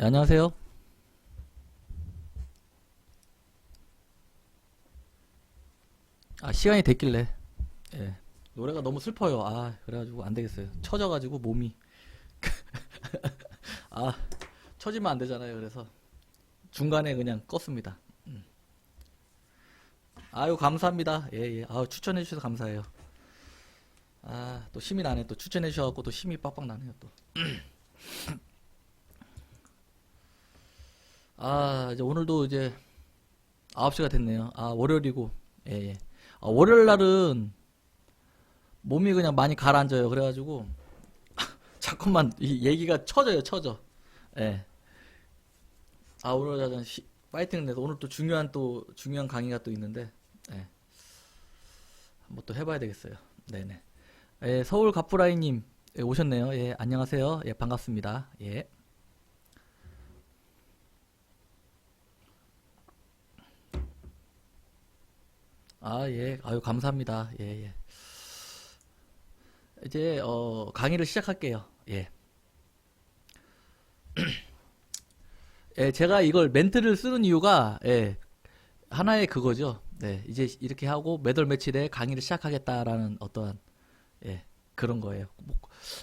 네, 안녕하세요. 시간이 됐길래. 예. 노래가 너무 슬퍼요. 그래가지고 안 되겠어요. 처져가지고 몸이. 아, 처지면 안 되잖아요. 그래서 중간에 그냥 껐습니다. 아유, 감사합니다. 예, 예. 추천해 주셔서 감사해요. 또 힘이 나네. 또 추천해 주셔갖고 또 힘이 빡빡 나네요. 또. 이제 오늘도 이제 9시가 됐네요. 월요일이고. 예, 예. 월요일 날은 몸이 그냥 많이 가라앉아요. 그래가지고 자꾸만 이 얘기가 처져요, 처져. 예. 오늘 자전 파이팅 내서 오늘 또 중요한 강의가 또 있는데, 예. 한번 또 해봐야 되겠어요. 네네. 예, 서울 갑부라이님 예, 오셨네요. 예, 안녕하세요. 예, 반갑습니다. 예. 예. 아유, 감사합니다. 예, 예. 이제, 강의를 시작할게요. 예. 예, 제가 이걸 멘트를 쓰는 이유가, 예, 하나의 그거죠. 네, 이제 이렇게 하고 매달 며칠에 강의를 시작하겠다라는 어떠한 예, 그런 거예요.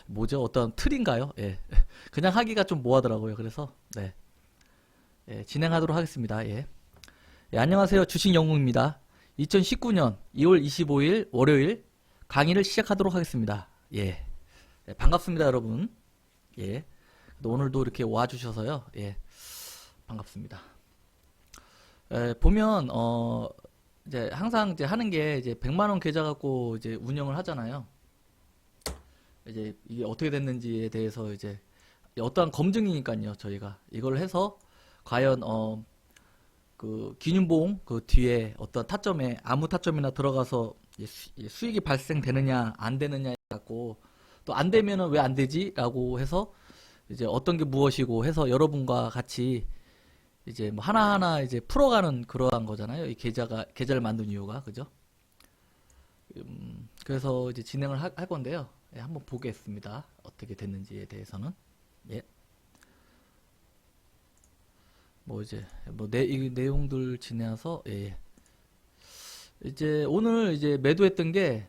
뭐죠? 어떤 틀인가요? 예. 그냥 하기가 좀 뭐하더라고요. 그래서 네, 예, 진행하도록 하겠습니다. 예. 예, 안녕하세요. 주식 영웅입니다. 2019년 2월 25일 월요일 강의를 시작하도록 하겠습니다. 예. 예, 반갑습니다, 여러분. 예. 또 오늘도 이렇게 와주셔서요. 예, 반갑습니다. 보면 이제 항상 이제 하는 게 이제 100만 원 계좌 갖고 이제 운영을 하잖아요. 이제 이게 어떻게 됐는지에 대해서 이제 어떠한 검증이니까요. 저희가 이걸 해서 과연 그 기준봉 그 뒤에 어떤 타점에 아무 타점이나 들어가서 수익이 발생되느냐 안 되느냐 갖고 또 안 되면은 왜 안 되지라고 해서 이제 어떤 게 무엇이고 해서 여러분과 같이 이제 뭐 하나하나 이제 풀어가는 그러한 거잖아요. 이 계좌를 만든 이유가 그죠? 그래서 이제 진행을 할 건데요. 예, 한번 보겠습니다. 어떻게 됐는지에 대해서는. 예. 뭐 이제 이 내용들 지내서 예. 예. 이제 오늘 이제 매도했던 게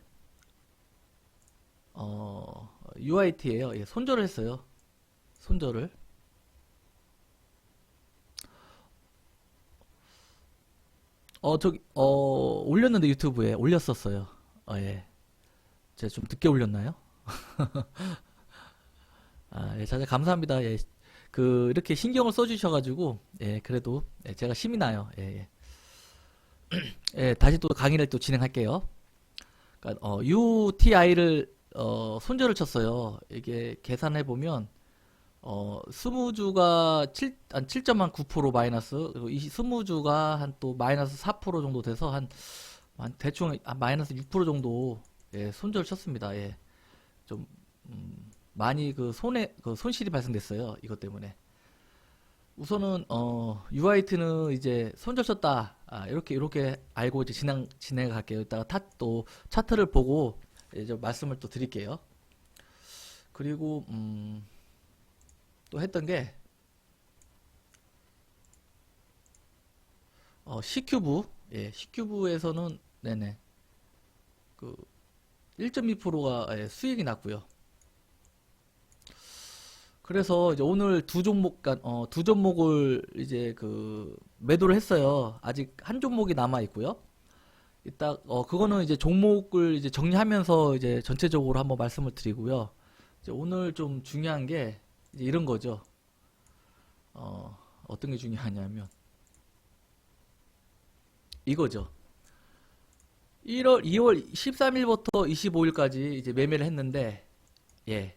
UIT예요. 예, 손절을 했어요. 손절을. 저기 올렸는데 유튜브에 올렸었어요. 예. 제가 좀 늦게 올렸나요? 예, 자자 감사합니다. 예. 이렇게 신경을 써주셔가지고, 예, 그래도, 예, 제가 힘이 나요. 예, 예. 예, 다시 또 강의를 또 진행할게요. 그러니까, UTI를, 손절을 쳤어요. 이게 계산해보면, 20주가 한 7.9% 마이너스, 그리고 20주가 한 또 마이너스 4% 정도 돼서 한 대충 한 마이너스 6% 정도, 예, 손절을 쳤습니다. 예. 좀, 많이 손실이 발생됐어요. 이것 때문에. 우선은 UIT는 이제 손절 쳤다. 이렇게 알고 이제 진행해 갈게요. 이따가 또 차트를 보고 이제 말씀을 또 드릴게요. 그리고 또 했던 게 C큐브, 예, C큐브에서는 네네 그 1.2%가 예, 수익이 났고요. 그래서 이제 오늘 두 종목을 이제 매도를 했어요. 아직 한 종목이 남아 있고요. 이따 그거는 이제 종목을 이제 정리하면서 이제 전체적으로 한번 말씀을 드리고요. 이제 오늘 좀 중요한 게 이제 이런 거죠. 어떤 게 중요하냐면 이거죠. 2월 13일부터 25일까지 이제 매매를 했는데 예.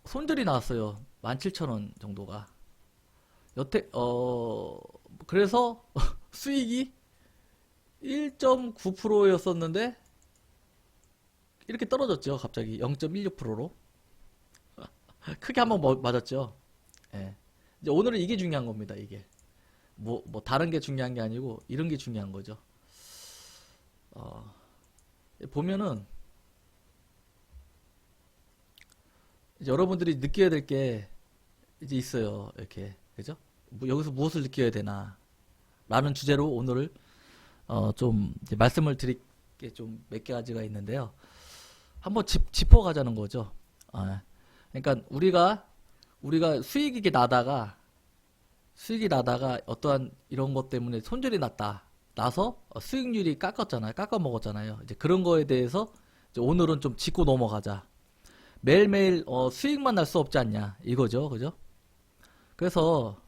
손절이 나왔어요. 17,000원 정도가. 그래서 수익이 1.9%였었는데 이렇게 떨어졌죠. 갑자기 0.16%로. 크게 한번 맞았죠. 예. 이제 오늘은 이게 중요한 겁니다. 이게. 다른 게 중요한 게 아니고 이런 게 중요한 거죠. 어, 보면은 이제 여러분들이 느껴야 될 게 이제 있어요. 이렇게. 그죠? 여기서 무엇을 느껴야 되나? 라는 주제로 오늘, 좀, 이제 말씀을 드릴 게 좀 몇 가지가 있는데요. 한번 짚어가자는 거죠. 그러니까 우리가 수익이 나다가 어떠한 이런 것 때문에 손절이 나서 수익률이 깎아 먹었잖아요. 이제 그런 거에 대해서 이제 오늘은 좀 짚고 넘어가자. 매일매일 수익만 날 수 없지 않냐 이거죠, 그죠? 그래서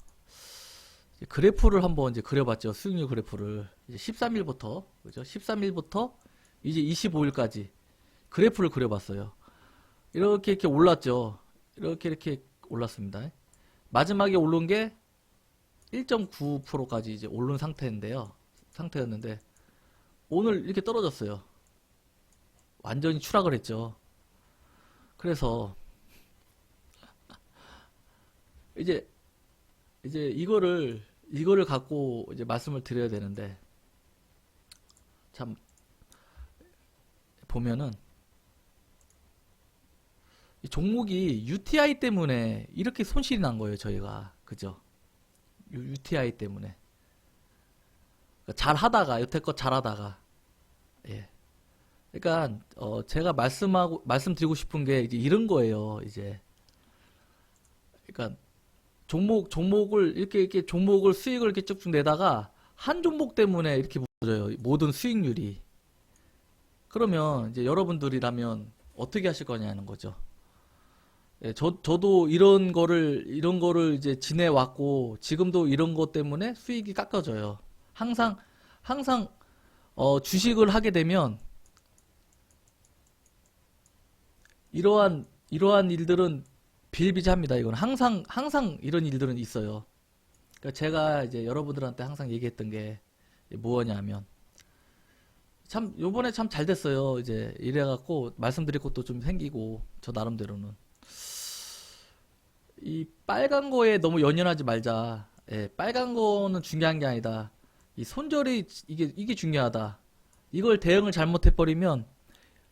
이제 그래프를 한번 이제 그려봤죠. 수익률 그래프를 이제 13일부터 그죠? 13일부터 이제 25일까지 그래프를 그려봤어요. 이렇게 올랐죠. 이렇게 올랐습니다. 마지막에 오른 게 1.9%까지 이제 오른 상태였는데 오늘 이렇게 떨어졌어요. 완전히 추락을 했죠. 그래서 이제 이거를 갖고 이제 말씀을 드려야 되는데 참 보면은 이 종목이 UTI 때문에 이렇게 손실이 난 거예요, 저희가. 그죠? UTI 때문에. 그러니까 여태껏 잘하다가, 예. 그러니까, 제가 말씀드리고 싶은 게 이제 이런 거예요, 이제. 그러니까, 종목을, 이렇게 종목을 수익을 이렇게 쭉쭉 내다가, 한 종목 때문에 이렇게 무너져요, 모든 수익률이. 그러면, 이제 여러분들이라면 어떻게 하실 거냐는 거죠. 예, 저도 이런 거를 이제 지내왔고, 지금도 이런 것 때문에 수익이 깎여져요. 항상, 주식을 하게 되면, 이러한 일들은 비일비재합니다. 이건 항상 이런 일들은 있어요. 그러니까 제가 이제 여러분들한테 항상 얘기했던 게 뭐냐면, 요번에 참 잘 됐어요. 이제 이래갖고 말씀드릴 것도 좀 생기고, 저 나름대로는. 이 빨간 거에 너무 연연하지 말자. 예, 빨간 거는 중요한 게 아니다. 이 손절이 이게 중요하다. 이걸 대응을 잘못해버리면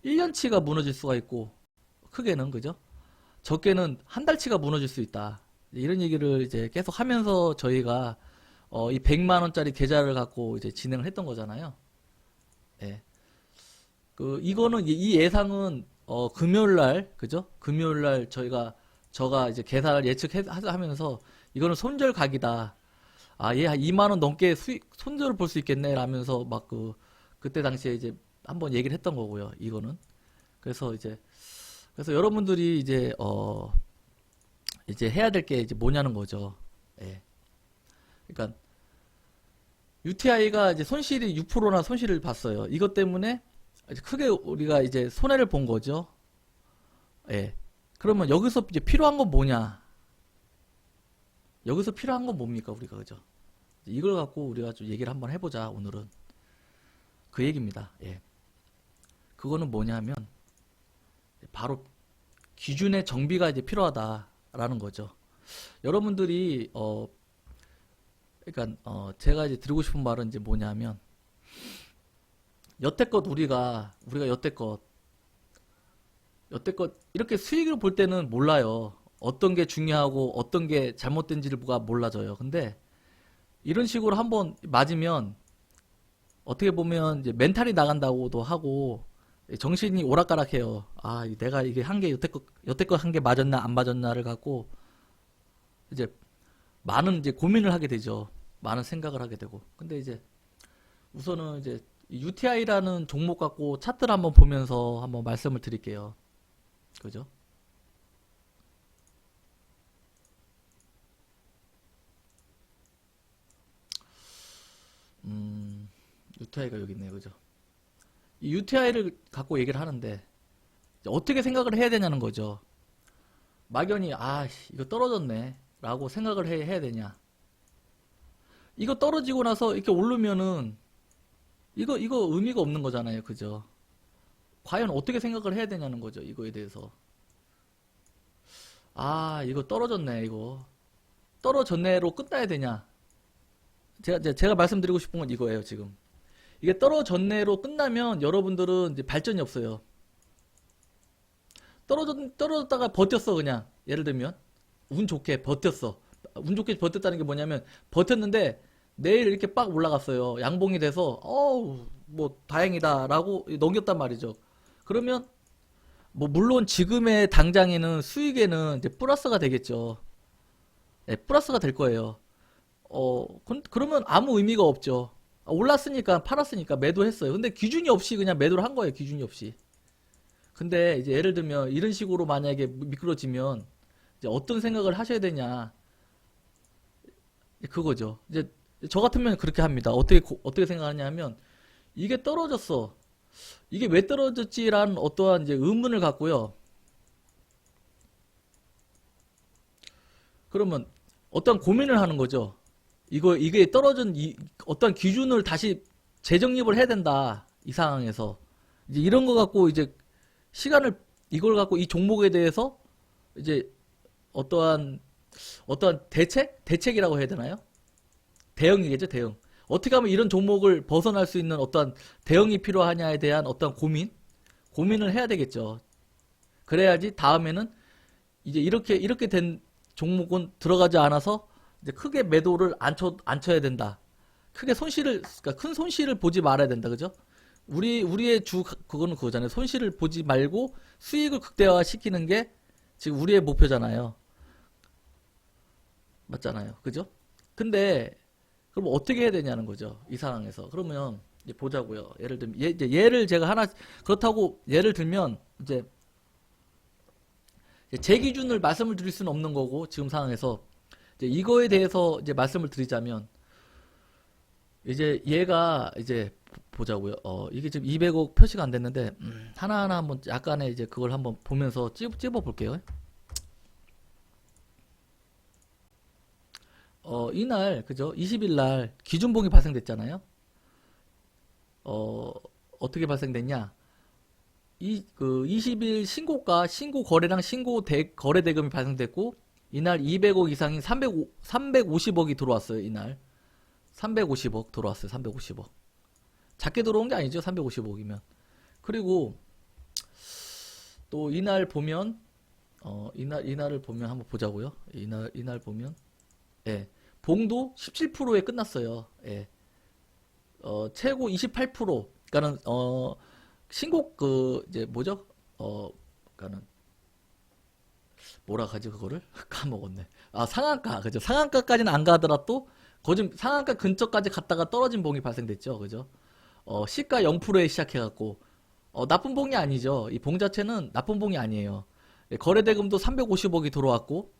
1년치가 무너질 수가 있고 크게는 그죠? 적게는 한 달치가 무너질 수 있다. 이런 얘기를 이제 계속 하면서 저희가 이 100만 원짜리 계좌를 갖고 이제 진행을 했던 거잖아요. 예. 이거는 이 예상은 금요일 날 그죠? 금요일 날 저가 이제 계산을 예측하면서 이거는 손절 각이다. 아, 얘 한 2만 원 넘게 손절을 볼 수 있겠네 라면서 막 그때 당시에 이제 한번 얘기를 했던 거고요. 이거는. 그래서 여러분들이 이제 해야 될 게 이제 뭐냐는 거죠. 예. 그러니까 UTI가 이제 손실이 6%나 손실을 봤어요. 이것 때문에 이제 크게 우리가 이제 손해를 본 거죠. 예. 그러면 여기서 이제 필요한 건 뭐냐? 여기서 필요한 건 뭡니까, 우리가, 그죠? 이걸 갖고 우리가 좀 얘기를 한번 해보자, 오늘은. 그 얘기입니다. 예. 그거는 뭐냐면, 바로 기준의 정비가 이제 필요하다라는 거죠. 여러분들이, 그러니까, 제가 이제 드리고 싶은 말은 이제 뭐냐면, 여태껏 우리가 여태껏 이렇게 수익을 볼 때는 몰라요. 어떤 게 중요하고 어떤 게 잘못된지를 몰라져요. 근데 이런 식으로 한번 맞으면 어떻게 보면 이제 멘탈이 나간다고도 하고 정신이 오락가락해요. 아, 내가 이게 한 게 여태껏 한 게 맞았나 안 맞았나를 갖고 이제 많은 이제 고민을 하게 되죠. 많은 생각을 하게 되고. 근데 이제 우선은 이제 UTI라는 종목 갖고 차트를 한번 보면서 한번 말씀을 드릴게요. 그죠? UTI가 여기 있네요. 그죠? 이 UTI를 갖고 얘기를 하는데 어떻게 생각을 해야 되냐는 거죠. 막연히 이거 떨어졌네 라고 생각을 해야 되냐. 이거 떨어지고 나서 이렇게 오르면은 이거 의미가 없는 거잖아요. 그죠? 과연 어떻게 생각을 해야 되냐는 거죠. 이거에 대해서. 이거 떨어졌네. 이거 떨어졌네로 끝나야 되냐. 제가 말씀드리고 싶은 건 이거예요. 지금 이게 떨어졌네로 끝나면 여러분들은 이제 발전이 없어요. 떨어졌다가 버텼어. 그냥 예를 들면 운 좋게 버텼어. 운 좋게 버텼다는 게 뭐냐면 버텼는데 내일 이렇게 빡 올라갔어요. 양봉이 돼서 어우 뭐 다행이다라고 넘겼단 말이죠. 그러면 뭐 물론 지금의 당장에는 수익에는 이제 플러스가 되겠죠. 네, 플러스가 될 거예요. 그러면 아무 의미가 없죠. 올랐으니까 팔았으니까 매도했어요. 근데 기준이 없이 그냥 매도를 한 거예요. 기준이 없이. 근데 이제 예를 들면 이런 식으로 만약에 미끄러지면 이제 어떤 생각을 하셔야 되냐 그거죠. 이제 저 같으면 그렇게 합니다. 어떻게 생각하냐면 이게 떨어졌어. 이게 왜 떨어졌지라는 어떠한 이제 의문을 갖고요. 그러면 어떤 고민을 하는 거죠. 이게 떨어진 어떤 기준을 다시 재정립을 해야 된다. 이 상황에서. 이제 이런 거 갖고 이제 시간을 이걸 갖고 이 종목에 대해서 이제 어떠한 대책이라고 해야 되나요? 대응이겠죠, 대응. 어떻게 하면 이런 종목을 벗어날 수 있는 어떠한 대응이 필요하냐에 대한 어떤 고민을 해야 되겠죠. 그래야지 다음에는 이제 이렇게 된 종목은 들어가지 않아서 이제 크게 매도를 안 쳐야 된다. 크게 그러니까 큰 손실을 보지 말아야 된다. 그죠? 우리의 그거는 그거잖아요. 손실을 보지 말고 수익을 극대화시키는 게 지금 우리의 목표잖아요. 맞잖아요. 그죠? 근데 그럼 어떻게 해야 되냐는 거죠. 이 상황에서. 그러면 이제 보자고요. 예를 들면 이제 예를 제가 하나 그렇다고 예를 들면 이제 제 기준을 말씀을 드릴 수는 없는 거고 지금 상황에서 이제 이거에 대해서 이제 말씀을 드리자면 이제 얘가 이제 보자고요. 이게 지금 200억 표시가 안 됐는데 하나하나 한번 약간의 이제 그걸 한번 보면서 찝어 볼게요. 이날 그죠? 20일 날 기준봉이 발생됐잖아요. 어떻게 발생됐냐? 그 20일 신고가 신고 거래량 거래 대금이 발생됐고 이날 200억 이상인 350억이 들어왔어요. 이날 350억 들어왔어요. 350억. 작게 들어온 게 아니죠. 350억이면. 그리고 또 이날 보면 이날을 보면 한번 보자고요. 이날 보면 예. 봉도 17%에 끝났어요. 예. 최고 28%. 그러니까는 신곡 이제 뭐죠? 그러니까는 뭐라 하지 그거를 까먹었네. 상한가 그죠? 상한가까지는 안 가더라도 거진 상한가 근처까지 갔다가 떨어진 봉이 발생됐죠. 그죠? 시가 0%에 시작해갖고 나쁜 봉이 아니죠. 이 봉 자체는 나쁜 봉이 아니에요. 예, 거래대금도 350억이 들어왔고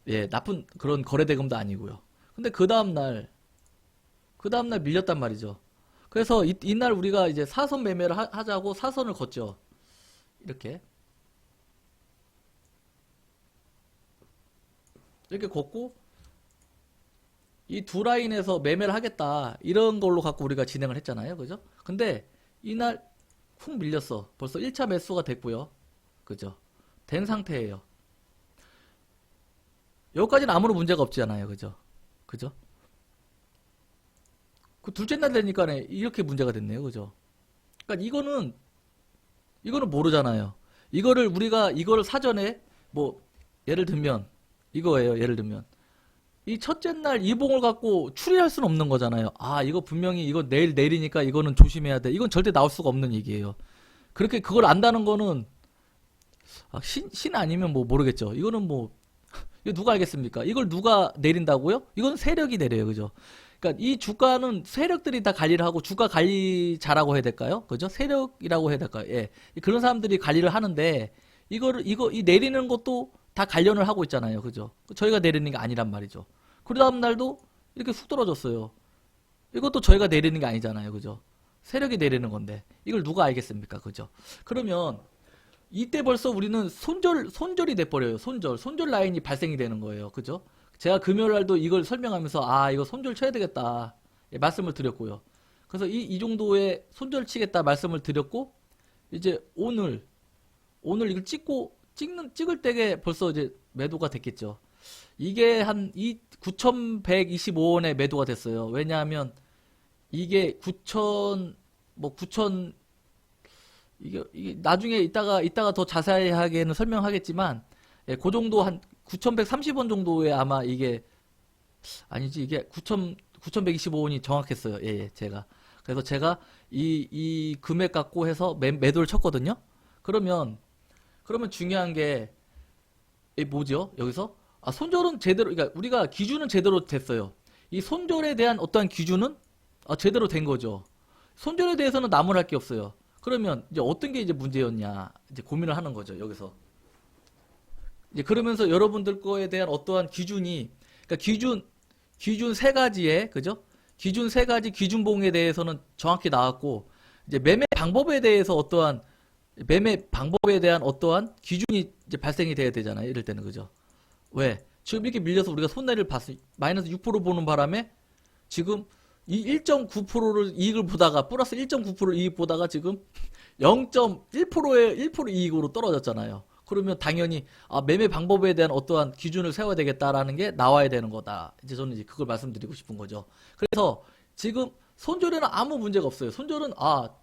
예 나쁜 그런 거래대금도 아니고요. 근데 그 다음날 밀렸단 말이죠. 그래서 이날 우리가 이제 사선 매매를 하자고 사선을 걷죠. 이렇게 걷고 이 두 라인에서 매매를 하겠다 이런 걸로 갖고 우리가 진행을 했잖아요. 그죠? 근데 이날 훅 밀렸어. 벌써 1차 매수가 됐고요. 그죠? 된 상태예요. 여기까지는 아무런 문제가 없잖아요. 그죠? 그죠? 그 둘째 날 되니까 이렇게 문제가 됐네요. 그죠? 그러니까 이거는 모르잖아요. 이거를 사전에 뭐 예를 들면 이거예요. 예를 들면 이 첫째 날 이봉을 갖고 추리할 수는 없는 거잖아요. 이거 분명히 이거 내일 내리니까 이거는 조심해야 돼. 이건 절대 나올 수가 없는 얘기예요. 그렇게 그걸 안다는 거는 신 아니면 뭐 모르겠죠. 이거는 뭐 이거 누가 알겠습니까? 이걸 누가 내린다고요? 이건 세력이 내려요. 그죠? 그러니까 이 주가는 세력들이 다 관리를 하고 주가 관리자라고 해야 될까요? 그죠? 세력이라고 해야 될까요? 예. 그런 사람들이 관리를 하는데 이 내리는 것도 다 관련을 하고 있잖아요. 그죠? 저희가 내리는 게 아니란 말이죠. 그 다음 날도 이렇게 쑥 떨어졌어요. 이것도 저희가 내리는 게 아니잖아요. 그죠? 세력이 내리는 건데 이걸 누가 알겠습니까? 그죠? 그러면 이때 벌써 우리는 손절이 돼버려요. 손절 라인이 발생이 되는 거예요. 그죠? 제가 금요일 날도 이걸 설명하면서 이거 손절 쳐야 되겠다. 예, 말씀을 드렸고요. 그래서 이 정도의 손절 치겠다 말씀을 드렸고 이제 오늘 이걸 찍을 때에 벌써 이제 매도가 됐겠죠. 이게 이 9,125원에 매도가 됐어요. 왜냐하면 이게 9,000 이게 나중에 이따가 더 자세하게는 설명하겠지만 예, 그 정도 9,130원 정도에 아마 이게 아니지 이게 9,125원이 정확했어요. 예, 예, 제가. 그래서 제가 이 금액 갖고 해서 매도를 쳤거든요. 그러면 중요한 게 뭐죠? 여기서 손절은 제대로 그러니까 우리가 기준은 제대로 됐어요. 이 손절에 대한 어떠한 기준은 제대로 된 거죠. 손절에 대해서는 나무랄 게 없어요. 그러면 이제 어떤 게 이제 문제였냐 이제 고민을 하는 거죠. 여기서 이제 그러면서 여러분들 거에 대한 어떠한 기준이 그러니까 기준 세 가지에 그죠? 기준 세 가지 기준봉에 대해서는 정확히 나왔고 이제 매매 방법에 대한 어떠한 기준이 이제 발생이 돼야 되잖아요. 이럴 때는 그죠? 왜? 지금 이렇게 밀려서 우리가 손해를 봤을 마이너스 6% 보는 바람에 지금 이 1.9%를 이익을 보다가 플러스 1.9% 이익 보다가 지금 0.1%의 1% 이익으로 떨어졌잖아요. 그러면 당연히 매매 방법에 대한 어떠한 기준을 세워야 되겠다라는 게 나와야 되는 거다. 이제 저는 이제 그걸 말씀드리고 싶은 거죠. 그래서 지금 손절에는 아무 문제가 없어요. 손절은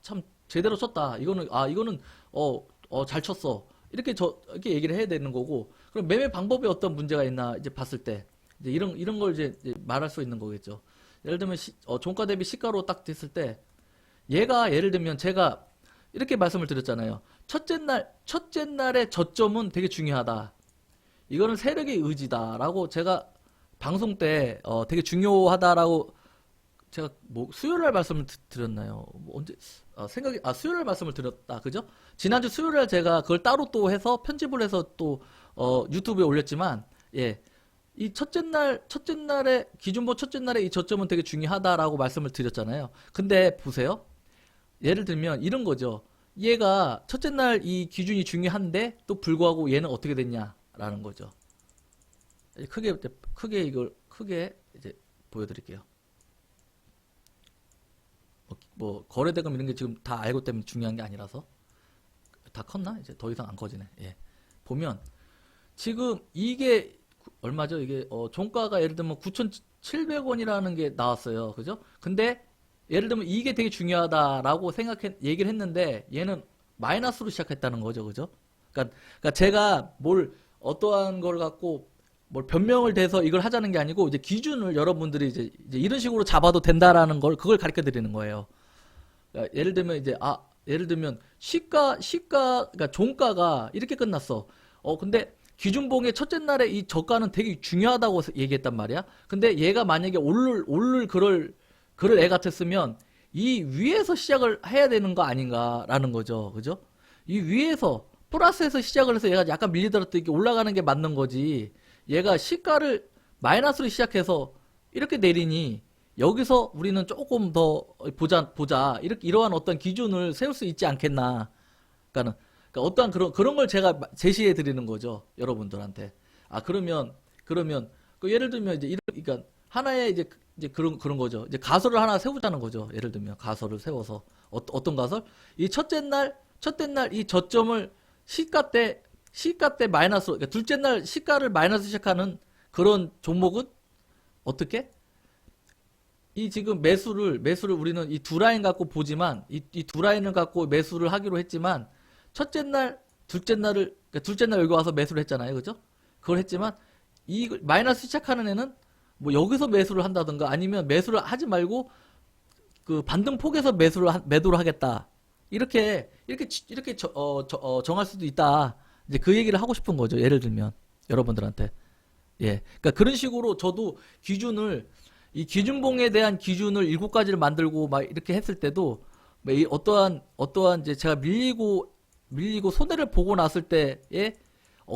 참 제대로 쳤다. 이거는 잘 쳤어. 이렇게 얘기를 해야 되는 거고. 그럼 매매 방법에 어떤 문제가 있나 이제 봤을 때 이제 이런 걸 이제 말할 수 있는 거겠죠. 예를 들면 종가 대비 시가로 딱 됐을 때 얘가 예를 들면 제가 이렇게 말씀을 드렸잖아요. 첫째 날의 저점은 되게 중요하다. 이거는 세력의 의지다라고 제가 방송 때 되게 중요하다라고 제가 뭐 수요일 날 말씀을 드렸나요? 뭐 언제 수요일 날 말씀을 드렸다. 그죠? 지난주 수요일 날 제가 그걸 따로 또 해서 편집을 해서 또 유튜브에 올렸지만 예. 이 첫째 날의 기준보 첫째 날의 이 저점은 되게 중요하다라고 말씀을 드렸잖아요. 근데 보세요. 예를 들면 이런 거죠. 얘가 첫째 날 이 기준이 중요한데 또 불구하고 얘는 어떻게 됐냐라는 거죠. 크게 이제 보여드릴게요. 뭐 거래대금 이런 게 지금 다 알고 때문에 중요한 게 아니라서 다 컸나? 이제 더 이상 안 커지네. 예. 보면 지금 이게 얼마죠? 이게 종가가 예를 들면 9,700원이라는 게 나왔어요. 그죠? 근데 예를 들면 이게 되게 중요하다라고 얘기를 했는데 얘는 마이너스로 시작했다는 거죠. 그죠? 그러니까 제가 어떠한 걸 갖고 뭘 변명을 대서 이걸 하자는 게 아니고 이제 기준을 여러분들이 이제 이런 식으로 잡아도 된다라는 걸 그걸 가르쳐 드리는 거예요. 그러니까 예를 들면 그러니까 종가가 이렇게 끝났어. 근데 기준봉의 첫째 날에 이 저가는 되게 중요하다고 얘기했단 말이야. 근데 얘가 만약에 오를 그럴 애 같았으면 이 위에서 시작을 해야 되는 거 아닌가라는 거죠. 그죠? 이 위에서 플러스에서 시작을 해서 얘가 약간 밀리더라도 이렇게 올라가는 게 맞는 거지. 얘가 시가를 마이너스로 시작해서 이렇게 내리니 여기서 우리는 조금 더 보자. 이러한 어떤 기준을 세울 수 있지 않겠나. 그러니까 어떠한 그런 걸 제가 제시해 드리는 거죠. 여러분들한테. 그러면 예를 들면 이제 그러니까 하나의 이제 그런 거죠. 이제 가설을 하나 세우자는 거죠. 예를 들면 가설을 세워서 어떤 가설? 이 첫째 날 이 저점을 시가 때 마이너스 그러니까 둘째 날 시가를 마이너스 시작하는 그런 종목은 어떻게? 이 지금 매수를 우리는 이 두 라인 갖고 보지만 이 두 라인을 갖고 매수를 하기로 했지만 첫째 날, 그러니까 둘째 날 여기 와서 매수를 했잖아요. 그죠? 그걸 했지만 이 마이너스 시작하는 애는 뭐 여기서 매수를 한다든가 아니면 매수를 하지 말고 그 반등폭에서 매도를 하겠다. 이렇게 정할 수도 있다. 이제 그 얘기를 하고 싶은 거죠. 예를 들면 여러분들한테. 예. 그러니까 그런 식으로 저도 이 기준봉에 대한 기준을 7가지를 만들고 막 이렇게 했을 때도 이 어떠한 이제 제가 밀리고 손해를 보고 났을 때에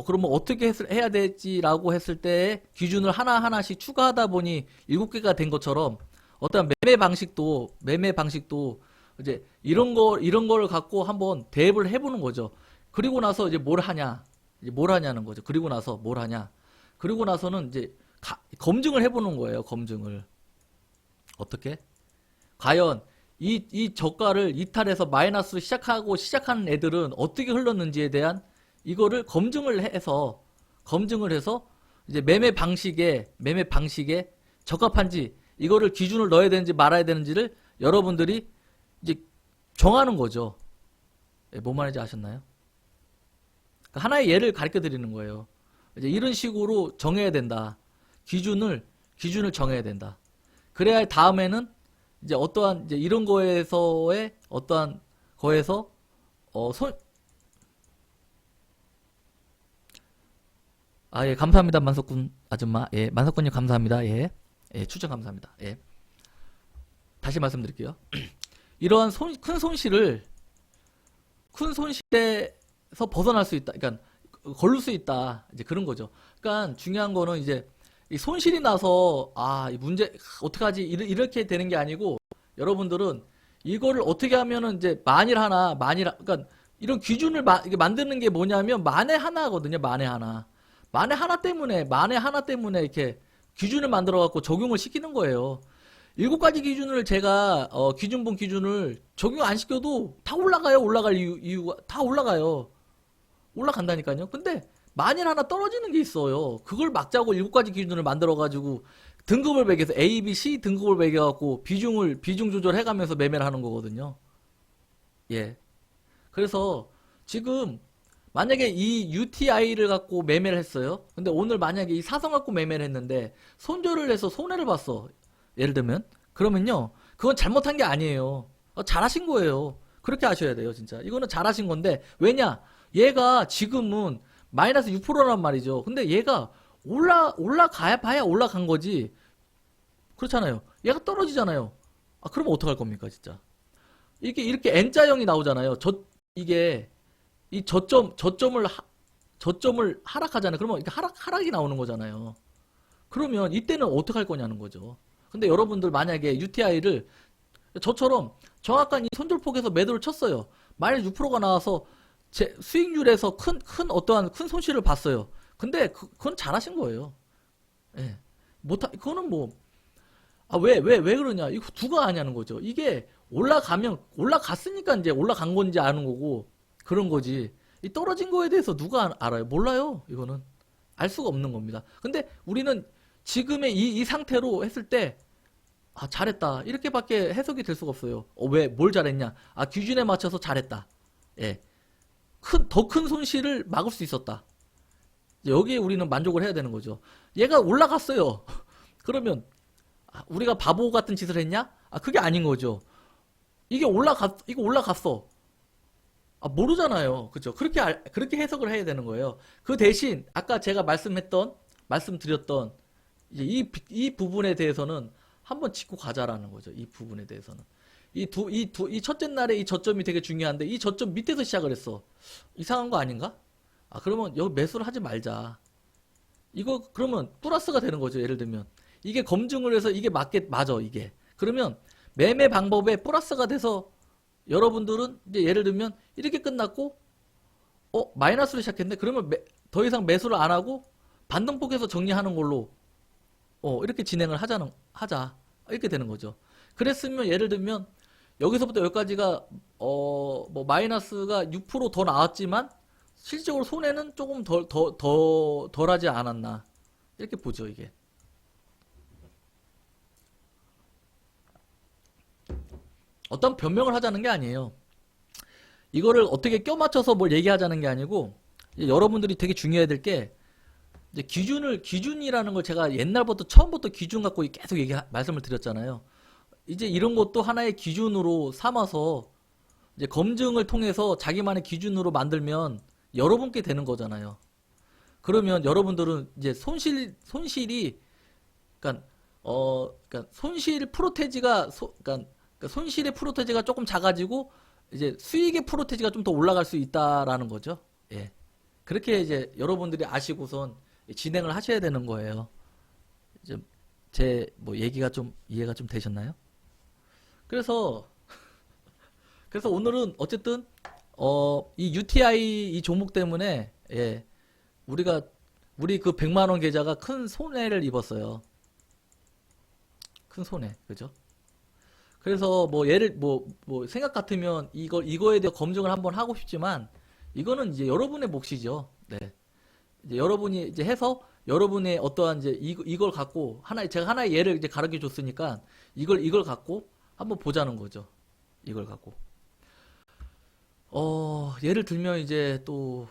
그러면 어떻게 해야 되지라고 했을 때 기준을 하나하나씩 추가하다 보니 7개가 된 것처럼 어떤 매매 방식도 이제 이런 걸 갖고 한번 대입을 해보는 거죠. 그리고 나서 이제 뭘 하냐는 거죠. 그리고 나서 뭘 하냐. 그리고 나서는 이제 검증을 해보는 거예요. 검증을. 어떻게? 과연 이 저가를 이탈해서 마이너스로 시작하는 애들은 어떻게 흘렀는지에 대한 이거를 검증을 해서 이제 매매 방식에 적합한지 이거를 기준을 넣어야 되는지 말아야 되는지를 여러분들이 이제 정하는 거죠. 뭔 말인지 아셨나요? 그러니까 하나의 예를 가르쳐 드리는 거예요. 이제 이런 식으로 정해야 된다. 기준을 정해야 된다. 그래야 다음에는 이제 어떠한 이제 이런 거에서의 어떠한 거에서 어, 손, 아, 예, 감사합니다. 만석군 아줌마. 예, 만석군님 감사합니다. 예. 예, 추천 감사합니다. 예. 다시 말씀드릴게요. 이러한 큰 손실에서 벗어날 수 있다. 그러니까 걸릴 수 있다. 이제 그런 거죠. 그러니까 중요한 거는 이제 이 손실이 나서 이 문제 어떡하지 이렇게 되는 게 아니고 여러분들은 이거를 어떻게 하면은 이제 그러니까 이런 기준을 이게 만드는 게 뭐냐면 만에 하나거든요. 만에 하나 때문에 이렇게 기준을 만들어 갖고 적용을 시키는 거예요. 7가지 기준을 제가 기준본 기준을 적용 안 시켜도 다 올라가요. 올라갈 이유가 다 올라가요. 올라간다니까요. 근데 만일 하나 떨어지는 게 있어요. 그걸 막자고 7가지 기준을 만들어 가지고 등급을 매겨서 A, B, C 등급을 매겨 갖고 비중 조절해 가면서 매매를 하는 거거든요. 예. 그래서 지금 만약에 이 UTI를 갖고 매매를 했어요. 근데 오늘 만약에 이 사성 갖고 매매를 했는데 손절을 해서 손해를 봤어. 예를 들면 그러면요. 그건 잘못한 게 아니에요. 잘하신 거예요. 그렇게 하셔야 돼요, 진짜. 이거는 잘하신 건데 왜냐? 얘가 지금은 마이너스 6%란 말이죠. 근데 얘가 올라가야 봐야 올라간 거지. 그렇잖아요. 얘가 떨어지잖아요. 그러면 어떡할 겁니까, 진짜? 이게 이렇게 N자형이 나오잖아요. 이게 이 저점을 하락하잖아요. 그러면 이렇게 하락이 나오는 거잖아요. 그러면 이때는 어떡할 거냐는 거죠. 근데 여러분들 만약에 UTI를 저처럼 정확한 이 손절폭에서 매도를 쳤어요. 마이너스 6%가 나와서 제 수익률에서 어떠한 큰 손실을 봤어요. 근데 그건 잘하신 거예요. 예. 그거는 뭐, 왜 그러냐. 이거 누가 아냐는 거죠. 이게 올라갔으니까 이제 올라간 건지 아는 거고, 그런 거지. 이 떨어진 거에 대해서 누가 알아요? 몰라요. 이거는. 알 수가 없는 겁니다. 근데 우리는 지금의 이 상태로 했을 때, 잘했다. 이렇게밖에 해석이 될 수가 없어요. 뭘 잘했냐? 기준에 맞춰서 잘했다. 예. 더 큰 손실을 막을 수 있었다. 여기에 우리는 만족을 해야 되는 거죠. 얘가 올라갔어요. 그러면 우리가 바보 같은 짓을 했냐? 그게 아닌 거죠. 이거 올라갔어. 모르잖아요. 그죠? 그렇게 해석을 해야 되는 거예요. 그 대신 아까 제가 말씀드렸던 이제 이 부분에 대해서는 한번 짚고 가자라는 거죠. 이 부분에 대해서는. 이 첫째 날에 이 저점이 되게 중요한데 이 저점 밑에서 시작을 했어. 이상한 거 아닌가? 그러면 여기 매수를 하지 말자. 이거 그러면 플러스가 되는 거죠. 예를 들면 이게 검증을 해서 이게 맞아 이게. 그러면 매매 방법에 플러스가 돼서 여러분들은 이제 예를 들면 이렇게 끝났고 마이너스로 시작했네. 그러면 더 이상 매수를 안 하고 반등폭에서 정리하는 걸로 이렇게 진행을 하자. 이렇게 되는 거죠. 그랬으면 예를 들면 여기서부터 여기까지가 뭐 마이너스가 6%더 나왔지만 실질적으로 손해는 조금 덜하지 않았나. 이렇게 보죠, 이게. 어떤 변명을 하자는 게 아니에요. 이거를 어떻게 껴맞춰서 뭘 얘기하자는 게 아니고 여러분들이 되게 중요해야 될 게 이제 기준이라는 걸 제가 옛날부터 처음부터 기준 갖고 계속 말씀을 드렸잖아요. 이제 이런 것도 하나의 기준으로 삼아서 이제 검증을 통해서 자기만의 기준으로 만들면 여러분께 되는 거잖아요. 그러면 여러분들은 이제 손실이 그러니까 손실 프로테지가 그러니까 손실의 프로테지가 조금 작아지고 이제 수익의 프로테지가 좀 더 올라갈 수 있다라는 거죠. 예. 그렇게 이제 여러분들이 아시고선 진행을 하셔야 되는 거예요. 제 뭐 얘기가 좀 이해가 좀 되셨나요? 그래서 오늘은 어쨌든 이 UTI 이 종목 때문에 우리 그 100만 원 계좌가 큰 손해를 입었어요. 큰 손해. 그죠? 그래서 뭐 생각 같으면 이거에 대해 검증을 한번 하고 싶지만 이거는 이제 여러분의 몫이죠. 네. 이제 여러분이 이제 해서 여러분의 어떠한 이제 이걸 갖고 제가 하나의 예를 이제 가르쳐 줬으니까 이걸 갖고 한번 보자는 거죠. 이걸 갖고. 예를 들면 이제 또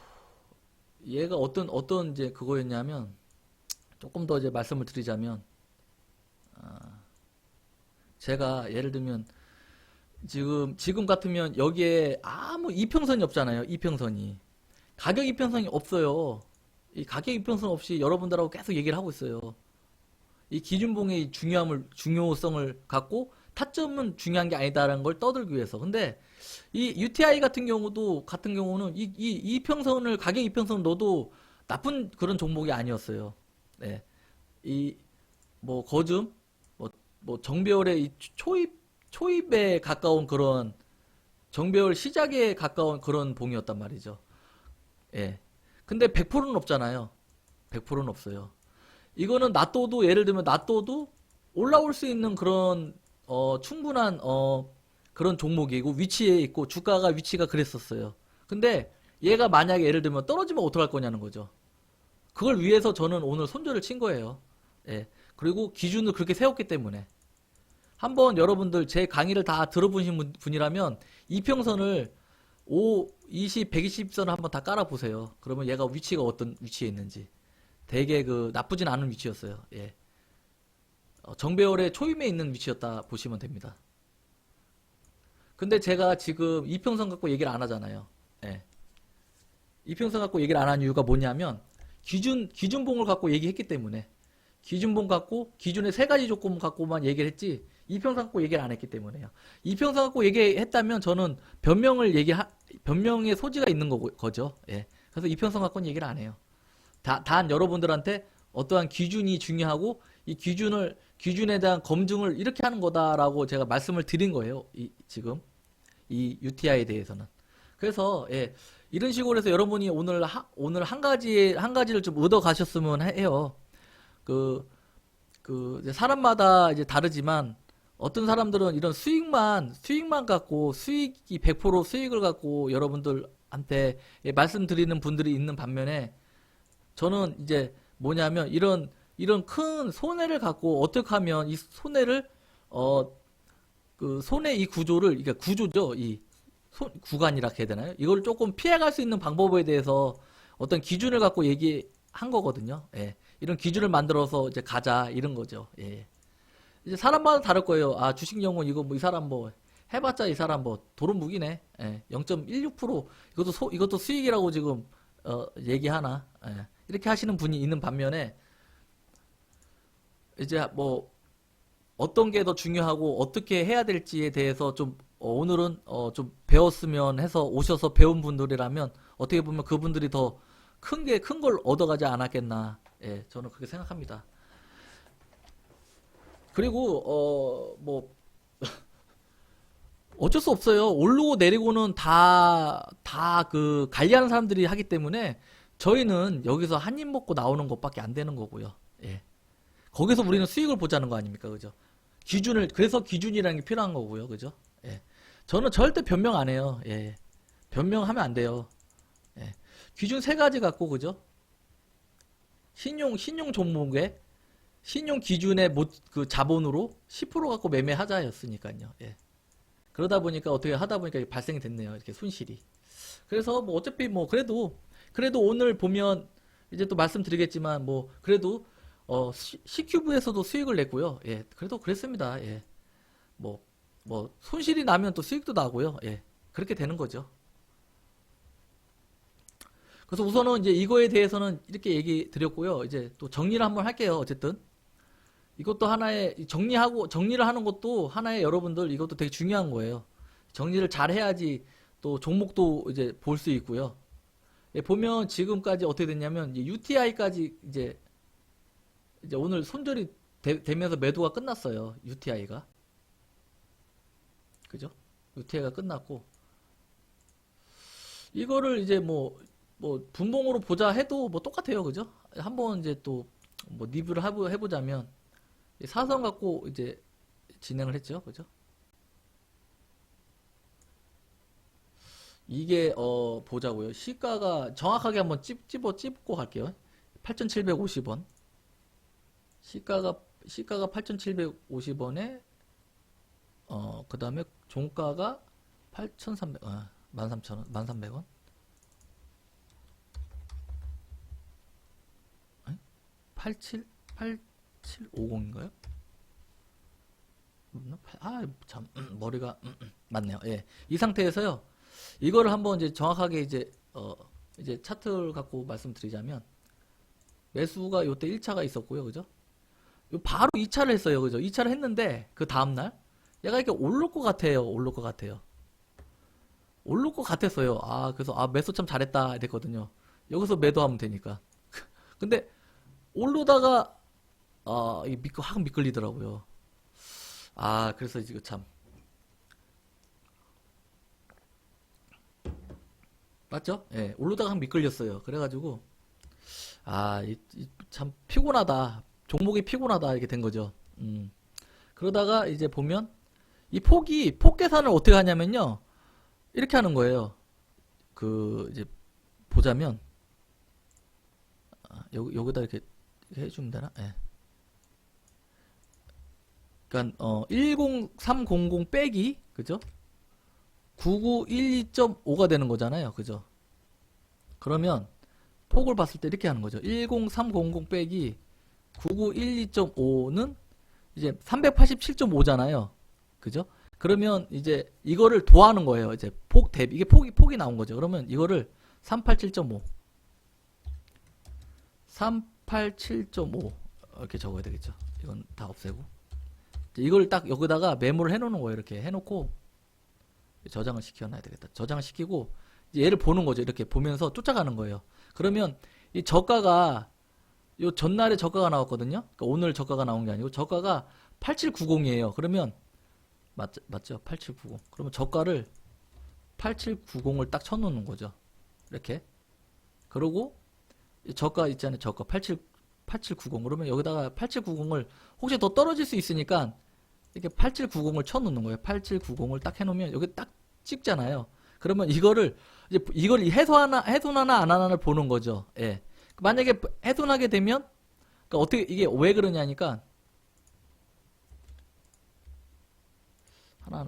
얘가 어떤 이제 그거였냐면, 조금 더 이제 말씀을 드리자면, 제가 예를 들면, 지금 같으면 여기에 아무 이평선이 없잖아요. 이평선이. 가격 이평선이 없어요. 이 가격 이평선 없이 여러분들하고 계속 얘기를 하고 있어요. 이 기준봉의 중요성을 갖고 타점은 중요한 게 아니다라는 걸 떠들기 위해서. 근데 이 UTI 같은 경우는 이 이평선을 가격 이평선을 넣어도 나쁜 그런 종목이 아니었어요. 네. 이 뭐 거즘 뭐 정배열의 이 초입에 가까운 그런 정배열 시작에 가까운 그런 봉이었단 말이죠. 예. 근데 100%는 없잖아요. 100%는 없어요. 이거는 놔둬도 예를 들면 놔둬도 올라올 수 있는 그런 충분한 그런 종목이고 위치에 있고 주가가 위치가 그랬었어요. 근데 얘가 만약에 예를 들면 떨어지면 어떡할 거냐는 거죠. 그걸 위해서 저는 오늘 손절을 친 거예요. 예. 그리고 기준을 그렇게 세웠기 때문에 한번 여러분들 제 강의를 다 들어보신 분이라면 이평선을 5, 20, 120선을 한번 다 깔아보세요. 그러면 얘가 위치가 어떤 위치에 있는지. 되게 그 나쁘진 않은 위치였어요. 예. 정배열의 초임에 있는 위치였다 보시면 됩니다. 근데 제가 지금 이평선 갖고 얘기를 안 하잖아요. 예. 이평선 갖고 얘기를 안 한 이유가 뭐냐면 기준봉을 갖고 얘기했기 때문에 기준봉 갖고 기준의 세 가지 조건 갖고만 얘기를 했지 이평선 갖고 얘기를 안 했기 때문에요. 이평선 갖고 얘기했다면 저는 변명의 소지가 있는 거죠. 예. 그래서 이평선 갖고는 얘기를 안 해요. 단 여러분들한테 어떠한 기준이 중요하고 이 기준에 대한 검증을 이렇게 하는 거다라고 제가 말씀을 드린 거예요. 지금 이 UTI에 대해서는. 그래서 예, 이런 식으로 해서 여러분이 오늘 한 가지를 좀 얻어 가셨으면 해요. 이제 사람마다 이제 다르지만 어떤 사람들은 이런 수익만 갖고 수익이 100% 수익을 갖고 여러분들한테 예, 말씀드리는 분들이 있는 반면에 저는 이제 뭐냐면 이런 큰 손해를 갖고 어떻게 하면 이 손해를 손해 이 구조를 그러니까 구조죠. 구간이라 해야 되나요? 이걸 조금 피해갈 수 있는 방법에 대해서 어떤 기준을 갖고 얘기한 거거든요. 예. 이런 기준을 만들어서 이제 가자 이런 거죠. 예. 이제 사람마다 다를 거예요. 아, 주식 연구원 이거 뭐 이 사람 뭐 해봤자 이 사람 뭐 도루묵이네. 예. 0.16% 이것도 수익이라고 지금 얘기하나. 예. 이렇게 하시는 분이 있는 반면에 이제 뭐 어떤 게 더 중요하고 어떻게 해야 될지에 대해서 좀 오늘은 좀 배웠으면 해서 오셔서 배운 분들이라면 어떻게 보면 그분들이 더 큰 걸 얻어가지 않았겠나. 예, 저는 그렇게 생각합니다. 그리고 뭐 어쩔 수 없어요. 오르고 내리고는 다 그 관리하는 사람들이 하기 때문에 저희는 여기서 한 입 먹고 나오는 것밖에 안 되는 거고요. 예. 거기서 우리는 수익을 보자는 거 아닙니까? 그죠? 그래서 기준이라는 게 필요한 거고요. 그죠? 예. 저는 절대 변명 안 해요. 예. 변명하면 안 돼요. 예. 기준 세 가지 갖고, 그죠? 신용 종목에, 신용 기준의 그 자본으로 10% 갖고 매매하자였으니까요. 예. 그러다 보니까 어떻게 하다 보니까 발생이 됐네요. 이렇게 손실이. 그래서 뭐 어차피 뭐 그래도 오늘 보면 이제 또 말씀드리겠지만 뭐 그래도 C큐브에서도 수익을 냈고요. 예. 그래도 그랬습니다. 예. 뭐 손실이 나면 또 수익도 나고요. 예. 그렇게 되는 거죠. 그래서 우선은 이제 이거에 대해서는 이렇게 얘기 드렸고요. 이제 또 정리를 한번 할게요. 어쨌든 이것도 하나의 정리를 하는 것도 하나의 여러분들 이것도 되게 중요한 거예요. 정리를 잘 해야지 또 종목도 이제 볼 수 있고요. 예, 보면 지금까지 어떻게 됐냐면 UTI까지 이제 오늘 손절이 되면서 매도가 끝났어요. UTI가. 그죠? UTI가 끝났고 이거를 이제 뭐 분봉으로 보자 해도 뭐 똑같아요. 그죠? 한번 이제 또 뭐 리뷰를 해보자면 사선 갖고 이제 진행을 했죠. 그죠? 이게 보자고요. 시가가 정확하게 한번 찝고 갈게요. 8,750원. 시가가 8,750원에 그 다음에 종가가 8,300, 13,000원, 1,300원. 8750인가요? 참, 머리가, 맞네요. 예. 이 상태에서요, 이거를 한번 이제 정확하게 이제 차트를 갖고 말씀드리자면, 매수가 요때 1차가 있었고요. 그죠? 바로 2차를 했어요. 그죠? 2차를 했는데, 그 다음날, 얘가 이렇게 오를 것 같아요. 오를 것 같아요. 오를 것 같았어요. 그래서, 매수 참 잘했다. 이랬거든요. 여기서 매도하면 되니까. 근데, 오르다가, 확 미끌리더라고요. 그래서 이거 참. 맞죠? 예, 오르다가 확 미끌렸어요. 그래가지고, 참 피곤하다. 종목이 피곤하다. 이렇게 된 거죠. 그러다가 이제 보면, 폭 계산을 어떻게 하냐면요. 이렇게 하는 거예요. 이제, 보자면, 여기다 이렇게 해주면 되나? 예. 그러니까 10300 빼기 그죠? 9912.5가 되는 거잖아요. 그죠? 그러면 폭을 봤을 때 이렇게 하는 거죠. 10300 빼기 9912.5는 이제 387.5잖아요. 그죠? 그러면 이제 이거를 더하는 거예요. 이제 폭 대비 이게 폭이 나온 거죠. 그러면 이거를 387.5 387.5 이렇게 적어야 되겠죠. 이건 다 없애고 이걸 딱 여기다가 메모를 해놓는 거예요. 이렇게 해놓고 저장을 시켜놔야 되겠다. 저장을 시키고 얘를 보는 거죠. 이렇게 보면서 쫓아가는 거예요. 그러면 이 저가가 요 전날에 저가가 나왔거든요. 그러니까 오늘 저가가 나온 게 아니고 저가가 8790이에요. 그러면 맞죠? 8790. 그러면 저가를 8790을 딱 쳐놓는 거죠. 이렇게. 그러고 저가 있잖아요. 저가 8790. 그러면 여기다가 8790을 혹시 더 떨어질 수 있으니까 이렇게 8790을 쳐놓는 거예요. 8790을 딱 해놓으면 여기 딱 찍잖아요. 그러면 이걸 훼손하나 안 하나를 보는 거죠. 예. 만약에 훼손하게 되면 그러니까 어떻게 이게 왜 그러냐니까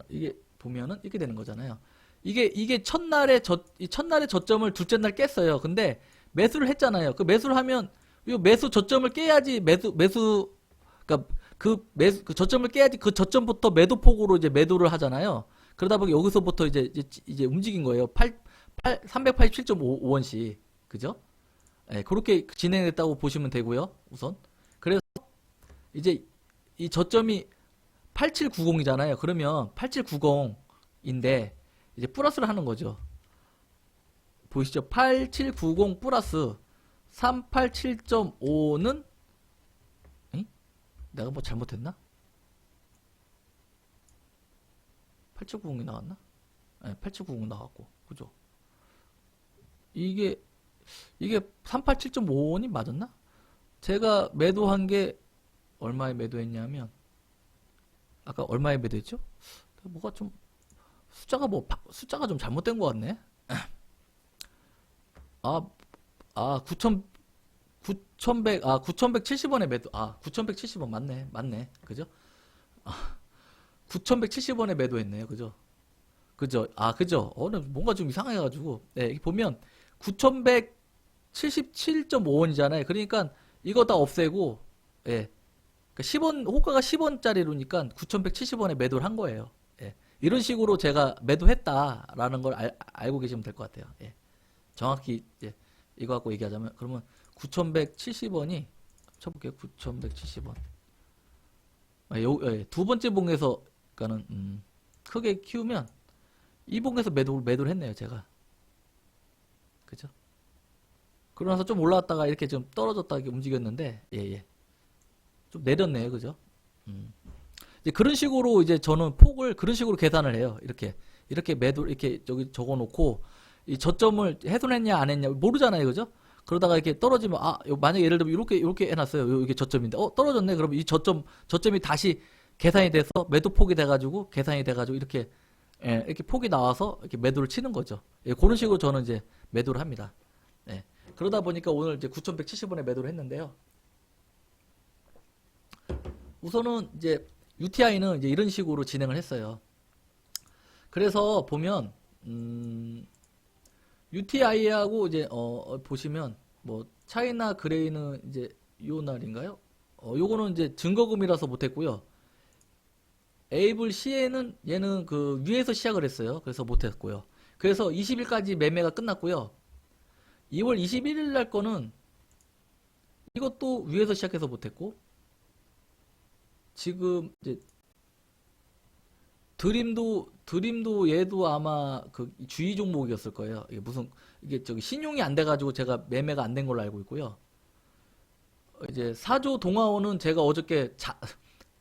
이게 보면은 이렇게 되는 거잖아요. 이게 첫날에 저점을 둘째 날 깼어요. 근데 매수를 했잖아요. 그 매수를 하면 이 매수 저점을 깨야지 그러니까 그 저점을 깨야지 그 저점부터 매도 폭으로 이제 매도를 하잖아요. 그러다 보니 여기서부터 이제 움직인 거예요. 387.5원씩. 그죠? 예, 그렇게 진행됐다고 보시면 되고요. 우선. 그래서 이제 이 저점이 8790이잖아요. 그러면 8790인데 이제 플러스를 하는 거죠. 보이시죠? 8790 플러스 387.5는 내가 뭐 잘못했나? 8790이 나왔나? 네, 8790 나왔고 그죠? 이게 387.5원이 맞았나? 제가 매도한 게 얼마에 매도했냐면 아까 얼마에 매도했죠? 뭐가 좀 숫자가 좀 잘못된 것 같네. 9,170원에 매도. 9,170원 맞네. 그죠? 9,170원에 매도했네요. 그죠? 그죠? 그죠? 뭔가 좀 이상해가지고. 네, 여기 보면 9,177.5원이잖아요. 그러니까 이거 다 없애고, 예. 그러니까 10원, 호가가 10원짜리로니까 9,170원에 매도를 한 거예요. 예. 이런 식으로 제가 매도했다라는 걸 알고 계시면 될 것 같아요. 예. 정확히, 이거 갖고 얘기하자면, 그러면 9,170원이, 쳐볼게요. 9,170원. 두 번째 봉에서, 그러니까는, 크게 키우면, 이 봉에서 매도를 했네요, 제가. 그죠? 그러고 나서 좀 올라왔다가 이렇게 좀 떨어졌다 이렇게 움직였는데, 예. 좀 내렸네요, 그죠? 이제 그런 식으로 이제 저는 폭을 그런 식으로 계산을 해요. 이렇게 매도, 이렇게 저기 적어 놓고, 이 저점을 훼손했냐, 안 했냐, 모르잖아요, 그죠? 그러다가 이렇게 떨어지면, 만약에 예를 들면 이렇게 해놨어요. 이게 저점인데, 떨어졌네. 그러면 이 저점이 다시 계산이 돼서 매도폭이 돼가지고, 이렇게, 예, 이렇게 폭이 나와서 이렇게 매도를 치는 거죠. 예, 그런 식으로 저는 이제 매도를 합니다. 예. 그러다 보니까 오늘 이제 9,170원에 매도를 했는데요. 우선은 이제 UTI는 이제 이런 식으로 진행을 했어요. 그래서 보면, UTI하고 이제, 보시면, 뭐, 차이나 그레이는 이제 요 날인가요? 요거는 이제 증거금이라서 못했고요. 에이블 CN은 얘는 그 위에서 시작을 했어요. 그래서 못했고요. 그래서 20일까지 매매가 끝났고요. 2월 21일 날 거는 이것도 위에서 시작해서 못했고, 지금 이제 드림도 얘도 아마 그 주의 종목이었을 거예요. 이게 무슨 이게 저기 신용이 안 돼가지고 제가 매매가 안 된 걸로 알고 있고요. 이제 사조 동아원은 제가 어저께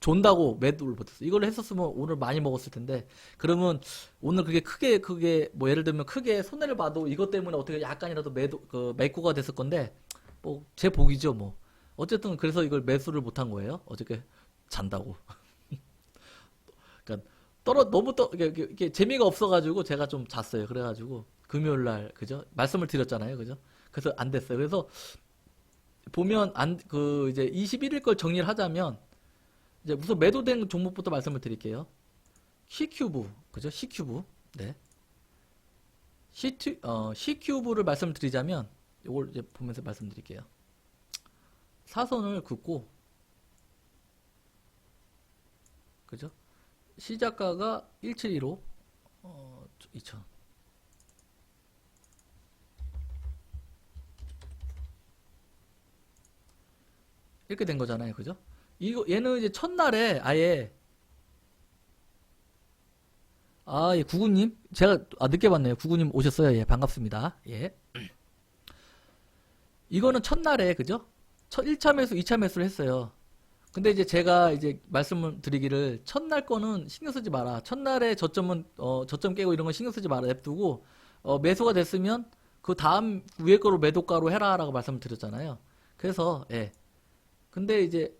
존다고 매도를 못했어요. 이걸 했었으면 오늘 많이 먹었을 텐데, 그러면 오늘 그게 뭐 예를 들면 크게 손해를 봐도 이것 때문에 어떻게 약간이라도 매도가 됐을 건데, 뭐 제 복이죠 뭐. 어쨌든 그래서 이걸 매수를 못한 거예요. 어저께 잔다고. 그러니까 너무 이게 재미가 없어가지고 제가 좀 잤어요. 그래가지고 금요일 날 그죠? 말씀을 드렸잖아요, 그죠? 그래서 안 됐어요. 그래서 보면 이제 21일 걸 정리를 하자면, 이제 우선 매도된 종목부터 말씀을 드릴게요. C큐브, 그죠? C큐브. 네. C큐브를 말씀드리자면, 이걸 이제 보면서 말씀드릴게요. 사선을 긋고, 그죠? 시작가가 1715, 2000. 이렇게 된 거잖아요. 그죠? 얘는 이제 첫날에 아예, 예, 구구님. 제가, 늦게 봤네요. 구구님 오셨어요. 예, 반갑습니다. 예. 이거는 첫날에, 그죠? 1차 매수, 2차 매수를 했어요. 근데 이제 제가 이제 말씀을 드리기를, 첫날 거는 신경 쓰지 마라. 첫날에 저점 깨고 이런 건 신경 쓰지 마라. 냅두고, 매수가 됐으면 그 다음 위에 거로 매도가로 해라라고 말씀을 드렸잖아요. 그래서, 예. 근데 이제,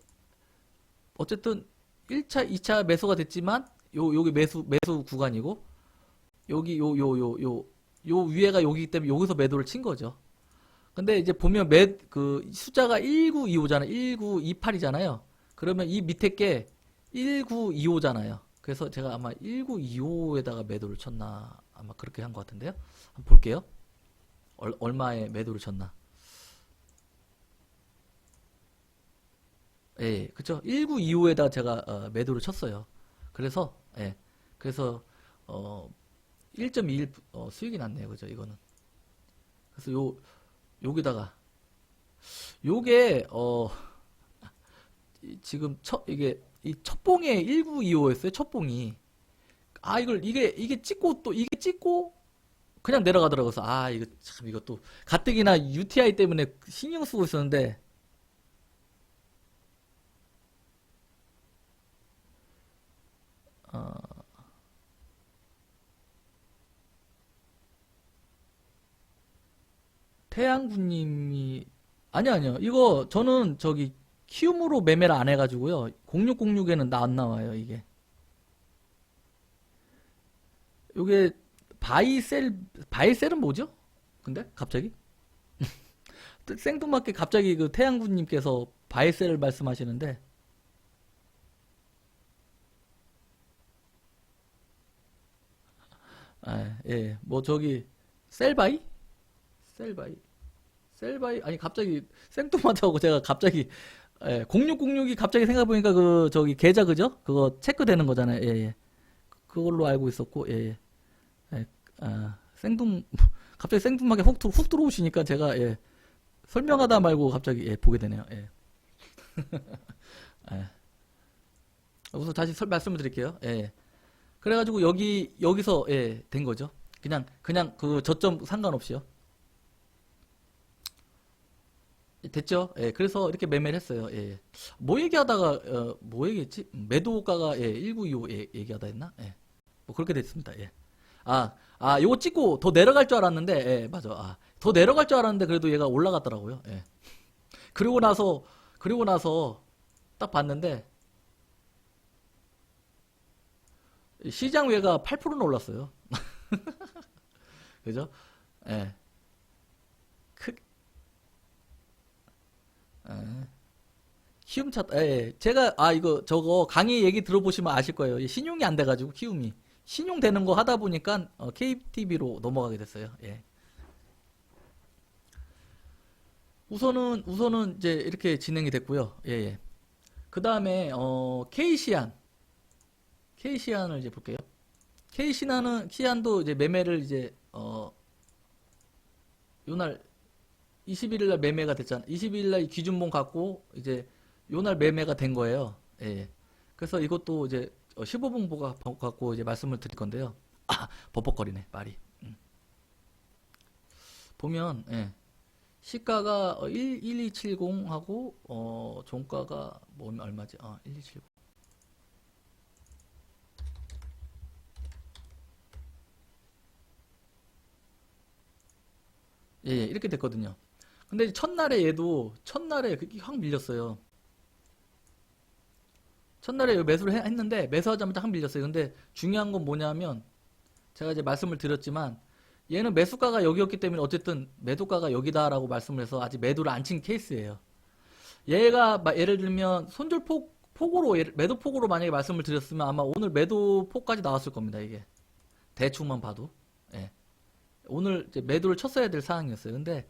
어쨌든 1차, 2차 매수가 됐지만, 여기 매수 구간이고, 여기 요 위에가 여기기 때문에 여기서 매도를 친 거죠. 근데 이제 보면 그 숫자가 1925잖아요. 1928이잖아요. 그러면 이 밑에 게 1925잖아요. 그래서 제가 아마 1925에다가 매도를 쳤나, 아마 그렇게 한 것 같은데요. 한번 볼게요. 얼마에 매도를 쳤나. 예, 그쵸. 1925에다가 제가 매도를 쳤어요. 그래서, 예, 그래서 1.21 수익이 났네요. 그죠, 이거는. 그래서 여기다가 요게 지금 이게 이 첫봉에 1925였어요. 첫봉이. 이게 찍고 또 이게 찍고 그냥 내려가더라고요. 그래서 이거 참, 이것도 가뜩이나 UTI 때문에 신경 쓰고 있었는데, 어, 태양구님이, 아니요. 이거 저는 저기 키움으로 매매를 안 해가지고요. 0606에는 안 나와요, 이게. 요게 바이셀은 뭐죠? 근데 갑자기 생뚱맞게 갑자기 그 태양구님께서 바이셀을 말씀하시는데, 예, 뭐 저기 셀바이? 셀바이? 셀바이? 아니 갑자기 생뚱맞다고 제가 갑자기, 0606이 갑자기 생각해보니까 그 저기 계좌, 그죠? 그거 체크되는 거잖아요. 예, 예. 그걸로 알고 있었고, 예, 예. 예, 갑자기 생뚱하게 훅 들어오시니까 제가, 예, 설명하다 말고 갑자기, 예, 보게 되네요. 예. 예. 우선 다시 말씀을 드릴게요. 예. 그래가지고 여기서, 예, 된 거죠. 그냥 그 저점 상관없이요. 됐죠? 예, 그래서 이렇게 매매를 했어요. 예. 뭐 얘기하다가, 뭐 얘기했지? 매도가가, 예, 1925 얘기하다 했나? 예. 뭐 그렇게 됐습니다. 예. 요거 찍고 더 내려갈 줄 알았는데, 예, 맞아. 더 내려갈 줄 알았는데 그래도 얘가 올라갔더라고요. 예. 그리고 나서 딱 봤는데, 시장 외가 8%는 올랐어요. 그죠? 예. 크, 예. 키움차, 예. 제가, 저거 강의 얘기 들어보시면 아실 거예요. 신용이 안 돼가지고, 키움이. 신용 되는 거 하다 보니까, KTB로 넘어가게 됐어요. 예. 우선은 이제 이렇게 진행이 됐고요. 예, 예. 그 다음에, K시안을 이제 볼게요. 시안도 이제 매매를 이제, 요날 21일 날 매매가 됐잖아. 22일 날 기준봉 갖고 이제 요날 매매가 된 거예요. 예. 예. 그래서 이것도 이제 15분 보가 갖고 이제 말씀을 드릴 건데요. 아, 버벅거리네, 말이. 보면 예. 시가가 1270 하고 종가가 뭐 얼마지? 1270. 예, 예, 이렇게 됐거든요. 근데 첫날에 얘도 첫날에 그게 확 밀렸어요. 첫날에 매수를 했는데 매수하자마자 확 밀렸어요. 근데 중요한 건 뭐냐면 제가 이제 말씀을 드렸지만 얘는 매수가가 여기였기 때문에 어쨌든 매도가가 여기다라고 말씀을 해서 아직 매도를 안 친 케이스예요. 얘가 예를 들면 폭으로 매도 폭으로 만약에 말씀을 드렸으면 아마 오늘 매도 폭까지 나왔을 겁니다. 이게 대충만 봐도 예. 오늘 이제 매도를 쳤어야 될 상황이었어요. 근데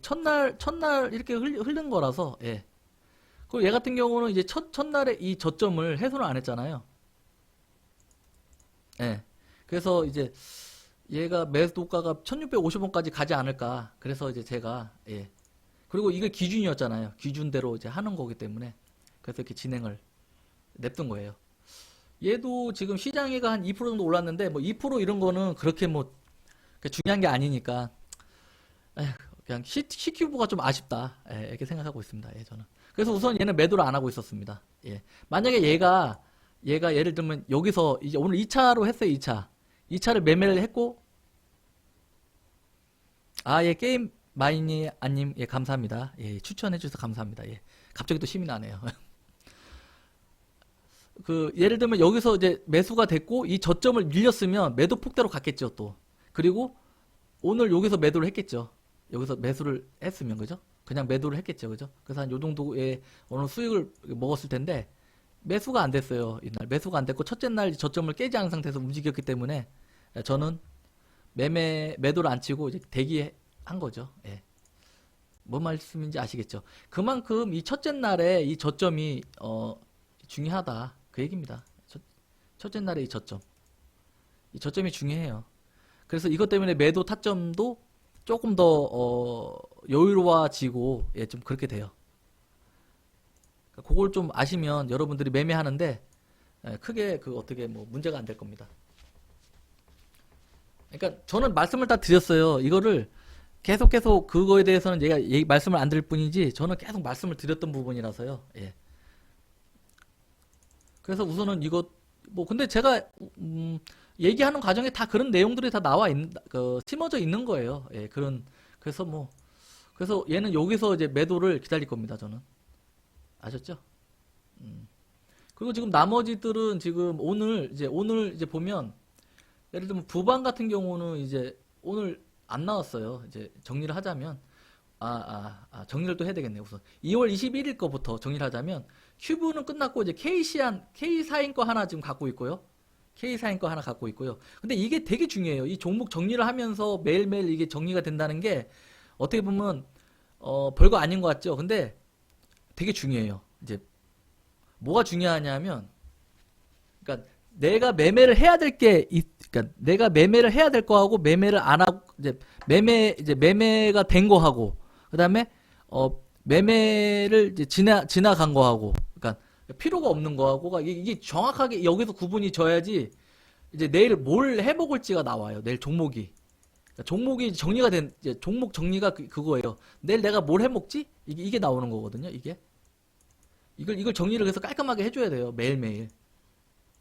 첫날 이렇게 흐른 거라서 예. 그리고 얘 같은 경우는 이제 첫날에 이 저점을 해소를 안 했잖아요. 예. 그래서 이제 얘가 매도가가 1650원까지 가지 않을까. 그래서 이제 제가 예. 그리고 이게 기준이었잖아요. 기준대로 이제 하는 거기 때문에 그래서 이렇게 진행을 냅둔 거예요. 얘도 지금 시장이가 한 2% 정도 올랐는데 뭐 2% 이런 거는 그렇게 뭐 중요한 게 아니니까 에휴, 그냥 CQ보가 좀 아쉽다. 예, 이렇게 생각하고 있습니다. 예, 저는. 그래서 우선 얘는 매도를 안 하고 있었습니다. 예. 만약에 얘가 예를 들면 여기서 이제 오늘 2차로 했어요. 2차를 매매를 했고 예, 게임 마이니 아님 예, 감사합니다. 예, 추천해 주셔서 감사합니다. 예. 갑자기 또 힘이 나네요. 그 예를 들면 여기서 이제 매수가 됐고 이 저점을 밀렸으면 매도 폭대로 갔겠죠, 또. 그리고 오늘 여기서 매도를 했겠죠. 여기서 매수를 했으면 그죠? 그냥 매도를 했겠죠. 그죠? 그래서 한 요 정도의 어느 수익을 먹었을 텐데 매수가 안 됐어요. 이날 매수가 안 됐고 첫째 날 저점을 깨지 않은 상태에서 움직였기 때문에 저는 매도를 안 치고 이제 대기한 거죠. 예. 뭔 말씀인지 아시겠죠? 그만큼 이 첫째 날에 이 저점이 중요하다. 그 얘기입니다. 첫째 날에 이 저점이 중요해요. 그래서 이것 때문에 매도 타점도 조금 더 여유로워지고 예, 좀 그렇게 돼요. 그걸 좀 아시면 여러분들이 매매하는데 크게 그 어떻게 뭐 문제가 안 될 겁니다. 그러니까 저는 말씀을 다 드렸어요. 이거를 계속 그거에 대해서는 얘가 말씀을 안 드릴 뿐이지 저는 계속 말씀을 드렸던 부분이라서요. 예. 그래서 우선은 이거 뭐 근데 제가 얘기하는 과정에 다 그런 내용들이 다 심어져 있는 거예요. 예, 그래서 얘는 여기서 이제 매도를 기다릴 겁니다. 저는 아셨죠? 그리고 지금 나머지들은 지금 오늘 이제 보면 예를 들면 부방 같은 경우는 이제 오늘 안 나왔어요. 이제 정리를 하자면 정리를 또 해야 되겠네요. 우선 2월 21일 거부터 정리를 하자면 큐브는 끝났고 이제 K4인 거 하나 지금 갖고 있고요. K4인 거 하나 갖고 있고요. 근데 이게 되게 중요해요. 이 종목 정리를 하면서 매일매일 이게 정리가 된다는 게 어떻게 보면 별거 아닌 것 같죠. 근데 되게 중요해요. 이제 뭐가 중요하냐면 그러니까 내가 매매를 해야 될 게 그러니까 내가 매매를 해야 될 거하고 매매를 안 하고 이제 매매가 된 거하고 그다음에 매매를 이제 지나간 거하고 그러니까 필요가 없는 거하고 이게 정확하게 여기서 구분이 져야지 이제 내일 뭘 해먹을지가 나와요. 내일 종목이 그러니까 종목이 정리가 된 이제 종목 정리가 그거예요. 내일 내가 뭘 해먹지? 이게 나오는 거거든요. 이걸 정리를 해서 깔끔하게 해줘야 돼요. 매일매일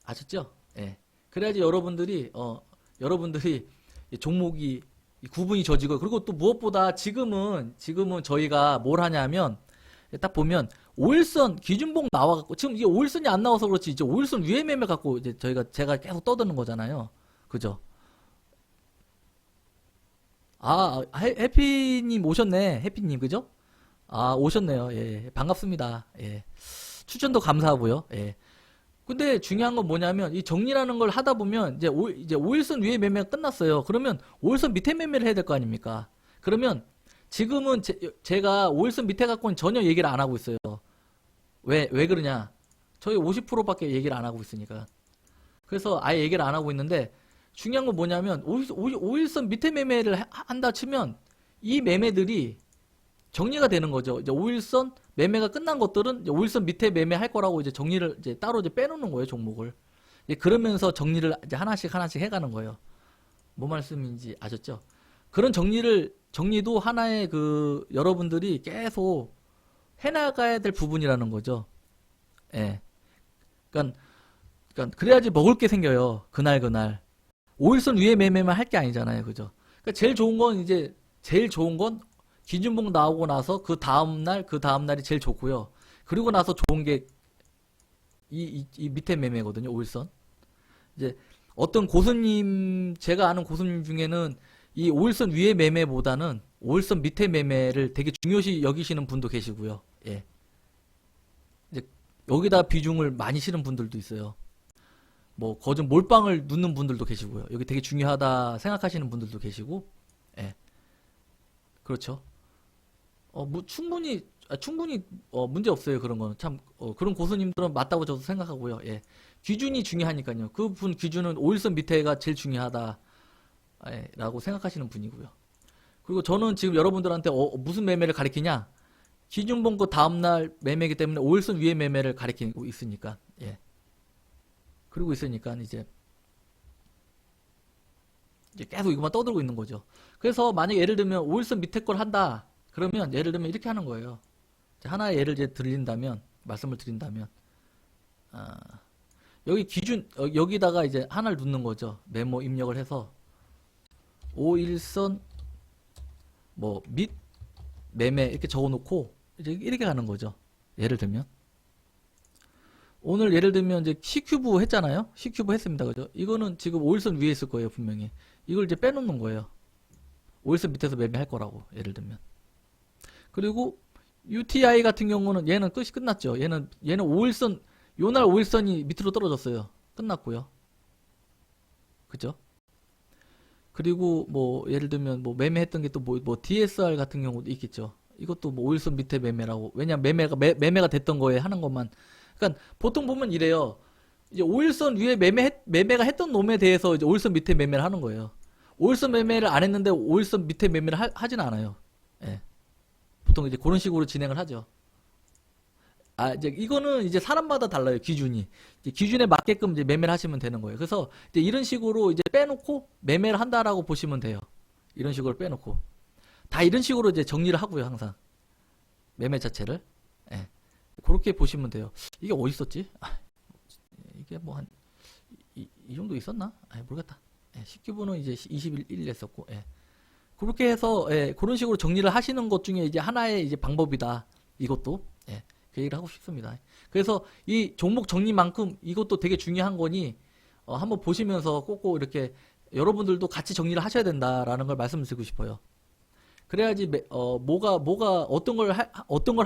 아셨죠? 예. 그래야지 여러분들이 종목이 구분이 져지고 그리고 또 무엇보다 지금은 저희가 뭘 하냐면 딱 보면 5일선 기준봉 나와갖고 지금 이게 5일선이 안 나와서 그렇지 이제 5일선 위에 매매 갖고 이제 제가 계속 떠드는 거잖아요. 그죠? 해피님 오셨네. 해피님 그죠? 오셨네요. 예, 반갑습니다. 예. 추천도 감사하고요. 예. 근데 중요한 건 뭐냐면 이 정리라는 걸 하다 보면 이제 5일선 위에 매매가 끝났어요. 그러면 5일선 밑에 매매를 해야 될 거 아닙니까? 그러면 지금은 제가 5일선 밑에 갖고는 전혀 얘기를 안 하고 있어요. 왜 그러냐? 저희 50%밖에 얘기를 안 하고 있으니까. 그래서 아예 얘기를 안 하고 있는데 중요한 건 뭐냐면 5일선 밑에 매매를 한다 치면 이 매매들이 정리가 되는 거죠. 이제 5일선 매매가 끝난 것들은 이제 5일선 밑에 매매할 거라고 이제 정리를 이제 따로 이제 빼놓는 거예요, 종목을. 이제 그러면서 정리를 이제 하나씩 해가는 거예요. 뭐 말씀인지 아셨죠? 그런 정리도 하나의 그 여러분들이 계속 해나가야 될 부분이라는 거죠. 예. 그러니까 그래야지 먹을 게 생겨요. 그날. 5일선 위에 매매만 할 게 아니잖아요. 그죠? 그러니까 제일 좋은 건 기준봉 나오고 나서 그 다음날이 제일 좋고요. 그리고 나서 좋은 게 이 밑에 매매거든요. 5일선. 이제 제가 아는 고수님 중에는 이 5일선 위에 매매보다는 5일선 밑에 매매를 되게 중요시 여기시는 분도 계시고요. 예. 이제 여기다 비중을 많이 실은 분들도 있어요. 뭐 거좀 몰빵을 넣는 분들도 계시고요. 여기 되게 중요하다 생각하시는 분들도 계시고, 예, 그렇죠. 뭐 충분히 문제 없어요. 그런 거는 참 그런 고수님들은 맞다고 저도 생각하고요. 예, 기준이 중요하니까요. 그분 기준은 5일선 밑에가 제일 중요하다라고 생각하시는 분이고요. 그리고 저는 지금 여러분들한테 무슨 매매를 가리키냐? 기준봉 그 다음날 매매이기 때문에 5일선 위에 매매를 가리키고 있으니까, 예. 그리고 있으니까 이제 계속 이것만 떠들고 있는 거죠. 그래서 만약에 예를 들면 5일선 밑에 걸 한다. 그러면 예를 들면 이렇게 하는 거예요. 하나의 예를 이제 말씀을 드린다면, 아, 여기 여기다가 이제 하나를 넣는 거죠. 메모 입력을 해서 5일선 뭐 및 매매 이렇게 적어놓고 이제 이렇게 가는 거죠. 예를 들면 오늘 예를 들면 이제 C큐브 했잖아요. C큐브 했습니다. 그죠? 이거는 지금 5일선 위에 있을 거예요. 분명히. 이걸 이제 빼놓는 거예요. 5일선 밑에서 매매할 거라고. 예를 들면. 그리고 UTI 같은 경우는 얘는 끝이 끝났죠. 얘는 5일선 요날 5일선이 밑으로 떨어졌어요. 끝났고요. 그죠? 그리고 뭐 예를 들면 뭐 매매했던 게 또 뭐 DSR 같은 경우도 있겠죠. 이것도 뭐 5일선 밑에 매매라고. 왜냐면 매매가 됐던 거에 하는 것만. 그러니까 보통 보면 이래요. 이제 5일선 위에 매매가 했던 놈에 대해서 이제 5일선 밑에 매매를 하는 거예요. 5일선 매매를 안 했는데 5일선 밑에 매매를 하진 않아요. 예. 보통 이제 그런 식으로 진행을 하죠. 이제 이거는 이제 사람마다 달라요. 기준이. 이제 기준에 맞게끔 이제 매매를 하시면 되는 거예요. 그래서 이제 이런 식으로 이제 빼놓고 매매를 한다라고 보시면 돼요. 이런 식으로 빼놓고. 다 이런 식으로 이제 정리를 하고요. 항상. 매매 자체를. 예. 그렇게 보시면 돼요. 이게 어디 있었지? 이게 뭐 이 정도 있었나? 모르겠다. 예, C큐브는 이제 21일 했었고, 예. 그렇게 해서, 예, 그런 식으로 정리를 하시는 것 중에 이제 하나의 이제 방법이다. 이것도, 예, 그 얘기를 하고 싶습니다. 그래서 이 종목 정리만큼 이것도 되게 중요한 거니, 한번 보시면서 꼭꼭 이렇게 여러분들도 같이 정리를 하셔야 된다라는 걸 말씀드리고 싶어요. 그래야지 어떤 걸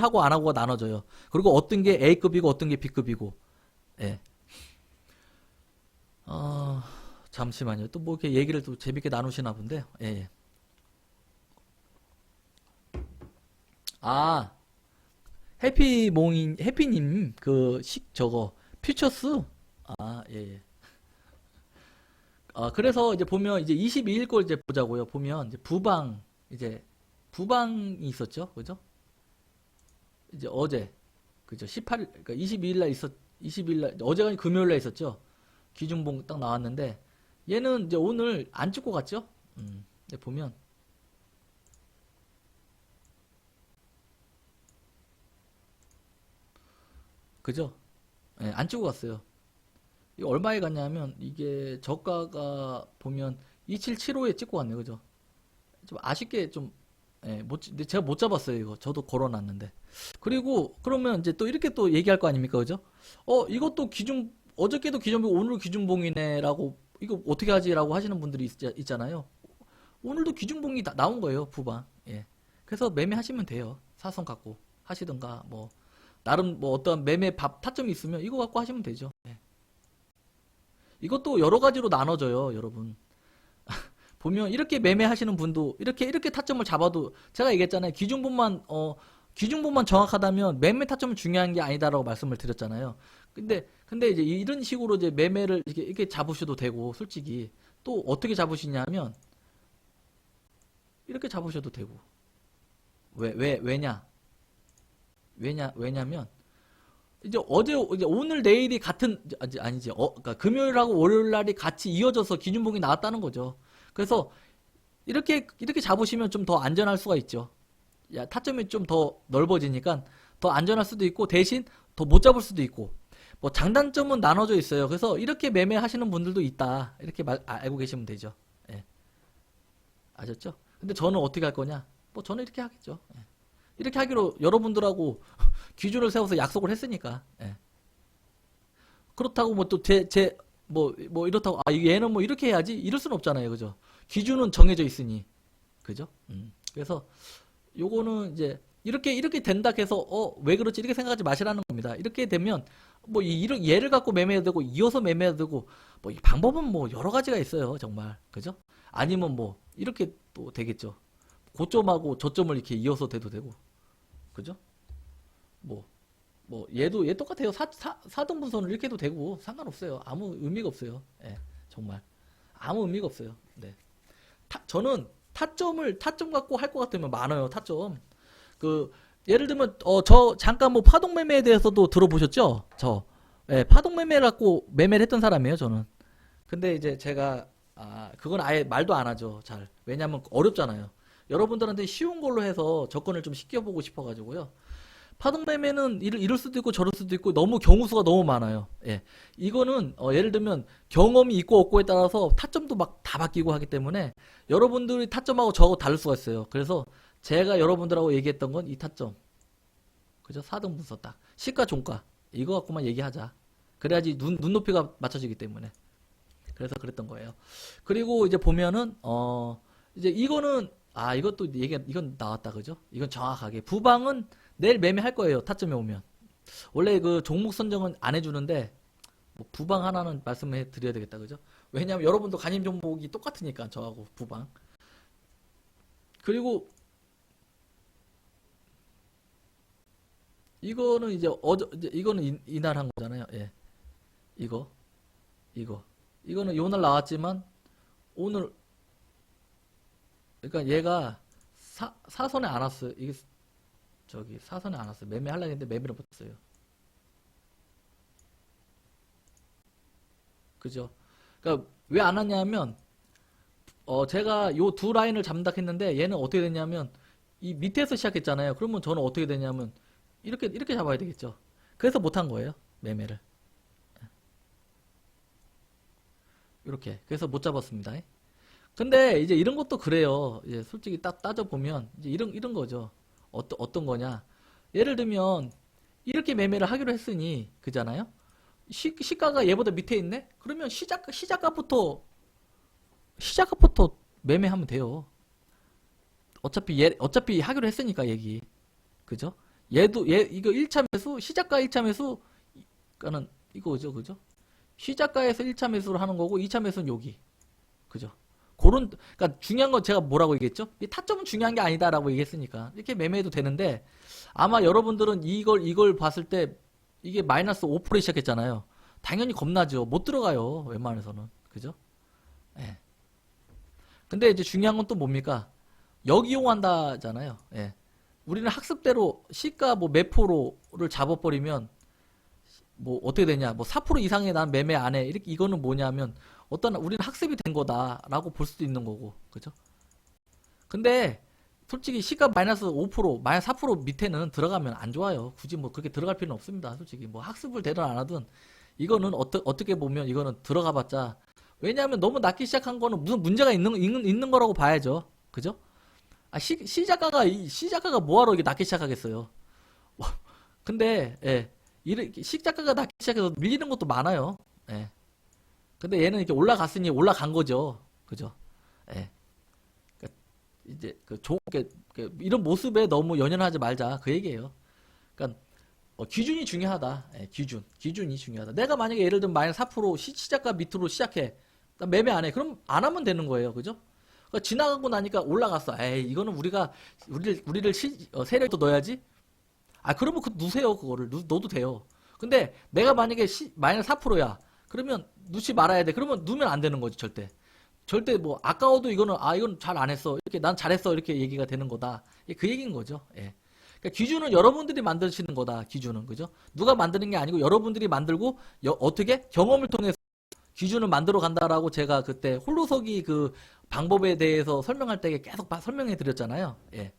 하고 안 하고가 나눠져요. 그리고 어떤 게 A급이고 어떤 게 B급이고. 예. 잠시만요. 또 뭐 이렇게 얘기를 또 재밌게 나누시나 본데요. 예. 예. 아, 해피님 저거 퓨처스. 예. 예. 그래서 이제 보면 이제 22일 걸 이제 보자고요. 보면 이제 부방이 있었죠. 그죠? 이제 어제 그죠? 18일 그러니까 22일 날 22일 날 어제가 금요일 날 있었죠. 기준봉 딱 나왔는데 얘는 이제 오늘 안 찍고 갔죠? 이제 보면 그죠? 예, 안 찍고 갔어요. 이게 얼마에 갔냐면 이게 저가가 보면 2775에 찍고 갔네요. 그죠? 좀 아쉽게 좀 근데 제가 못 잡았어요. 이거 저도 걸어놨는데. 그리고 그러면 이제 또 이렇게 또 얘기할 거 아닙니까? 그죠? 이것도 어저께도 기준봉 오늘 기준봉이네라고 이거 어떻게 하지라고 하시는 분들이 있잖아요. 오늘도 기준봉이 나온 거예요. 부방. 예. 그래서 매매하시면 돼요. 사선 갖고 하시든가 뭐 나름 뭐 어떤 매매 타점이 있으면 이거 갖고 하시면 되죠. 예. 이것도 여러 가지로 나눠져요, 여러분. 보면 이렇게 매매하시는 분도 이렇게 타점을 잡아도 제가 얘기했잖아요. 기준분만 정확하다면 매매 타점은 중요한 게 아니다라고 말씀을 드렸잖아요. 근데 이제 이런 식으로 이제 매매를 이렇게 잡으셔도 되고 솔직히 또 어떻게 잡으시냐면 이렇게 잡으셔도 되고 왜냐면 이제 오늘 내일이 같은 아니지 그러니까 금요일하고 월요일 날이 같이 이어져서 기준봉이 나왔다는 거죠. 그래서 이렇게 잡으시면 좀 더 안전할 수가 있죠. 타점이 좀 더 넓어지니까 더 안전할 수도 있고 대신 더 못 잡을 수도 있고 뭐 장단점은 나눠져 있어요. 그래서 이렇게 매매하시는 분들도 있다. 이렇게 알고 계시면 되죠. 예. 아셨죠? 근데 저는 어떻게 할 거냐? 뭐 저는 이렇게 하겠죠. 예. 이렇게 하기로 여러분들하고 기준을 세워서 약속을 했으니까. 예. 그렇다고 뭐 또 뭐 이렇다고 얘는 뭐 이렇게 해야지 이럴 수는 없잖아요. 그죠? 기준은 정해져 있으니. 그죠? 그래서 요거는 이제 이렇게 된다 해서 왜 그렇지 이렇게 생각하지 마시라는 겁니다. 이렇게 되면 뭐 이런 얘를 갖고 매매해도 되고 이어서 매매해도 되고 뭐 이 방법은 뭐 여러 가지가 있어요. 정말. 그죠? 아니면 뭐 이렇게 또 되겠죠. 고점하고 저점을 이렇게 이어서 돼도 되고. 그죠? 뭐 얘도 얘 똑같아요. 사등분선을 이렇게 해도 되고 상관없어요. 아무 의미가 없어요. 예. 정말. 아무 의미가 없어요. 네. 저는 타점 갖고 할 것 같으면 많아요. 타점. 예를 들면 저 잠깐 뭐 파동 매매에 대해서도 들어보셨죠? 파동 매매를 갖고 매매를 했던 사람이에요, 저는. 근데 이제 제가 그건 아예 말도 안 하죠. 잘. 왜냐면 어렵잖아요. 여러분들한테 쉬운 걸로 해서 접근을 좀 시켜보고 싶어가지고요. 파동 매매는 이럴 수도 있고 저럴 수도 있고 너무 경우수가 너무 많아요. 예. 이거는 예를 들면 경험이 있고 없고에 따라서 타점도 막 다 바뀌고 하기 때문에 여러분들이 타점하고 저하고 다를 수가 있어요. 그래서 제가 여러분들하고 얘기했던 건 이 타점. 그죠? 4등분서 딱. 시가 종가. 이거 갖고만 얘기하자. 그래야지 눈높이가 맞춰지기 때문에. 그래서 그랬던 거예요. 그리고 이제 보면은 이제 이거는 이것도 이건 나왔다. 그죠? 이건 정확하게 부방은 내일 매매할 거예요. 타점에 오면. 원래 그 종목 선정은 안 해주는데 뭐 부방 하나는 말씀해 드려야 되겠다. 그죠? 왜냐면 여러분도 간임 종목이 똑같으니까 저하고 부방. 그리고 이거는 이제 이거는 이날 한 거잖아요. 예. 이거는 요날 나왔지만 오늘 그러니까 얘가 사선에 안 왔어요. 이게 사선에 안 왔어요. 매매하려고 했는데 매매를 못했어요. 그죠? 그러니까 왜 안 왔냐면 제가 요 두 라인을 잡는다 했는데 얘는 어떻게 됐냐면 이 밑에서 시작했잖아요. 그러면 저는 어떻게 되냐면 이렇게 잡아야 되겠죠. 그래서 못한 거예요. 매매를. 이렇게. 그래서 못 잡았습니다. 근데 이제 이런 것도 그래요. 이제 솔직히 딱 따져보면 이제 이런 거죠. 어떤 거냐. 예를 들면 이렇게 매매를 하기로 했으니 그잖아요. 시가가 얘보다 밑에 있네? 그러면 시작가부터 매매하면 돼요. 어차피 하기로 했으니까 얘기. 그죠? 이거 1차 매수, 시작가 1차 매수, 그러니까는 이거죠. 그죠? 시작가에서 1차 매수를 하는 거고 2차 매수는 여기. 그죠? 그러니까 중요한 건 제가 뭐라고 얘기했죠? 이 타점은 중요한 게 아니다라고 얘기했으니까. 이렇게 매매해도 되는데, 아마 여러분들은 이걸 봤을 때, 이게 마이너스 5%에 시작했잖아요. 당연히 겁나죠. 못 들어가요. 웬만해서는. 그죠? 예. 근데 이제 중요한 건 또 뭡니까? 역이용한다잖아요. 예. 우리는 학습대로 시가 뭐 몇 프로를 잡아버리면 뭐 어떻게 되냐? 뭐 4% 이상의 난 매매 안 해. 이거는 뭐냐면 우리는 학습이 된 거다라고 볼 수도 있는 거고. 그죠? 근데 솔직히 시가 마이너스 5%, 마이너스 4% 밑에는 들어가면 안 좋아요. 굳이 뭐 그렇게 들어갈 필요는 없습니다. 솔직히 뭐 학습을 되든 안 하든 이거는 어떻게 보면 이거는 들어가 봤자 왜냐하면 너무 낮게 시작한 거는 무슨 문제가 있는 거라고 봐야죠. 그죠? 시작가가 뭐하러 이렇게 낮게 시작하겠어요. 근데, 예. 시작가가 낮게 시작해서 밀리는 것도 많아요. 예. 근데 얘는 이렇게 올라갔으니 올라간 거죠. 그죠? 예. 그러니까 이제 이런 모습에 너무 연연하지 말자. 그 얘기예요. 그러니까 기준이 중요하다. 예, 기준이 중요하다. 내가 만약에 예를 들면 마이너스 4% 시작가 밑으로 시작해. 나 매매 안 해. 그럼 안 하면 되는 거예요. 그죠? 그러니까 지나가고 나니까 올라갔어. 에이, 이거는 우리를 세력에 또 넣어야지. 아, 그러면 그 누세요, 그거를. 넣어도 돼요. 근데 내가 만약에 마이너스 4%야. 그러면 넣지 말아야 돼. 그러면 넣으면 안 되는 거지, 절대. 절대 뭐, 아까워도 이건 잘 안 했어. 이렇게 난 잘했어. 이렇게 얘기가 되는 거다. 그 얘기인 거죠. 예. 그러니까 기준은 여러분들이 만드시는 거다, 기준은. 그죠? 누가 만드는 게 아니고 여러분들이 만들고, 어떻게? 경험을 통해서 기준을 만들어 간다라고 제가 그때 홀로서기 그 방법에 대해서 설명할 때 계속 설명해 드렸잖아요. 예.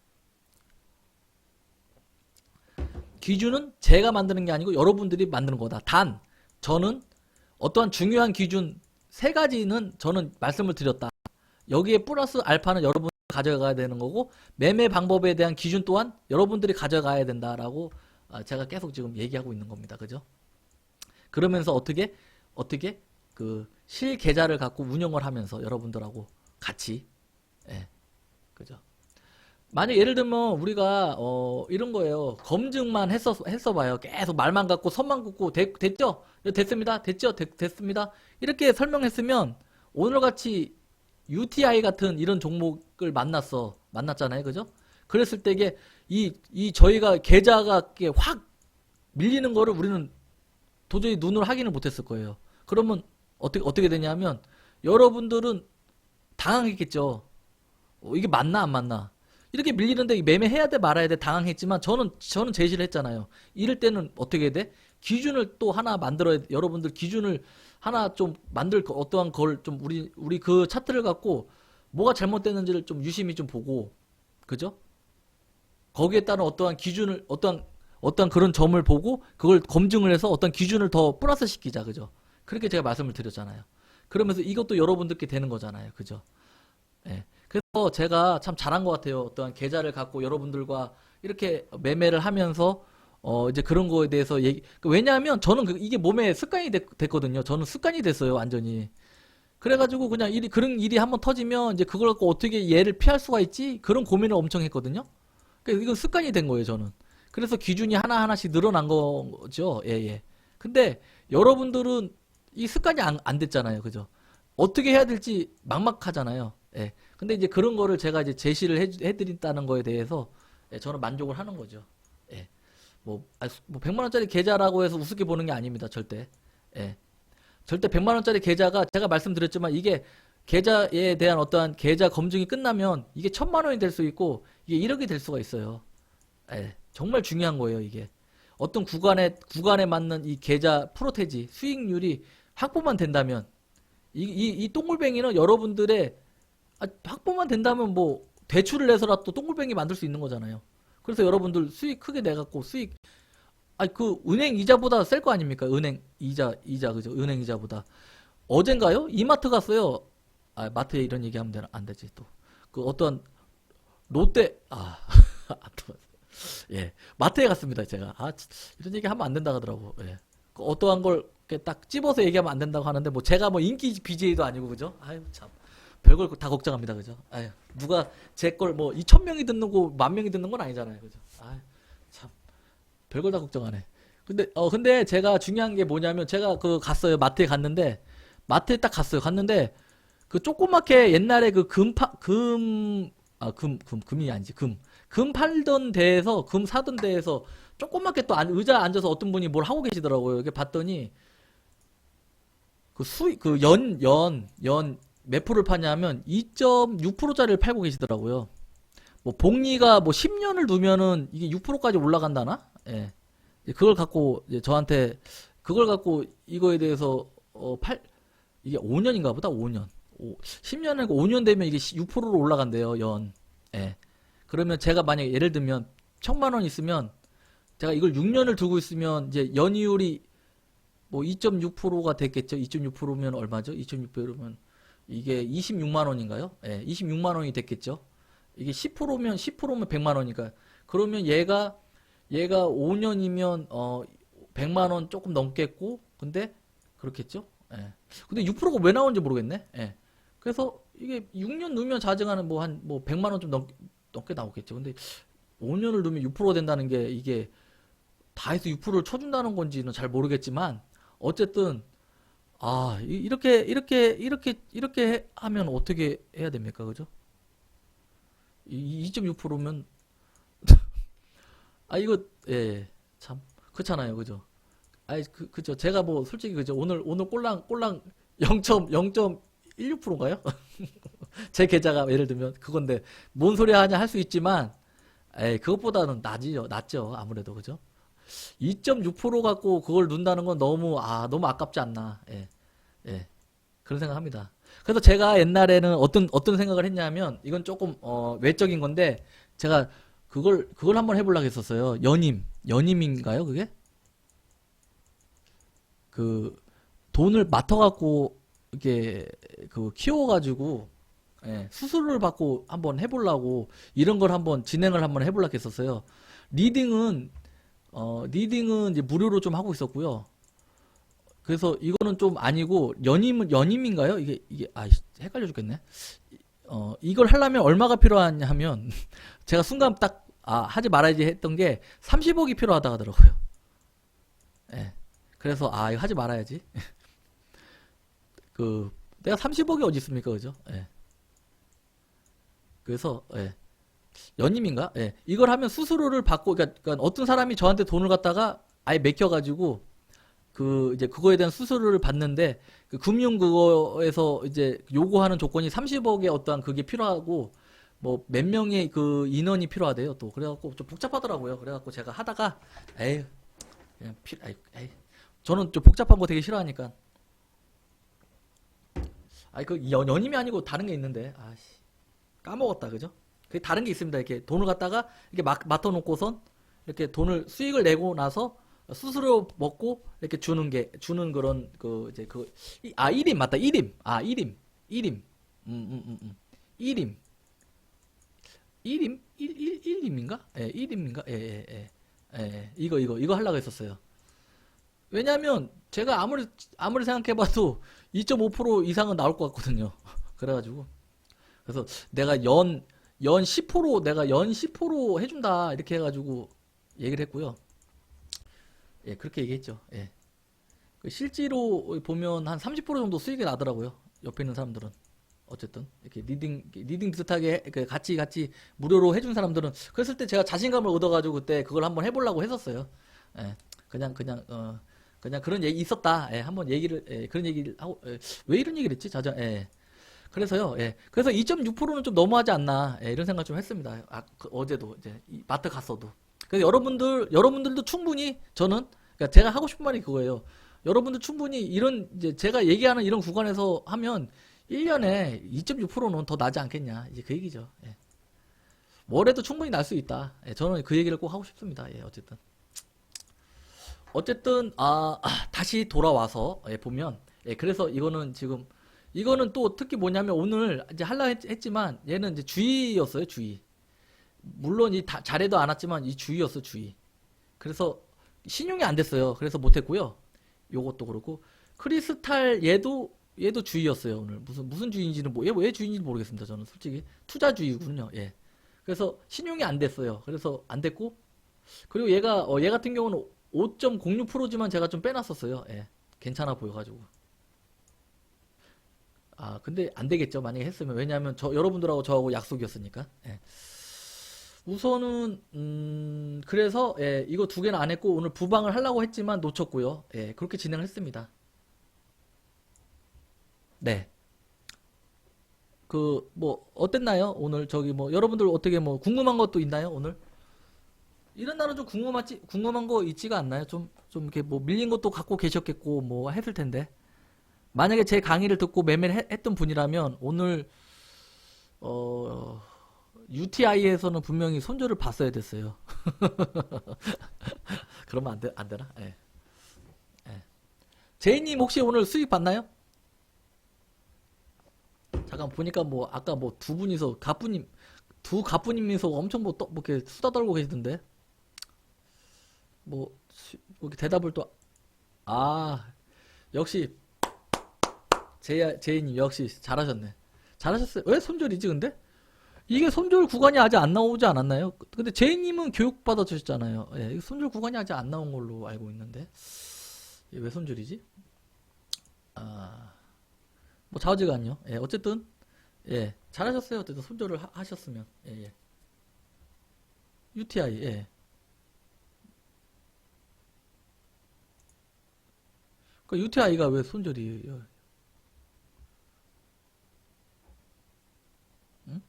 기준은 제가 만드는 게 아니고 여러분들이 만드는 거다. 단, 저는 어떠한 중요한 기준 세 가지는 저는 말씀을 드렸다. 여기에 플러스 알파는 여러분들이 가져가야 되는 거고, 매매 방법에 대한 기준 또한 여러분들이 가져가야 된다라고 제가 계속 지금 얘기하고 있는 겁니다. 그죠? 그러면서 어떻게 그 실계좌를 갖고 운영을 하면서 여러분들하고 같이, 예, 그죠? 만약 예를 들면 우리가 이런 거예요. 검증만 했어봐요. 계속 말만 갖고 선만 긋고 됐죠? 됐습니다. 됐죠? 됐습니다. 이렇게 설명했으면 오늘같이 UTI 같은 이런 종목을 만났잖아요. 그죠? 그랬을 때 이게 저희가 계좌가 이렇게 확 밀리는 거를 우리는 도저히 눈으로 확인을 못했을 거예요. 그러면 어떻게 되냐면 여러분들은 당황했겠죠. 이게 맞나 안 맞나? 이렇게 밀리는데 매매해야 돼 말아야 돼 당황했지만 저는 제시를 했잖아요. 이럴 때는 어떻게 돼? 기준을 또 하나 만들어야 돼. 여러분들 기준을 하나 좀 어떠한 걸 좀 우리 그 차트를 갖고 뭐가 잘못됐는지를 좀 유심히 좀 보고, 그죠? 거기에 따른 어떠한 기준을 어떠한 그런 점을 보고 그걸 검증을 해서 어떤 기준을 더 플러스 시키자. 그죠? 그렇게 제가 말씀을 드렸잖아요. 그러면서 이것도 여러분들께 되는 거잖아요. 그죠? 예. 그래서 제가 참 잘한 것 같아요. 어떠한 계좌를 갖고 여러분들과 이렇게 매매를 하면서 이제 그런 거에 대해서 왜냐하면 저는 이게 몸에 습관이 됐거든요. 저는 습관이 됐어요, 완전히. 그래가지고 그냥 그런 일이 한번 터지면 이제 그걸 갖고 어떻게 얘를 피할 수가 있지? 그런 고민을 엄청 했거든요. 그러니까 이건 습관이 된 거예요, 저는. 그래서 기준이 하나하나씩 늘어난 거죠. 예, 예. 근데 여러분들은 이 습관이 안 됐잖아요. 그죠? 어떻게 해야 될지 막막하잖아요. 예. 근데 이제 그런 거를 제가 이제 제시를 해드린다는 거에 대해서 저는 만족을 하는 거죠. 예. 뭐 100만 원짜리 계좌라고 해서 우습게 보는 게 아닙니다. 절대. 예. 절대 100만 원짜리 계좌가 제가 말씀드렸지만 이게 계좌에 대한 어떠한 계좌 검증이 끝나면 이게 1000만 원이 될 수 있고 이게 1억이 될 수가 있어요. 예. 정말 중요한 거예요, 이게. 어떤 구간에 맞는 이 계좌 프로테지 수익률이 확보만 된다면 이 똥굴뱅이는 여러분들의 확보만 된다면 뭐 대출을 내서라도 똥굴뱅이 만들 수 있는 거잖아요. 그래서 여러분들 수익 크게 내갖고 그 은행 이자보다 셀 거 아닙니까? 은행 이자 그죠? 은행 이자보다. 어젠가요? 이마트 갔어요. 마트에 이런 얘기 하면 안 되지 또. 그 어떤 롯데 예, 마트에 갔습니다, 제가. 이런 얘기 하면 안 된다 하더라고. 예. 그 어떠한 걸 이렇게 딱 집어서 얘기하면 안 된다고 하는데, 뭐, 제가 뭐 인기 BJ도 아니고, 그죠? 아유, 참. 별걸 다 걱정합니다, 그죠? 아유, 누가 제 걸 뭐, 2000명이 듣는 거, 10,000명이 듣는 건 아니잖아요, 그죠? 아유, 참. 별걸 다 걱정하네. 근데 제가 중요한 게 뭐냐면, 제가 갔어요. 마트에 갔는데, 마트에 딱 갔어요. 갔는데, 그 조그맣게 옛날에 금이 아니지, 금 팔던 데에서, 금 사던 데에서 조그맣게 또 의자 앉아서 어떤 분이 뭘 하고 계시더라고요. 이렇게 봤더니, 연 몇 프로를 파냐면 2.6%짜리를 팔고 계시더라고요. 뭐, 복리가 뭐 10년을 두면은 이게 6%까지 올라간다나? 예. 그걸 갖고, 이제 저한테, 그걸 갖고 이거에 대해서, 이게 5년인가 보다, 5년. 10년 아니고 5년 되면 이게 6%로 올라간대요, 연. 예. 그러면 제가 만약에 예를 들면 1000만 원 있으면 제가 이걸 6년을 두고 있으면 이제 연이율이 뭐 2.6%가 됐겠죠. 2.6%면 얼마죠? 2.6%면 이게 26만 원인가요? 예, 26만 원이 됐겠죠. 이게 10%면 100만 원이니까. 그러면 얘가 5년이면 100만 원 조금 넘겠고, 근데 그렇겠죠? 예. 근데 6%가 왜 나오는지 모르겠네. 예. 그래서 이게 6년 누면 자증하는 뭐 100만 원 좀 넘게 나오겠죠. 근데 5년을 누면 6% 된다는 게 이게 다 해서 6%를 쳐준다는 건지는 잘 모르겠지만 어쨌든 이렇게 하면 어떻게 해야 됩니까? 그죠? 2.6%면 아 이거 예, 참 그렇잖아요. 그죠? 아이 그죠. 제가 뭐 솔직히 그죠. 오늘 꼴랑 0.16%인가요? 제 계좌가 예를 들면 그건데 뭔 소리 하냐 할 수 있지만 에이, 그것보다는 낫죠. 아무래도 그죠? 2.6% 갖고 그걸 둔다는 건 너무 아깝지 않나. 예. 예. 그런 생각합니다. 그래서 제가 옛날에는 어떤 생각을 했냐면 이건 조금 외적인 건데 제가 그걸 한번 해보려고 했었어요. 연임인가요, 그게? 그 돈을 맡아갖고 이렇게 그 키워가지고 예, 수수료를 받고 한번 해보려고 이런 걸 한번 진행을 한번 해보려고 했었어요. 리딩은 리딩은 이제 무료로 좀 하고 있었고요. 그래서 이거는 좀 아니고 연임인가요? 이게 헷갈려 죽겠네. 이걸 하려면 얼마가 필요하냐 하면 제가 순간 딱 하지 말아야지 했던 게 30억이 필요하다 하더라고요. 예. 그래서 이거 하지 말아야지. 그 내가 30억이 어디 있습니까, 그죠? 예. 그래서 예. 연임인가? 예. 이걸 하면 수수료를 받고 그러니까 어떤 사람이 저한테 돈을 갖다가 아예 맡겨가지고 이제 그거에 대한 수수료를 받는데 그 금융 그거에서 이제 요구하는 조건이 30억의 어떠한 그게 필요하고 뭐 몇 명의 그 인원이 필요하대요 또 그래갖고 좀 복잡하더라고요. 그래갖고 제가 하다가 에이 그냥 에이 저는 좀 복잡한 거 되게 싫어하니까 그 연임이 아니고 다른 게 있는데 까먹었다 그죠? 그 다른 게 있습니다. 이렇게 돈을 갖다가 이렇게 맡아놓고선 이렇게 돈을 수익을 내고 나서 수수료 먹고 이렇게 주는 그런 그 이제 1임 맞다 1임 1임 1임 1임 1임인가? 예 1임인가? 예, 이거 하려고 했었어요. 왜냐면 제가 아무리 생각해봐도 2.5% 이상은 나올 것 같거든요. 그래가지고 그래서 내가 연 10% 내가 연 10% 해준다 이렇게 해가지고 얘기를 했고요. 예, 그렇게 얘기했죠. 예. 실제로 보면 한 30% 정도 수익이 나더라고요. 옆에 있는 사람들은. 어쨌든 이렇게 리딩 비슷하게 같이 무료로 해준 사람들은 그랬을 때 제가 자신감을 얻어가지고 그때 그걸 한번 해보려고 했었어요. 예. 그냥 그런 얘기 있었다. 예, 한번 그런 얘기를 하고 왜 이런 얘기를 했지? 예. 그래서요. 예. 그래서 2.6%는 좀 너무하지 않나. 예, 이런 생각 좀 했습니다. 어제도 이제 마트 갔어도. 그래서 여러분들도 충분히 저는 그러니까 제가 하고 싶은 말이 그거예요. 여러분들 충분히 이런 이제 제가 얘기하는 이런 구간에서 하면 1년에 2.6%는 더 나지 않겠냐. 이제 그 얘기죠. 예. 월에도 충분히 날 수 있다. 예, 저는 그 얘기를 꼭 하고 싶습니다. 예, 어쨌든 다시 돌아와서 보면 그래서 이거는 또 특히 뭐냐면 오늘 이제 할라 했지만 얘는 이제 주의였어요. 주의. 물론 잘해도 안 왔지만 이 주의였어 주의. 그래서 신용이 안 됐어요. 그래서 못했고요. 요것도 그렇고 크리스탈 얘도 주의였어요. 오늘 무슨 주의인지는 얘 왜 주의인지 모르겠습니다. 저는 솔직히 투자주의군요. 예. 그래서 신용이 안 됐어요. 그래서 안 됐고 그리고 얘 같은 경우는 5.06%지만 제가 좀 빼놨었어요. 예. 괜찮아 보여가지고. 근데 안 되겠죠. 만약에 했으면. 왜냐하면 여러분들하고 저하고 약속이었으니까. 예. 우선은 그래서 이거 두 개는 안 했고 오늘 부방을 하려고 했지만 놓쳤고요. 예, 그렇게 진행을 했습니다. 네. 그 뭐 어땠나요? 오늘 뭐 여러분들 어떻게 뭐 궁금한 것도 있나요? 오늘 이런 날은 좀 궁금한 거 있지가 않나요? 좀 이렇게 뭐 밀린 것도 갖고 계셨겠고 뭐 했을 텐데 만약에 제 강의를 듣고 매매를 했던 분이라면 오늘 UTI에서는 분명히 손절을 봤어야 됐어요. 그러면 안 되나? 예. 예. 제이님 혹시 오늘 수익 봤나요? 잠깐 보니까 뭐 아까 뭐 두 분이서 두 가쁘님이서 엄청 뭐 이렇게 수다 떨고 계시던데 뭐 이렇게 대답을 역시 제이님 역시 잘하셨네. 잘하셨어요. 왜 손절이지 근데? 이게 손절 구간이 아직 안 나오지 않았나요? 근데 제이님은 교육받아 주셨잖아요. 예, 손절 구간이 아직 안 나온 걸로 알고 있는데 왜 손절이지? 뭐 좌우지간요. 예, 어쨌든 예, 잘하셨어요. 어쨌든 손절을 하셨으면. 예, 예. UTI, 예. 그 UTI가 왜 손절이에요? 응?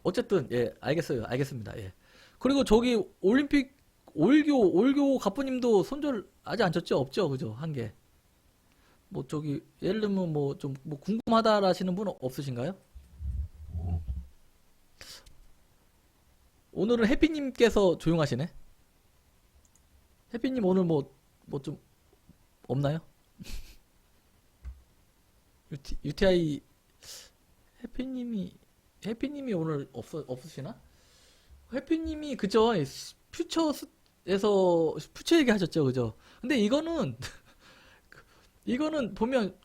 어쨌든, 예, 알겠어요. 알겠습니다. 예. 그리고 저기 올림픽 올교 가프님도 손절 아직 안 쳤죠? 없죠? 그죠? 한 개. 뭐 저기 예를 들면 뭐 좀 뭐 궁금하다라시는 분 없으신가요? 오늘은 해피님께서 조용하시네. 해피님 오늘 뭐 좀 없나요? UTI 해피님이 해피님이 오늘 없으시나? 해피님이 그죠? 퓨처에서 퓨처 얘기하셨죠, 그죠? 근데 이거는 보면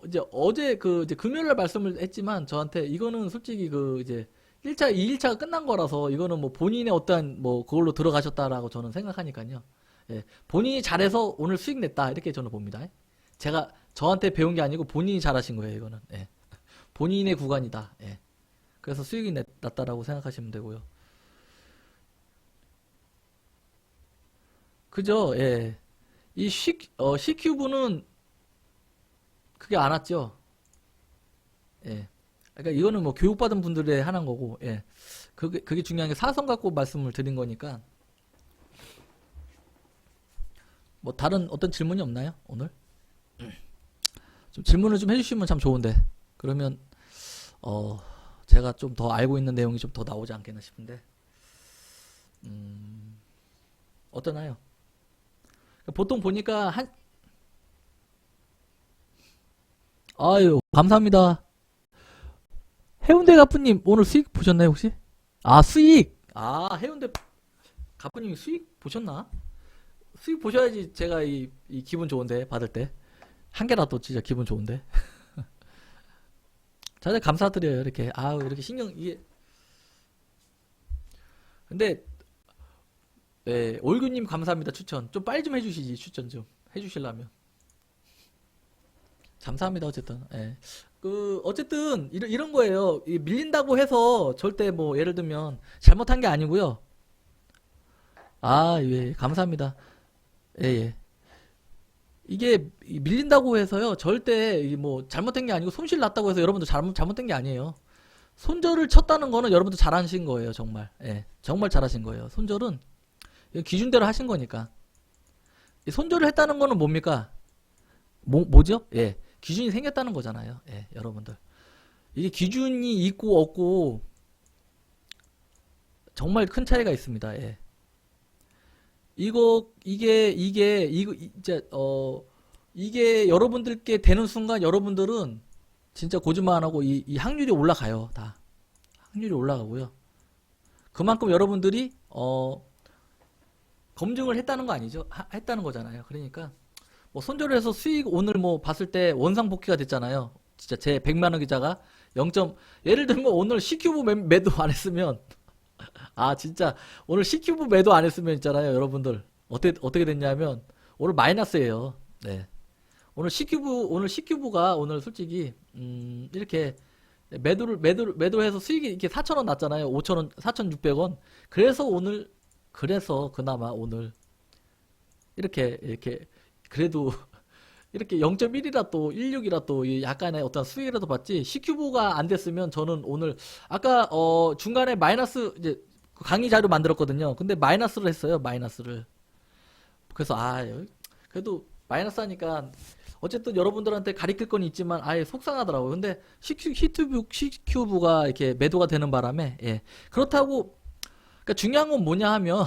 이제 어제 그 이제 금요일 날 말씀을 했지만 저한테 이거는 솔직히 그 이제 1차, 2일차가 끝난 거라서 이거는 뭐 본인의 어떠한 뭐 그걸로 들어가셨다라고 저는 생각하니까요. 예. 본인이 잘해서 오늘 수익 냈다 이렇게 저는 봅니다. 제가 저한테 배운 게 아니고 본인이 잘하신 거예요, 이거는. 예. 본인의 구간이다. 예. 그래서 수익이 났다라고 생각하시면 되고요. 그죠? 예. 이 C큐브는 그게 안 왔죠. 예. 그러니까 이거는 뭐 교육받은 분들의 하나인 거고, 예. 그게 중요한 게 사선 갖고 말씀을 드린 거니까, 뭐 다른 어떤 질문이 없나요? 오늘? 좀 질문을 좀 해주시면 참 좋은데, 그러면, 어, 제가 좀 더 알고 있는 내용이 좀 더 나오지 않겠나 싶은데, 음, 어떠나요? 보통 보니까 아유, 감사합니다. 해운대 가프님, 오늘 수익 보셨나요, 혹시? 아, 수익! 아, 해운대 가프님이 수익 보셨나? 수익 보셔야지 제가 이 기분 좋은데, 받을 때. 한 개라도 진짜 기분 좋은데. 다들 감사드려요, 이렇게. 아우, 이렇게 이게. 근데, 예, 올규님 감사합니다, 추천. 좀 빨리 좀 해주시지, 추천 좀. 해주실라면. 감사합니다, 어쨌든. 예. 어쨌든, 이런 거예요. 밀린다고 해서 절대 뭐, 예를 들면, 잘못한 게 아니고요. 아, 예, 감사합니다. 예, 예. 이게 밀린다고 해서요. 절대 뭐 잘못된 게 아니고 손실 났다고 해서 여러분들 잘못된 게 아니에요. 손절을 쳤다는 거는 여러분들 잘하신 거예요, 정말. 예, 정말 잘하신 거예요. 손절은 기준대로 하신 거니까. 이 손절을 했다는 거는 뭡니까? 뭐죠? 예, 기준이 생겼다는 거잖아요. 예, 여러분들. 이게 기준이 있고 없고 정말 큰 차이가 있습니다. 예. 이게 여러분들께 되는 순간 여러분들은 진짜 거짓말 안 하고 이 확률이 올라가요. 다. 확률이 올라가고요. 그만큼 여러분들이, 검증을 했다는 거 아니죠? 했다는 거잖아요. 그러니까, 뭐 손절을 해서 수익 오늘 뭐 봤을 때 원상복귀가 됐잖아요. 진짜 제 100만 원 계좌가 0. 예를 들면 오늘 C큐브 매도 안 했으면, 아, 진짜 오늘 C큐브 매도 안 했으면 있잖아요, 여러분들. 어떻게 됐냐면 오늘 마이너스예요. 네. 오늘 C큐브가 오늘 솔직히 이렇게 매도해서 수익이 이렇게 4,000원 났잖아요. 5,000원, 4,600원. 그래서 그나마 오늘 이렇게 그래도 이렇게 0.1이라 또 16이라 또 약간의 어떤 수익이라도 봤지. C큐브가 안 됐으면 저는 오늘 아까 중간에 마이너스 이제 강의 자료 만들었거든요. 근데 마이너스를 했어요. 마이너스를. 그래서 그래도 마이너스 하니까 어쨌든 여러분들한테 가리킬 건 있지만 아예 속상하더라고요. 근데 C큐브가 이렇게 매도가 되는 바람에 예. 그렇다고 그러니까 중요한 건 뭐냐 하면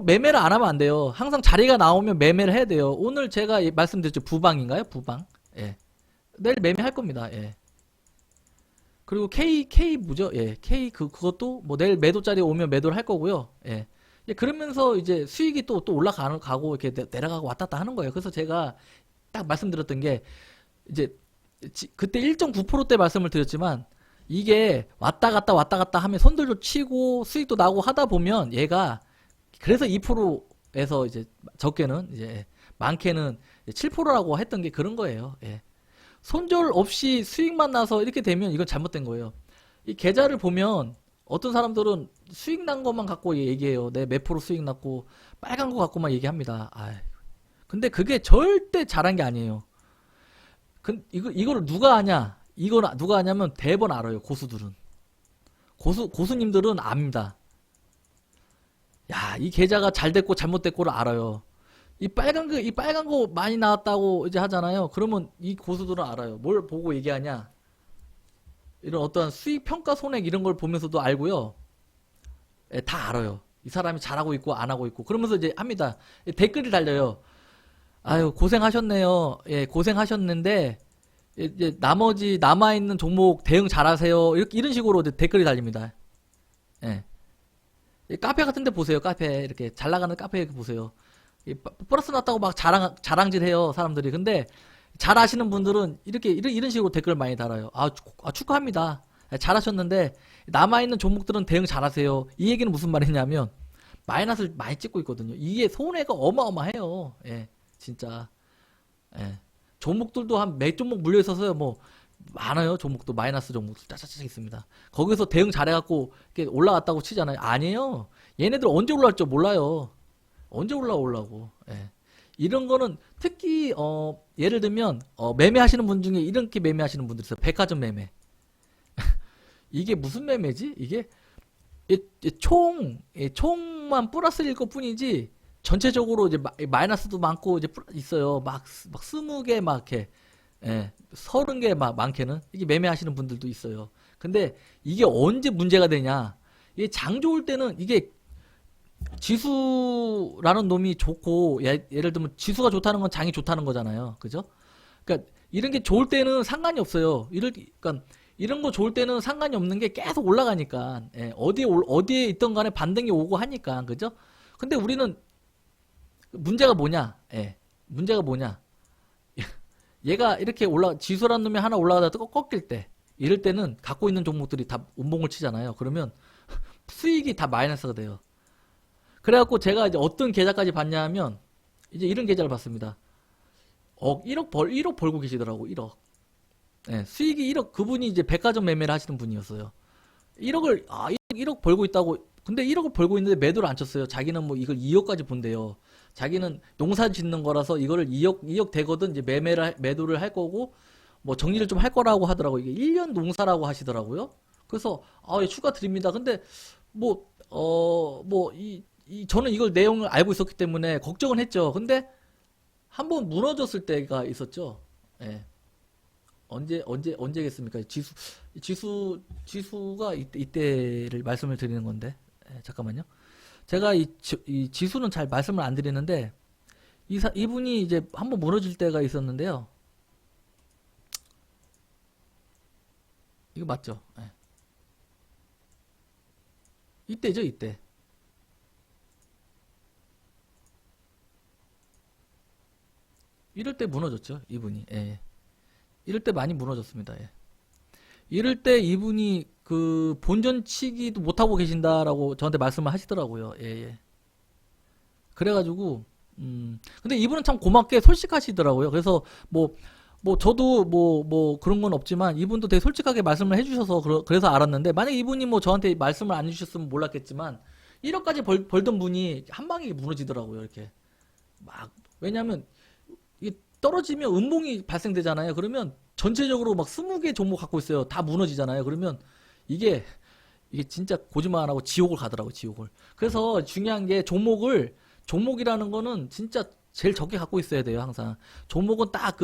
매매를 안 하면 안 돼요. 항상 자리가 나오면 매매를 해야 돼요. 오늘 제가 말씀드렸죠. 부방인가요? 부방. 예. 내일 매매할 겁니다. 예. 그리고 K 뭐죠? 예. 그것도 뭐 내일 매도 자리에 오면 매도를 할 거고요. 예. 예, 그러면서 이제 수익이 또 올라가고 이렇게 내려가고 왔다 갔다 하는 거예요. 그래서 제가 딱 말씀드렸던 게 이제 그때 1.9%대 말씀을 드렸지만 이게 왔다 갔다 하면 손들도 치고 수익도 나고 하다 보면 얘가 그래서 2%에서 이제 적게는 이제 많게는 7%라고 했던 게 그런 거예요. 예. 손절 없이 수익만 나서 이렇게 되면 이건 잘못된 거예요. 이 계좌를 보면 어떤 사람들은 수익 난 것만 갖고 얘기해요. 내 몇 프로 수익 났고 빨간 거 갖고만 얘기합니다. 근데 그게 절대 잘한 게 아니에요. 이거를 누가 아냐? 이걸 누가 아냐면 대번 알아요. 고수들은. 고수님들은 압니다. 야, 이 계좌가 잘 됐고 잘못됐고를 알아요. 이 빨간 거 많이 나왔다고 이제 하잖아요. 그러면 이 고수들은 알아요. 뭘 보고 얘기하냐? 이런 어떠한 수익 평가 손익 이런 걸 보면서도 알고요. 예, 다 알아요. 이 사람이 잘하고 있고 안 하고 있고 그러면서 이제 합니다. 댓글이 달려요. 아유 고생하셨네요. 예, 고생하셨는데 이제 나머지 남아있는 종목 대응 잘하세요. 이런 식으로 이제 댓글이 달립니다. 예. 카페 같은 데 보세요. 카페 이렇게 잘 나가는 카페 보세요. 플러스 났다고 막 자랑질 해요 사람들이. 근데 잘 아시는 분들은 이런 식으로 댓글 많이 달아요. 축하합니다. 잘하셨는데 남아있는 종목들은 대응 잘하세요. 이 얘기는 무슨 말이냐면 마이너스를 많이 찍고 있거든요. 이게 손해가 어마어마해요. 예, 진짜. 예. 종목들도 한 몇 종목 물려 있어서요. 뭐 많아요. 종목도 마이너스 종목도 짜짜짜 있습니다. 거기서 대응 잘해갖고 이렇게 올라갔다고 치잖아요. 아니에요. 얘네들 언제 올라갈 줄 몰라요. 언제 올라오려고. 예. 이런 거는 특히 예를 들면 매매하시는 분 중에 이렇게 매매하시는 분들 있어요. 백화점 매매. 이게 무슨 매매지? 이게 총만 플러스일 것 뿐이지 전체적으로 이제 마이너스도 많고 이제 있어요. 막 20개 막 이렇게 30개 막 많게는 이게 매매하시는 분들도 있어요. 근데 이게 언제 문제가 되냐? 이게 장 좋을 때는 이게 지수라는 놈이 좋고 예를 들면 지수가 좋다는 건 장이 좋다는 거잖아요. 그죠? 그러니까 이런 게 좋을 때는 상관이 없어요. 그러니까 이런 거 좋을 때는 상관이 없는 게 계속 올라가니까 어디에 있던 간에 반등이 오고 하니까 그죠? 근데 우리는 문제가 뭐냐? 문제가 뭐냐? 얘가 이렇게 지수라는 놈이 하나 올라가다가 꺾일 때 이럴 때는 갖고 있는 종목들이 다 운봉을 치잖아요. 그러면 수익이 다 마이너스가 돼요. 그래갖고 제가 이제 어떤 계좌까지 봤냐 하면 이제 이런 계좌를 봤습니다. 1억 벌고 계시더라고. 1억. 수익이 1억. 그분이 이제 백화점 매매를 하시는 분이었어요. 1억 벌고 있다고. 근데 1억을 벌고 있는데 매도를 안 쳤어요. 자기는 뭐 이걸 2억까지 본대요. 자기는 농사 짓는 거라서 이거를 2억 되거든 이제 매도를 할 거고 뭐 정리를 좀 할 거라고 하더라고요. 이게 1년 농사라고 하시더라고요. 그래서 예, 축하드립니다. 근데 저는 이걸 내용을 알고 있었기 때문에 걱정은 했죠. 근데 한번 무너졌을 때가 있었죠. 예. 언제겠습니까? 지수가 이때를 말씀을 드리는 건데. 잠깐만요. 제가 이 지수는 잘 말씀을 안 드리는데, 이분이 이제 한번 무너질 때가 있었는데요. 이거 맞죠? 예. 이때죠, 이때. 이럴 때 무너졌죠, 이분이. 예. 이럴 때 많이 무너졌습니다. 예. 이럴 때 이분이 그 본전치기도 못하고 계신다라고 저한테 말씀을 하시더라고요. 예, 예. 그래가지고, 근데 이분은 참 고맙게 솔직하시더라고요. 그래서 저도 그런 건 없지만 이분도 되게 솔직하게 말씀을 해주셔서 그래서 알았는데 만약 이분이 뭐 저한테 말씀을 안 해주셨으면 몰랐겠지만 1억까지 벌던 분이 한 방에 무너지더라고요. 이렇게. 왜냐면 떨어지면 음봉이 발생되잖아요. 그러면 전체적으로 막 20개 종목 갖고 있어요. 다 무너지잖아요. 그러면 이게 진짜 거짓말 안 하고 지옥을 가더라고, 지옥을. 그래서 중요한 게 종목이라는 거는 진짜 제일 적게 갖고 있어야 돼요, 항상. 종목은 딱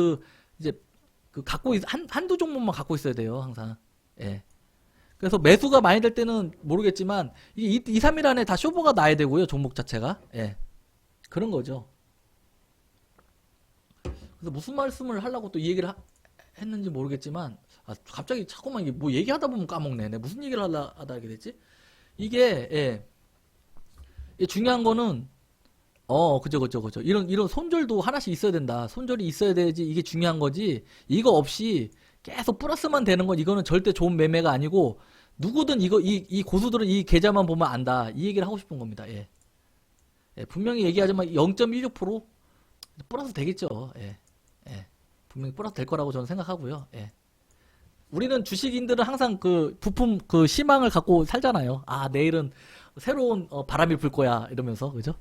한두 종목만 갖고 있어야 돼요, 항상. 예. 그래서 매수가 많이 될 때는 모르겠지만, 이게 2, 3일 안에 다 쇼버가 나야 되고요, 종목 자체가. 예. 그런 거죠. 그래서 무슨 말씀을 하려고 또 이 얘기를 했는지 모르겠지만 갑자기 자꾸만 이게 뭐 얘기하다 보면 까먹네. 내가 무슨 얘기를 하다 하게 됐지? 이게 중요한 거는 그죠. 이런 손절도 하나씩 있어야 된다. 손절이 있어야 되지. 이게 중요한 거지. 이거 없이 계속 플러스만 되는 건 이거는 절대 좋은 매매가 아니고 누구든 이 고수들은 이 계좌만 보면 안다. 이 얘기를 하고 싶은 겁니다. 예. 분명히 얘기하지만 0.16% 플러스 되겠죠. 예. 분명히 플러스 될 거라고 저는 생각하고요. 예. 우리는 주식인들은 항상 그 부품 그 희망을 갖고 살잖아요. 아, 내일은 새로운 바람이 불 거야 이러면서 그죠?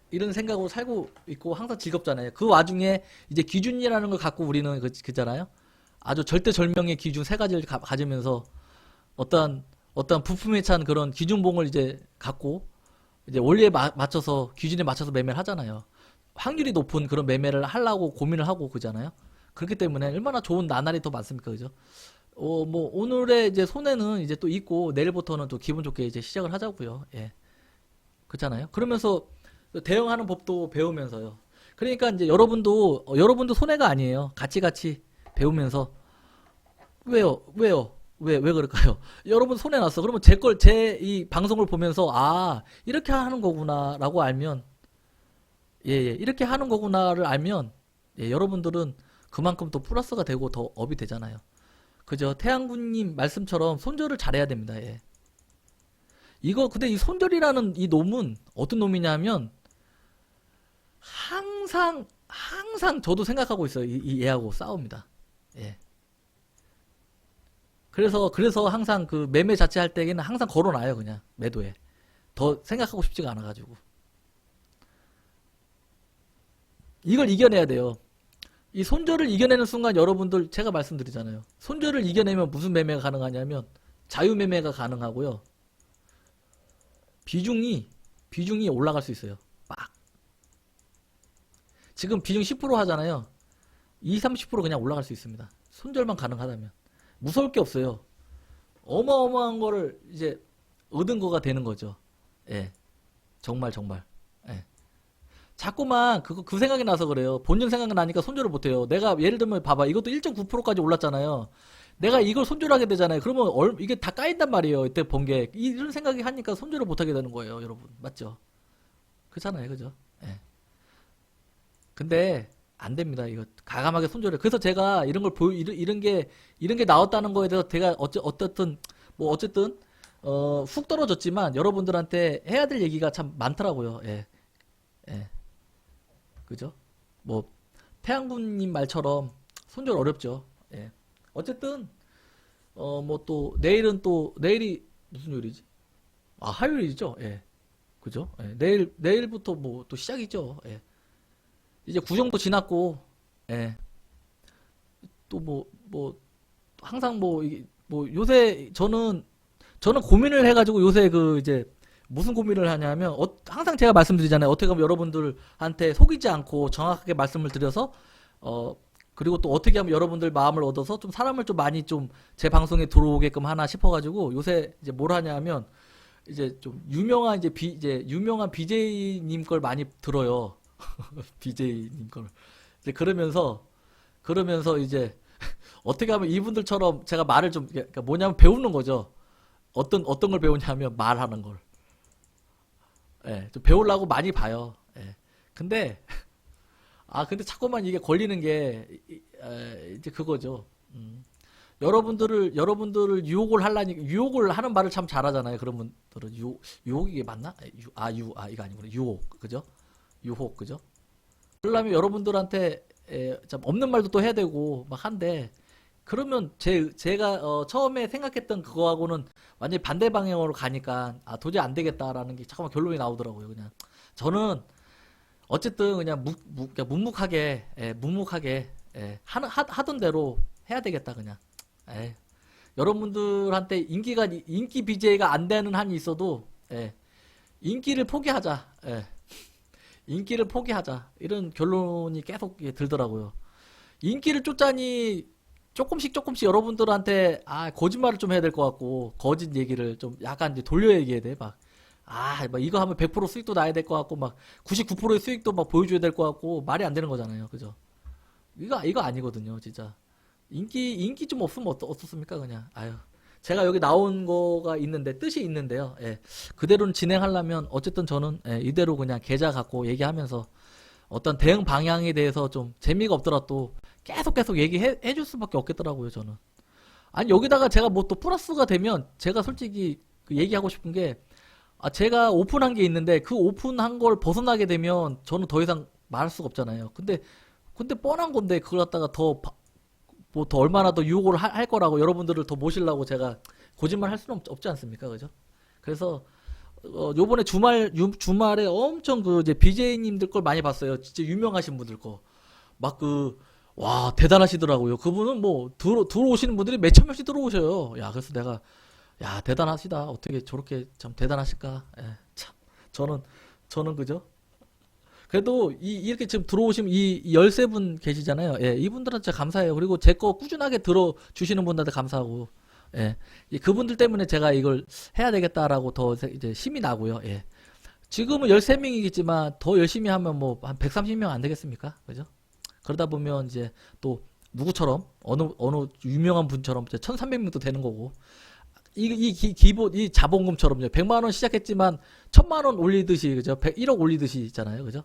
이런 생각으로 살고 있고 항상 즐겁잖아요. 그 와중에 이제 기준이라는 걸 갖고 우리는 그잖아요. 아주 절대절명의 기준 세 가지를 가지면서 어떠한 부품에 찬 그런 기준봉을 이제 갖고 이제 원리에 맞춰서 기준에 맞춰서 매매를 하잖아요. 확률이 높은 그런 매매를 하려고 고민을 하고 그잖아요. 그렇기 때문에 얼마나 좋은 나날이 더 많습니까, 그죠? 뭐 오늘의 이제 손해는 이제 또 있고 내일부터는 또 기분 좋게 이제 시작을 하자고요. 예, 그렇잖아요. 그러면서 대응하는 법도 배우면서요. 그러니까 이제 여러분도 손해가 아니에요. 같이 배우면서 왜 그럴까요? 여러분 손해 났어. 그러면 제 이 방송을 보면서 아 이렇게 하는 거구나라고 알면 이렇게 하는 거구나를 알면 여러분들은 그만큼 또 플러스가 되고 더 업이 되잖아요. 그죠? 태양군님 말씀처럼 손절을 잘해야 됩니다. 예. 근데 이 손절이라는 이 놈은 어떤 놈이냐면 항상 저도 생각하고 있어요. 이 얘하고 싸웁니다. 예. 그래서 항상 그 매매 자체 할 때에는 항상 걸어놔요. 그냥 매도에. 더 생각하고 싶지가 않아가지고. 이걸 이겨내야 돼요. 이 손절을 이겨내는 순간 여러분들 제가 말씀드리잖아요. 손절을 이겨내면 무슨 매매가 가능하냐면 자유매매가 가능하고요. 비중이 올라갈 수 있어요. 빡. 지금 비중 10% 하잖아요. 30% 그냥 올라갈 수 있습니다. 손절만 가능하다면. 무서울 게 없어요. 어마어마한 거를 이제 얻은 거가 되는 거죠. 예. 정말. 예. 자꾸만 그 생각이 나서 그래요. 본전 생각이 나니까 손절을 못해요. 내가 예를 들면 봐봐. 이것도 1.9%까지 올랐잖아요. 내가 이걸 손절하게 되잖아요. 그러면 이게 다 까인단 말이에요. 이때 본 게. 이런 생각이 하니까 손절을 못하게 되는 거예요. 여러분. 맞죠? 그렇잖아요. 그죠? 예. 근데 안 됩니다. 이거 가감하게 손절해. 그래서 제가 이런 걸 이런 게 나왔다는 거에 대해서 제가 어쨌든 훅 떨어졌지만 여러분들한테 해야 될 얘기가 참 많더라고요. 예. 예. 그죠? 뭐 태양군님 말처럼 손절 어렵죠. 예. 어쨌든 뭐 또 내일이 무슨 요일이지? 아, 화요일이죠. 예. 그죠? 예. 내일부터 뭐 또 시작이죠. 예. 이제 구정도 지났고, 예. 또 항상 요새 저는 고민을 해가지고 요새 이제 무슨 고민을 하냐면, 항상 제가 말씀드리잖아요. 어떻게 하면 여러분들한테 속이지 않고 정확하게 말씀을 드려서, 그리고 또 어떻게 하면 여러분들 마음을 얻어서 좀 사람을 좀 많이 좀 제 방송에 들어오게끔 하나 싶어가지고 요새 이제 뭘 하냐면, 이제 좀 유명한 BJ님 걸 많이 들어요. BJ님 걸. 이제 그러면서 이제 어떻게 하면 이분들처럼 제가 말을 좀 그러니까 뭐냐면 배우는 거죠. 어떤 걸 배우냐면 말하는 걸. 예, 좀 배우려고 많이 봐요. 예. 근데 근데 자꾸만 이게 걸리는 게 이제 그거죠. 여러분들을 유혹을 하는 말을 참 잘하잖아요. 그런 분들은 유혹 이게 맞나? 이거 아니구나. 유혹. 그죠? 유혹. 그죠? 그러려면 여러분들한테 참 없는 말도 또 해야 되고 막 한데 그러면 제가 처음에 생각했던 그거하고는 완전히 반대 방향으로 가니까 도저히 안 되겠다라는 게 잠깐만 결론이 나오더라고요. 그냥 저는 어쨌든 그냥 묵묵하게 하던 대로 해야 되겠다 그냥. 여러분들한테 인기 BJ가 안 되는 한이 있어도 인기를 포기하자. 인기를 포기하자. 이런 결론이 계속 들더라고요. 인기를 쫓자니 조금씩 여러분들한테 거짓말을 좀 해야 될 것 같고 거짓 얘기를 좀 약간 이제 돌려 얘기해야 돼. 막 이거 하면 100% 수익도 나야 될 것 같고 막 99%의 수익도 막 보여줘야 될 것 같고 말이 안 되는 거잖아요. 그죠? 이거 아니거든요, 진짜. 인기 좀 없으면 어떻습니까, 그냥. 제가 여기 나온 거가 있는데 뜻이 있는데요. 그대로는 진행하려면 어쨌든 저는 이대로 그냥 계좌 갖고 얘기하면서 어떤 대응 방향에 대해서 좀 재미가 없더라도 계속 얘기해 줄 수밖에 없겠더라고요, 저는. 아니 여기다가 제가 뭐 또 플러스가 되면 제가 솔직히 얘기하고 싶은 게 제가 오픈한 게 있는데 그 오픈한 걸 벗어나게 되면 저는 더 이상 말할 수가 없잖아요. 근데 근데 뻔한 건데 그걸 갖다가 뭐 더 얼마나 더 유혹을 할 거라고 여러분들을 더 모시려고 제가 거짓말 할 수는 없지 않습니까? 그죠? 그래서 요번에 주말에 엄청 그 이제 BJ님들 걸 많이 봤어요. 진짜 유명하신 분들 거. 막 와, 대단하시더라고요. 그분은 뭐 들어오시는 분들이 몇천 명씩 들어오셔요. 야, 그래서 내가 야, 대단하시다. 어떻게 저렇게 참 대단하실까? 예, 참. 저는 그죠? 그래도 이렇게 지금 들어오시면 이 13분 계시잖아요. 예, 이분들은 진짜 감사해요. 그리고 제 거 꾸준하게 들어주시는 분들한테 감사하고, 예, 그분들 때문에 제가 이걸 해야 되겠다라고 더 이제 힘이 나고요. 예. 지금은 13명이겠지만 더 열심히 하면 뭐 한 130명 안 되겠습니까? 그죠? 그러다 보면 이제 또 누구처럼 어느 유명한 분처럼 1,300명도 되는 거고, 기본 이 자본금처럼요. 100만 원 시작했지만 1,000만 원 올리듯이 그죠? 1억 올리듯이 있잖아요. 그죠?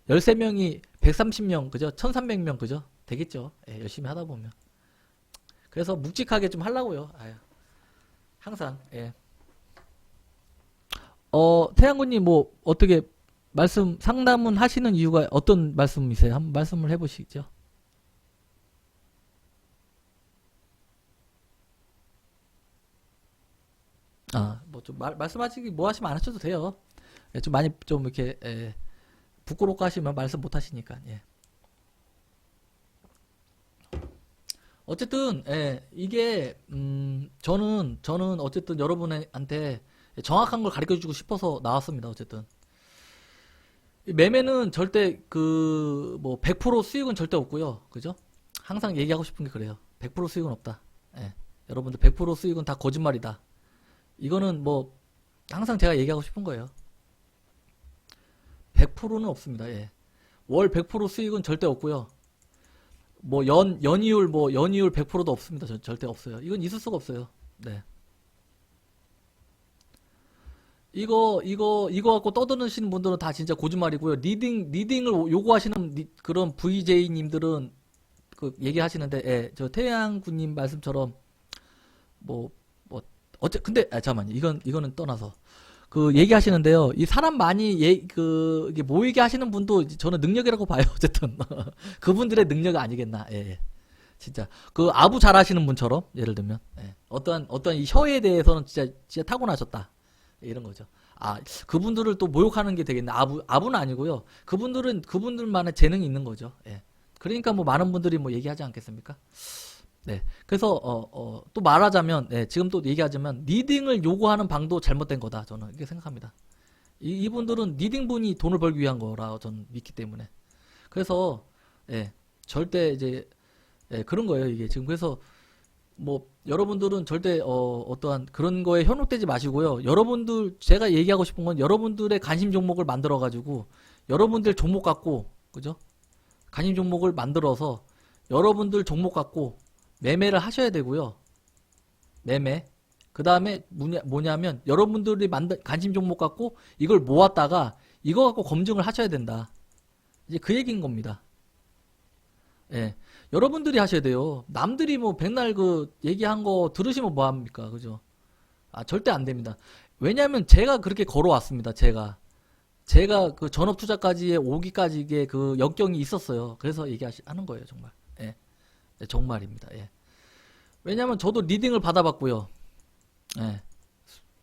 13명이 130명 그죠? 1,300명 그죠? 되겠죠. 예, 열심히 하다 보면. 그래서 묵직하게 좀 하려고요. 아유, 항상. 예. 태양군님 뭐 어떻게 상담은 하시는 이유가 어떤 말씀이세요? 한번 말씀을 해보시죠. 아, 뭐 좀 말씀하시기 뭐 하시면 안 하셔도 돼요. 예, 좀 많이 좀 이렇게 부끄럽고 하시면 말씀 못 하시니까. 예. 어쨌든 이게 저는 어쨌든 여러분한테 정확한 걸 가르쳐 주고 싶어서 나왔습니다. 어쨌든 이 매매는 절대 그 뭐 100% 수익은 절대 없고요. 그죠? 항상 얘기하고 싶은 게 그래요. 100% 수익은 없다. 예. 여러분들 100% 수익은 다 거짓말이다. 이거는 뭐 항상 제가 얘기하고 싶은 거예요. 100%는 없습니다. 예. 월 100% 수익은 절대 없고요. 뭐 연이율 100%도 없습니다. 절대 없어요. 이건 있을 수가 없어요. 네. 이거 갖고 떠드시는 분들은 다 진짜 거짓말이고요. 리딩을 요구하시는 그런 VJ님들은 그 얘기하시는데, 예, 저 태양군님 말씀처럼 뭐, 근데, 잠깐만요. 이거는 떠나서. 그, 얘기하시는데요. 이 사람 많이, 이게 모이게 하시는 분도 저는 능력이라고 봐요. 어쨌든. 그분들의 능력 아니겠나. 예, 예. 진짜. 그, 아부 잘 하시는 분처럼, 예를 들면. 예. 어떤 이 혀에 대해서는 진짜 타고나셨다. 이런 거죠. 아, 그분들을 또 모욕하는 게 되겠네. 아부는 아니고요. 그분들만의 재능이 있는 거죠. 예. 그러니까 뭐 많은 분들이 뭐 얘기하지 않겠습니까? 네. 그래서 또 말하자면 지금 또 얘기하자면 리딩을 요구하는 방도 잘못된 거다. 저는 이렇게 생각합니다. 이분들은 리딩분이 돈을 벌기 위한 거라 저는 믿기 때문에. 그래서 절대 이제 그런 거예요. 이게 지금 그래서 뭐 여러분들은 절대 어떠한 그런 거에 현혹되지 마시고요. 여러분들 제가 얘기하고 싶은 건 여러분들의 관심 종목을 만들어 가지고 여러분들 종목 갖고 그죠? 관심 종목을 만들어서 여러분들 종목 갖고 매매를 하셔야 되고요. 매매. 그 다음에 뭐냐면 여러분들이 만든 관심 종목 갖고 이걸 모았다가 이거 갖고 검증을 하셔야 된다. 이제 그 얘기인 겁니다. 예. 여러분들이 하셔야 돼요. 남들이 뭐 백날 그 얘기한 거 들으시면 뭐 합니까? 그죠? 아, 절대 안 됩니다. 왜냐면 제가 그렇게 걸어왔습니다. 제가 그 전업 투자까지의 오기까지의 그 역경이 있었어요. 그래서 하는 거예요, 정말. 예. 네, 정말입니다. 예. 왜냐면 저도 리딩을 받아봤고요. 예.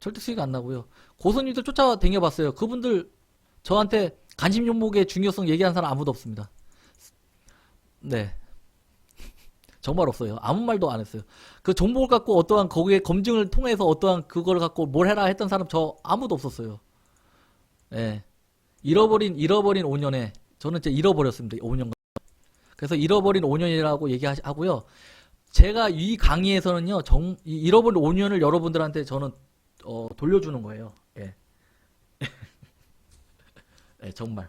절대 수익 안 나고요. 고선님들 쫓아다녀 봤어요. 그분들 저한테 관심 종목의 중요성 얘기한 사람 아무도 없습니다. 네. 정말 없어요. 아무 말도 안 했어요. 그 종목을 갖고 어떠한 거기에 검증을 통해서 어떠한 그걸 갖고 뭘 해라 했던 사람 저 아무도 없었어요. 예. 잃어버린 5년에 저는 이제 잃어버렸습니다. 5년. 그래서 잃어버린 5년이라고 얘기하고요. 제가 이 강의에서는요, 이 잃어버린 5년을 여러분들한테 저는 돌려주는 거예요. 예. 예, 정말.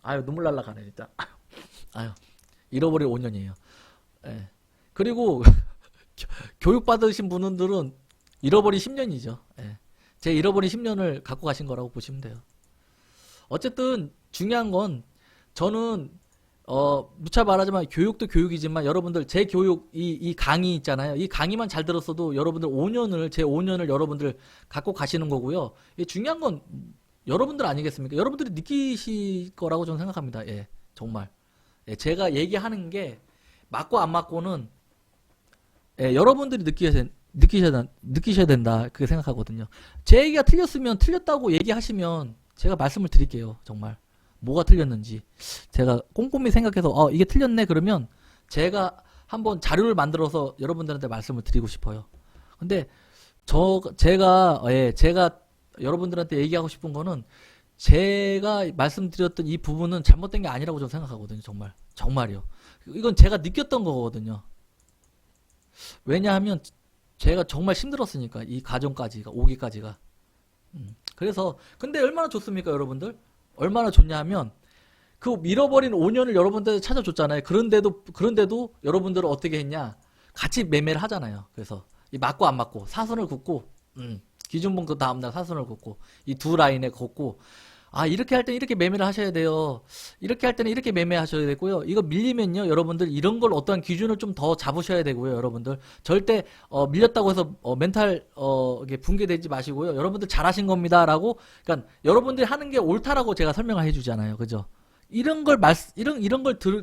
아유, 눈물 날라가네, 진짜. 아유, 잃어버린 5년이에요. 예. 그리고 교육 받으신 분들은 잃어버린 10년이죠. 예. 제 잃어버린 10년을 갖고 가신 거라고 보시면 돼요. 어쨌든 중요한 건 저는 무차 말하지만 교육도 교육이지만 여러분들 제 교육 이 강의 있잖아요. 이 강의만 잘 들었어도 여러분들 제 5년을 여러분들 갖고 가시는 거고요. 중요한 건 여러분들 아니겠습니까? 여러분들이 느끼실 거라고 저는 생각합니다. 예. 정말. 예, 제가 얘기하는 게 맞고 안 맞고는 예, 여러분들이 느끼셔야 된다. 그렇게 생각하거든요. 제 얘기가 틀렸으면 틀렸다고 얘기하시면 제가 말씀을 드릴게요. 정말. 뭐가 틀렸는지. 제가 꼼꼼히 생각해서, 이게 틀렸네. 그러면 제가 한번 자료를 만들어서 여러분들한테 말씀을 드리고 싶어요. 근데, 제가 여러분들한테 얘기하고 싶은 거는 제가 말씀드렸던 이 부분은 잘못된 게 아니라고 저는 생각하거든요. 정말. 정말이요. 이건 제가 느꼈던 거거든요. 왜냐하면 제가 정말 힘들었으니까 이 과정까지가 오기까지가 그래서 근데 얼마나 좋습니까 여러분들 얼마나 좋냐 하면 그 잃어버린 5년을 여러분들 찾아줬잖아요 그런데도 여러분들은 어떻게 했냐 같이 매매를 하잖아요 그래서 이 맞고 안 맞고 사선을 긋고 기준봉 그 다음날 사선을 긋고 이 두 라인에 긋고 이렇게 할 때는 이렇게 매매를 하셔야 돼요. 이렇게 할 때는 이렇게 매매하셔야 되고요. 이거 밀리면요, 여러분들 이런 걸 어떠한 기준을 좀 더 잡으셔야 되고요, 여러분들. 절대 밀렸다고 해서 멘탈 이게 붕괴되지 마시고요. 여러분들 잘하신 겁니다라고, 그러니까 여러분들이 하는 게 옳다라고 제가 설명을 해주잖아요, 그죠? 이런 걸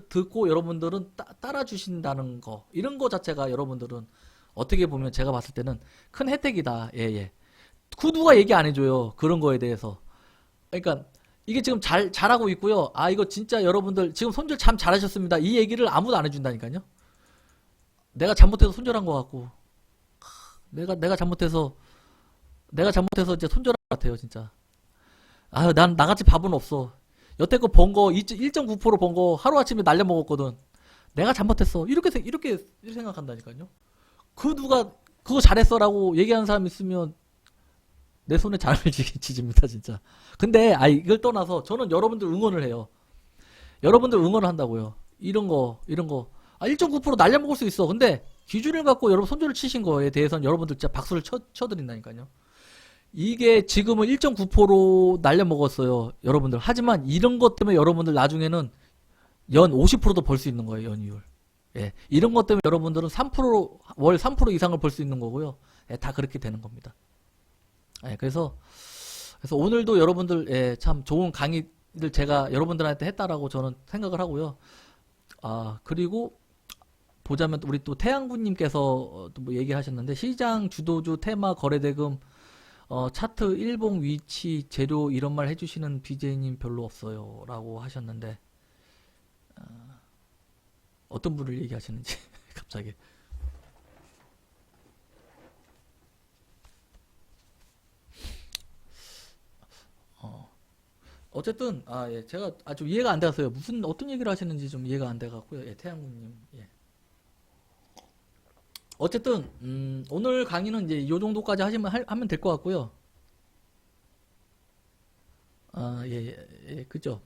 듣고 여러분들은 따라 주신다는 거, 이런 거 자체가 여러분들은 어떻게 보면 제가 봤을 때는 큰 혜택이다. 예, 예. 누가 얘기 안 해줘요, 그런 거에 대해서. 그러니까 이게 지금 잘하고 있고요. 이거 진짜 여러분들 지금 손절 참 잘하셨습니다. 이 얘기를 아무도 안 해준다니까요. 내가 잘못해서 손절한 것 같고, 내가 잘못해서 이제 손절한 것 같아요, 진짜. 난 나같이 밥은 없어. 여태껏 번 거 1.9% 번 거 하루아침에 날려 먹었거든. 내가 잘못했어. 이렇게 생각한다니까요. 누가 그거 잘했어라고 얘기하는 사람 있으면 내 손에 잘을 지집니다 진짜. 근데 이걸 떠나서 저는 여러분들 응원을 해요. 여러분들 응원을 한다고요. 이런 거 1.9% 날려먹을 수 있어. 근데 기준을 갖고 여러분 손절을 치신 거에 대해서는 여러분들 진짜 박수를 쳐드린다니까요. 이게 지금은 1.9% 날려먹었어요 여러분들. 하지만 이런 것 때문에 여러분들 나중에는 연 50%도 벌 수 있는 거예요, 연이율. 예, 이런 것 때문에 여러분들은 월 3% 이상을 벌 수 있는 거고요. 예, 다 그렇게 되는 겁니다. 예, 그래서 오늘도 여러분들 참 좋은 강의를 제가 여러분들한테 했다라고 저는 생각을 하고요. 그리고 보자면 우리 또 태양군님께서 또 뭐 얘기하셨는데 시장 주도주 테마 거래대금 차트 일봉 위치 재료 이런 말 해주시는 BJ님 별로 없어요 라고 하셨는데 어떤 분을 얘기하시는지 갑자기 어쨌든 예, 제가 아주 이해가 안 돼서요. 어떤 얘기를 하시는지 좀 이해가 안 돼갖고요. 예, 태양국님. 예. 어쨌든 오늘 강의는 이제 이 정도까지 하면 될 것 같고요. 예, 예, 예, 그죠.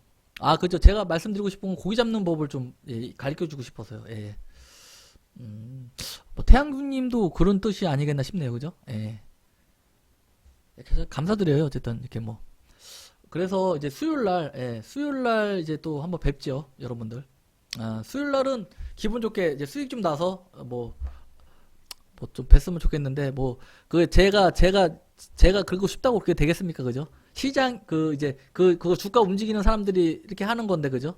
그죠. 제가 말씀드리고 싶은 건 고기 잡는 법을 좀 가르쳐주고 싶어서요. 예. 뭐 태양국님도 그런 뜻이 아니겠나 싶네요. 그죠? 예. 그래서 감사드려요. 어쨌든 이렇게 뭐. 그래서 이제 수요일날 이제 또 한번 뵙죠, 여러분들. 수요일날은 기분 좋게 이제 수익 좀 나서 뭐 좀 뵀으면 좋겠는데 제가 그러고 싶다고 그렇게 되겠습니까, 그죠? 시장 이제 그거 주가 움직이는 사람들이 이렇게 하는 건데, 그죠?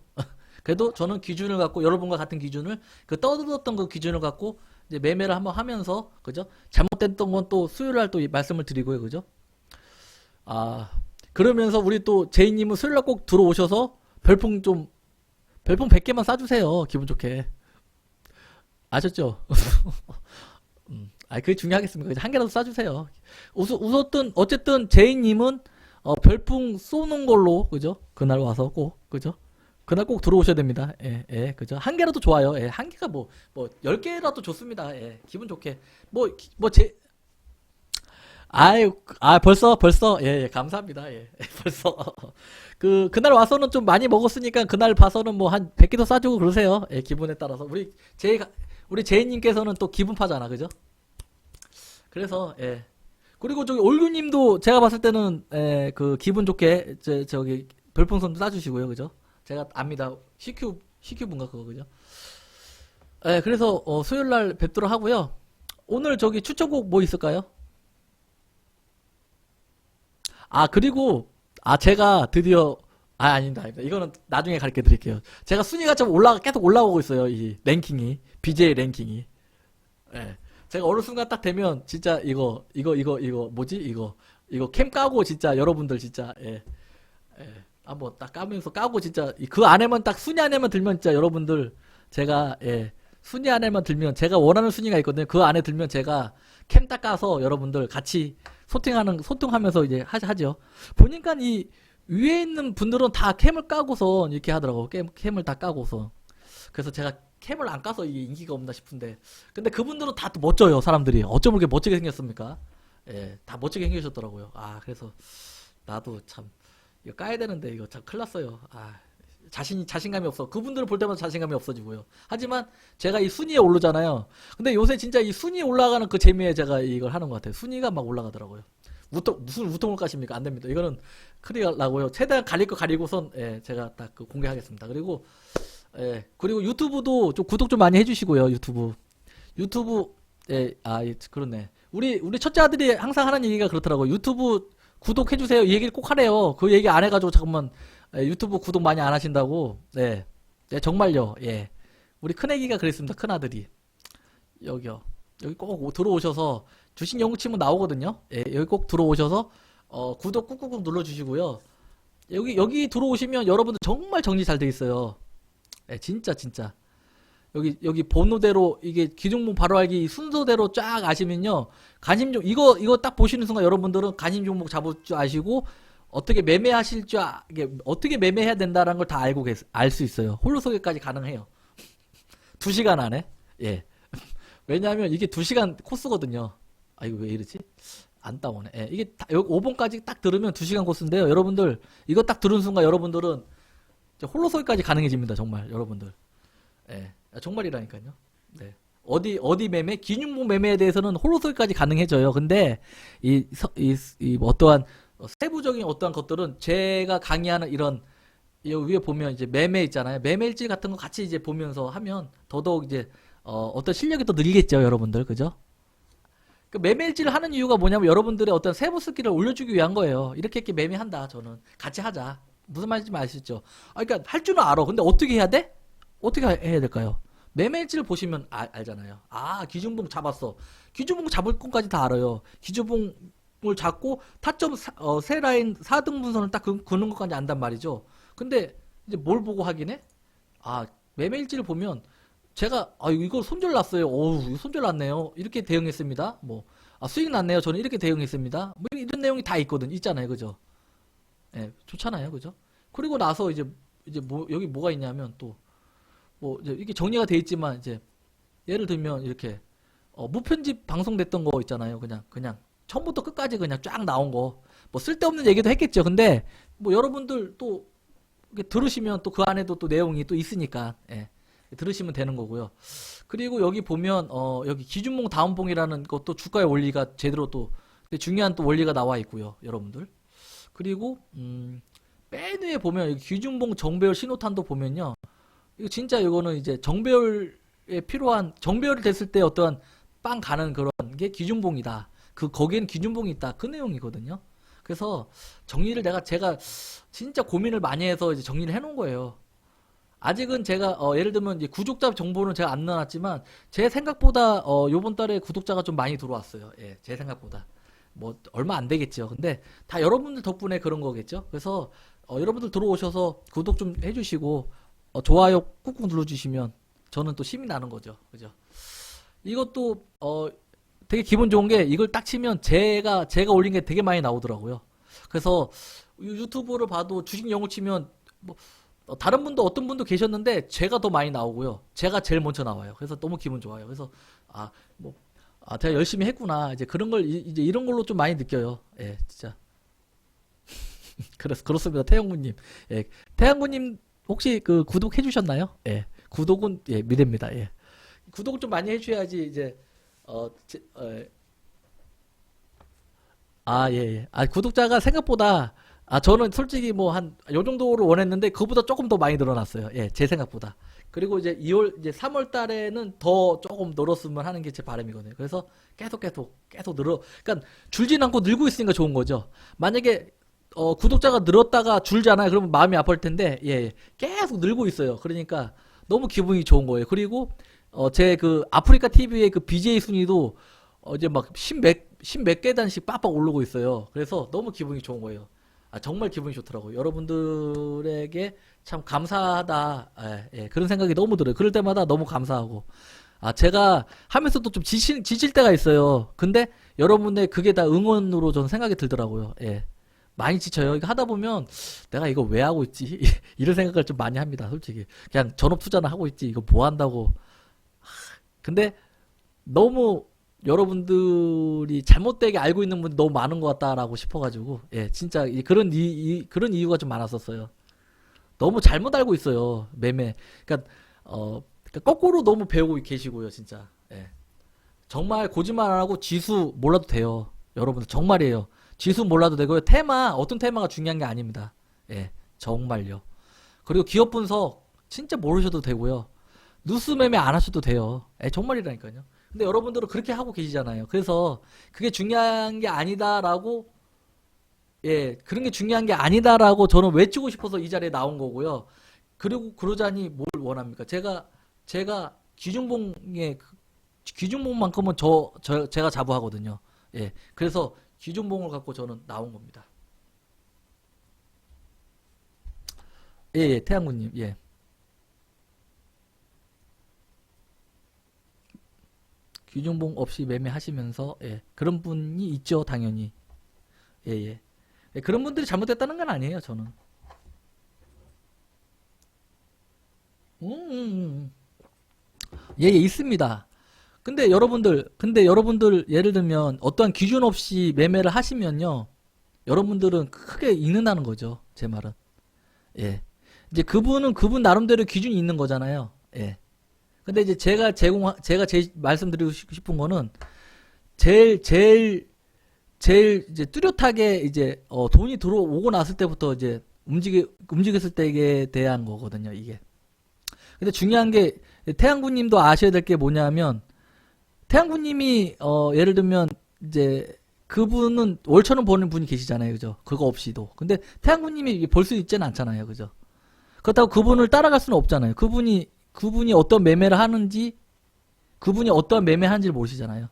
그래도 저는 기준을 갖고 여러분과 같은 기준을 떠들었던 그 기준을 갖고 이제 매매를 한번 하면서, 그죠? 잘못됐던 건 또 수요일날 또 말씀을 드리고요, 그죠? 그러면서 우리 또 제이님은 수요일날 꼭 들어오셔서 별풍 100개만 쏴주세요. 기분 좋게. 아셨죠? 그게 중요하겠습니까? 한 개라도 쏴주세요. 어쨌든 제이님은 별풍 쏘는 걸로, 그죠? 그날 와서 꼭, 그죠? 그날 꼭 들어오셔야 됩니다. 예, 예, 그죠? 한 개라도 좋아요. 예, 한 개가 10개라도 좋습니다. 예, 기분 좋게. 벌써, 예, 예, 감사합니다. 예, 벌써. 그날 와서는 좀 많이 먹었으니까 그날 봐서는 뭐 한 100개도 싸주고 그러세요. 예, 기분에 따라서. 우리 제이님께서는 또 기분파잖아, 그죠? 그래서, 예. 그리고 저기 올규님도 제가 봤을 때는, 기분 좋게, 저기, 별풍선 쏴주시고요, 그죠? 제가 압니다. CQ분가 그거, 그죠? 예, 그래서, 수요일날 뵙도록 하고요. 오늘 저기 추천곡 뭐 있을까요? 그리고, 제가 드디어, 아닙니다, 아닙니다. 이거는 나중에 가르쳐 드릴게요. 제가 순위가 좀 계속 올라오고 있어요. 이 랭킹이. BJ 랭킹이. 예. 제가 어느 순간 딱 되면, 진짜 뭐지? 이거 캠 까고, 진짜 여러분들 진짜, 예. 예. 한번 딱 까면서 까고, 진짜, 그 안에만 딱 순위 안에만 들면, 진짜 여러분들, 제가, 예. 순위 안에만 들면, 제가 원하는 순위가 있거든요. 그 안에 들면 제가 캠 딱 까서 여러분들 같이 소통하면서 이제 하죠. 보니까 이 위에 있는 분들은 다 캠을 까고서 이렇게 하더라고. 캠을 다 까고서. 그래서 제가 캠을 안 까서 이게 인기가 없나 싶은데. 근데 그분들은 다 또 멋져요, 사람들이. 어쩜 그렇게 멋지게 생겼습니까? 예, 다 멋지게 생기셨더라고요. 아, 그래서 나도 참, 이거 까야 되는데, 이거 참 큰일 났어요. 아, 자신감이 없어. 그분들을 볼 때마다 자신감이 없어지고요. 하지만 제가 이 순위에 오르잖아요. 근데 요새 진짜 이 순위에 올라가는 그 재미에 제가 이걸 하는 것 같아요. 순위가 막 올라가더라고요. 무슨 우통을 까십니까? 안 됩니다. 이거는 큰일 나고요. 최대한 가릴 거 가리고선, 예, 제가 딱 그 공개하겠습니다. 그리고, 예, 그리고 유튜브도 좀 구독 좀 많이 해주시고요. 유튜브, 예, 그렇네. 우리 첫째 아들이 항상 하는 얘기가 그렇더라고요. 유튜브 구독해주세요. 이 얘기를 꼭 하래요. 그 얘기 안 해가지고 잠깐만, 예, 유튜브 구독 많이 안 하신다고. 네. 네, 정말요. 예. 우리 큰애기가 그랬습니다. 큰아들이. 여기요. 여기 꼭 들어오셔서, 주식 연구 치면 나오거든요. 예, 여기 꼭 들어오셔서, 구독 꾹꾹꾹 눌러주시고요. 여기 들어오시면 여러분들 정말 정리 잘 돼 있어요. 예, 진짜. 여기 번호대로, 이게 기종목 바로 알기 순서대로 쫙 아시면요. 이거 딱 보시는 순간 여러분들은 관심 종목 잡을 줄 아시고, 이게 어떻게 매매해야 된다는 걸 다 알 수 있어요. 홀로 소개까지 가능해요. 2시간 안에. 예. 왜냐하면 이게 2시간 코스거든요. 아, 이거 왜 이러지? 안 따오네. 예. 이게 여기 5번까지 딱 들으면 2시간 코스인데요. 여러분들, 이거 딱 들은 순간 여러분들은 이제 홀로 소개까지 가능해집니다. 정말, 여러분들. 예. 정말이라니까요. 네. 어디 매매? 기준목 매매에 대해서는 홀로 소개까지 가능해져요. 근데, 어떠한, 세부적인 어떠한 것들은 제가 강의하는 이런, 여기 위에 보면 이제 매매 있잖아요. 매매일지 같은 거 같이 이제 보면서 하면 더더욱 이제, 어떤 실력이 더 늘겠죠, 여러분들. 그죠? 그 매매일지를 하는 이유가 뭐냐면 여러분들의 어떤 세부 스킬을 올려주기 위한 거예요. 이렇게 매매한다, 저는. 같이 하자. 무슨 말인지 아시죠? 그러니까 할 줄은 알아. 근데 어떻게 해야 돼? 어떻게 해야 될까요? 매매일지를 보시면 알잖아요. 기준봉 잡았어. 기준봉 잡을 것까지 다 알아요. 기준봉을 잡고 타점 세 라인 4등분선을 딱 그는 것까지 안단 말이죠. 근데 이제 뭘 보고 확인해? 매매일지를 보면 제가 이거 손절 났어요. 이거 손절 났네요. 이렇게 대응했습니다. 수익 났네요. 저는 이렇게 대응했습니다. 이런 내용이 다 있잖아요. 그죠? 예, 좋잖아요. 그죠? 그리고 나서 이제 여기 뭐가 있냐면 또 이제 이게 정리가 돼 있지만 이제 예를 들면 이렇게 무편집 방송됐던 거 있잖아요. 그냥 처음부터 끝까지 그냥 쫙 나온 거. 쓸데없는 얘기도 했겠죠. 근데 여러분들 또 이렇게 들으시면 또 그 안에도 또 내용이 또 있으니까, 예, 들으시면 되는 거고요. 그리고 여기 보면 여기 기준봉 다운봉이라는 것도 주가의 원리가 제대로 또 중요한 또 원리가 나와 있고요. 여러분들. 그리고 맨 위에 보면 여기 기준봉 정배열 신호탄도 보면요. 이거 진짜 이거는 이제 정배열에 필요한, 정배열이 됐을 때 어떠한 빵 가는 그런 게 기준봉이다. 거기에는 기준봉이 있다. 그 내용이거든요. 그래서 제가 진짜 고민을 많이 해서 이제 정리를 해 놓은 거예요. 아직은 제가 예를 들면 이제 구독자 정보는 제가 안 넣어놨지만 제 생각보다 요번 달에 구독자가 좀 많이 들어왔어요. 예, 제 생각보다. 얼마 안 되겠죠. 근데 다 여러분들 덕분에 그런 거겠죠. 그래서 여러분들 들어오셔서 구독 좀 해주시고 좋아요 꾹꾹 눌러주시면 저는 또 힘이 나는 거죠. 그죠? 이것도 되게 기분 좋은 게 이걸 딱 치면 제가 올린 게 되게 많이 나오더라고요. 그래서 유튜브를 봐도 주식 영어 치면 다른 분도 어떤 분도 계셨는데 제가 더 많이 나오고요. 제가 제일 먼저 나와요. 그래서 너무 기분 좋아요. 그래서 제가 열심히 했구나. 이제 그런 걸 이제 이런 걸로 좀 많이 느껴요. 예, 진짜. 그렇습니다. 태영구님. 예, 태영구님 혹시 그 구독해 주셨나요? 예, 구독은 예 미래입니다. 예, 구독을 좀 많이 해주셔야지 이제 예. 구독자가 생각보다, 저는 솔직히 요 정도로 원했는데, 그거보다 조금 더 많이 늘어났어요. 예, 제 생각보다. 그리고 이제 이제 3월 달에는 더 조금 늘었으면 하는 게 제 바람이거든요. 그래서 계속 그러니까 줄진 않고 늘고 있으니까 좋은 거죠. 만약에 구독자가 늘었다가 줄잖아요. 그러면 마음이 아플 텐데, 예, 예. 계속 늘고 있어요. 그러니까 너무 기분이 좋은 거예요. 그리고, 제 그 아프리카 TV의 그 BJ 순위도 이제 막 십몇 계단씩 빡빡 오르고 있어요. 그래서 너무 기분이 좋은 거예요. 아, 정말 기분이 좋더라고요. 여러분들에게 참 감사하다. 예, 예, 그런 생각이 너무 들어요. 그럴 때마다 너무 감사하고. 아, 제가 하면서도 좀 지칠 때가 있어요. 근데 여러분의 그게 다 응원으로 저는 생각이 들더라고요. 예. 많이 지쳐요. 이거 하다 보면 내가 이거 왜 하고 있지? 이런 생각을 좀 많이 합니다. 솔직히. 그냥 전업 투자나 하고 있지. 이거 뭐 한다고. 근데 너무 여러분들이 잘못되게 알고 있는 분이 너무 많은 것 같다라고 싶어가지고, 예, 진짜 그런 이유가 좀 많았었어요. 너무 잘못 알고 있어요. 매매. 그러니까, 그러니까 거꾸로 너무 배우고 계시고요, 진짜. 예. 정말 거짓말 안 하고 지수 몰라도 돼요. 여러분들 정말이에요. 지수 몰라도 되고요. 어떤 테마가 중요한 게 아닙니다. 예, 정말요. 그리고 기업 분석 진짜 모르셔도 되고요. 뉴스 매매 안 하셔도 돼요. 예, 정말이라니까요. 근데 여러분들은 그렇게 하고 계시잖아요. 그래서 그게 중요한 게 아니다라고, 예, 그런 게 중요한 게 아니다라고 저는 외치고 싶어서 이 자리에 나온 거고요. 그리고 그러자니 뭘 원합니까? 제가 기준봉만큼은 제가 자부하거든요. 예. 그래서 기준봉을 갖고 저는 나온 겁니다. 예, 예, 태양군님, 예. 기준봉 없이 매매하시면서, 예. 그런 분이 있죠, 당연히. 예, 예. 예, 그런 분들이 잘못됐다는 건 아니에요, 저는. 음, 음. 예, 예, 있습니다. 근데 여러분들, 예를 들면, 어떠한 기준 없이 매매를 하시면요, 여러분들은 크게 잃는다는 거죠, 제 말은. 예. 이제 그분 나름대로 기준이 있는 거잖아요. 예. 근데 이제 제가 말씀드리고 싶은 거는, 제일 이제 뚜렷하게 이제, 돈이 들어오고 났을 때부터 이제 움직였을 때에 대한 거거든요, 이게. 근데 중요한 게, 태양구님도 아셔야 될 게 뭐냐면, 태양구님이 예를 들면 이제 그분은 월천원 버는 분이 계시잖아요, 그죠? 그거 없이도. 근데 태양구님이 벌 수 있지는 않잖아요, 그죠? 그렇다고 그분을 따라갈 수는 없잖아요. 그분이 어떤 매매를 하는지, 그분이 어떤 매매하는지를 모르시잖아요.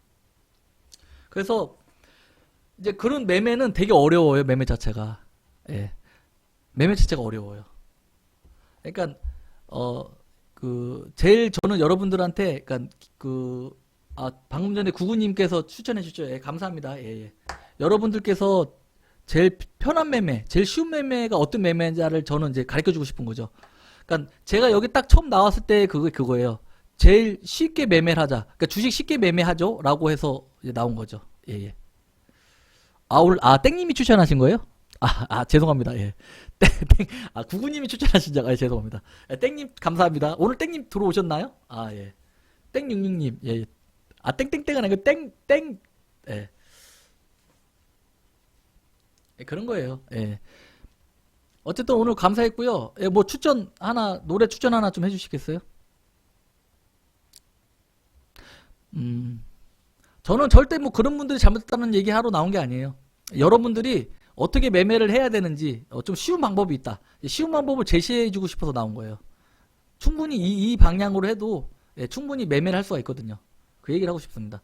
그래서 이제 그런 매매는 되게 어려워요, 매매 자체가. 예, 매매 자체가 어려워요. 그러니까 어 제일 저는 여러분들한테, 그러니까 방금 전에 구구님께서 추천해 주셨죠. 예, 감사합니다. 예, 예. 여러분들께서 제일 편한 매매, 제일 쉬운 매매가 어떤 매매인지를 저는 이제 가르쳐 주고 싶은 거죠. 그러니까 제가 여기 딱 처음 나왔을 때 그거예요. 제일 쉽게 매매를 하자. 그러니까 주식 쉽게 매매하죠라고 해서 이제 나온 거죠. 예, 예. 오늘 땡님이 추천하신 거예요? 죄송합니다. 예. 구구님이 추천하신 자, 죄송합니다. 예, 땡님 감사합니다. 오늘 땡님 들어오셨나요? 예. 땡66님, 예, 예. 땡땡땡은 아니고 예. 예, 그런 거예요. 예. 어쨌든 오늘 감사했고요. 예, 뭐 노래 추천 하나 좀 해주시겠어요? 음, 저는 절대 뭐 그런 분들이 잘못했다는 얘기 하러 나온 게 아니에요. 여러분들이 어떻게 매매를 해야 되는지 좀 쉬운 방법이 있다. 쉬운 방법을 제시해주고 싶어서 나온 거예요. 충분히 이 방향으로 해도, 예, 충분히 매매를 할 수가 있거든요. 그 얘기를 하고 싶습니다.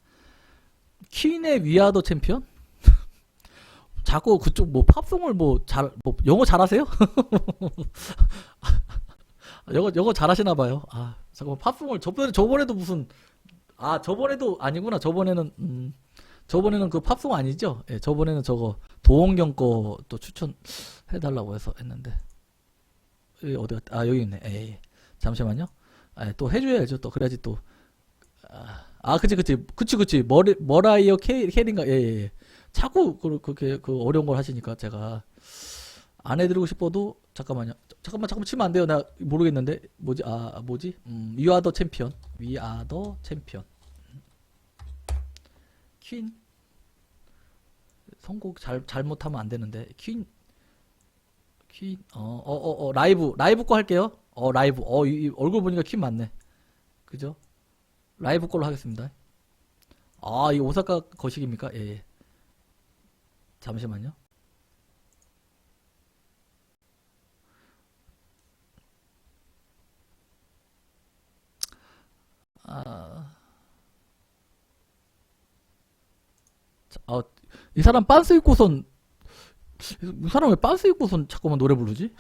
퀸의 위아더 챔피언? 자꾸 그쪽 뭐 팝송을 영어 잘하세요? 영어 잘하시나 봐요. 잠깐만, 팝송을 저번에도 무슨, 저번에도 아니구나. 저번에는 그 팝송 아니죠? 예, 저번에는 저거 도원경 거 또 추천해달라고 해서 했는데. 여기 있네. 에이, 잠시만요. 또 해줘야죠. 또 그래야지 또. 그치. 머라이어 캐린가. 예, 예, 예. 자꾸 그렇게 그 어려운 걸 하시니까 제가 안 해드리고 싶어도, 잠깐만요. 잠깐만 치면 안 돼요. 나 모르겠는데 뭐지? 위아더 챔피언. 위아더 챔피언. 퀸 선곡 잘못하면 안 되는데. 퀸 라이브 거 할게요. 라이브. 이 얼굴 보니까 퀸 맞네. 그죠? 라이브 걸로 하겠습니다. 이 오사카 거식입니까? 예, 예. 잠시만요. 아, 이 사람 빤스 입고선, 이 사람 왜 빤스 입고선 자꾸만 노래 부르지?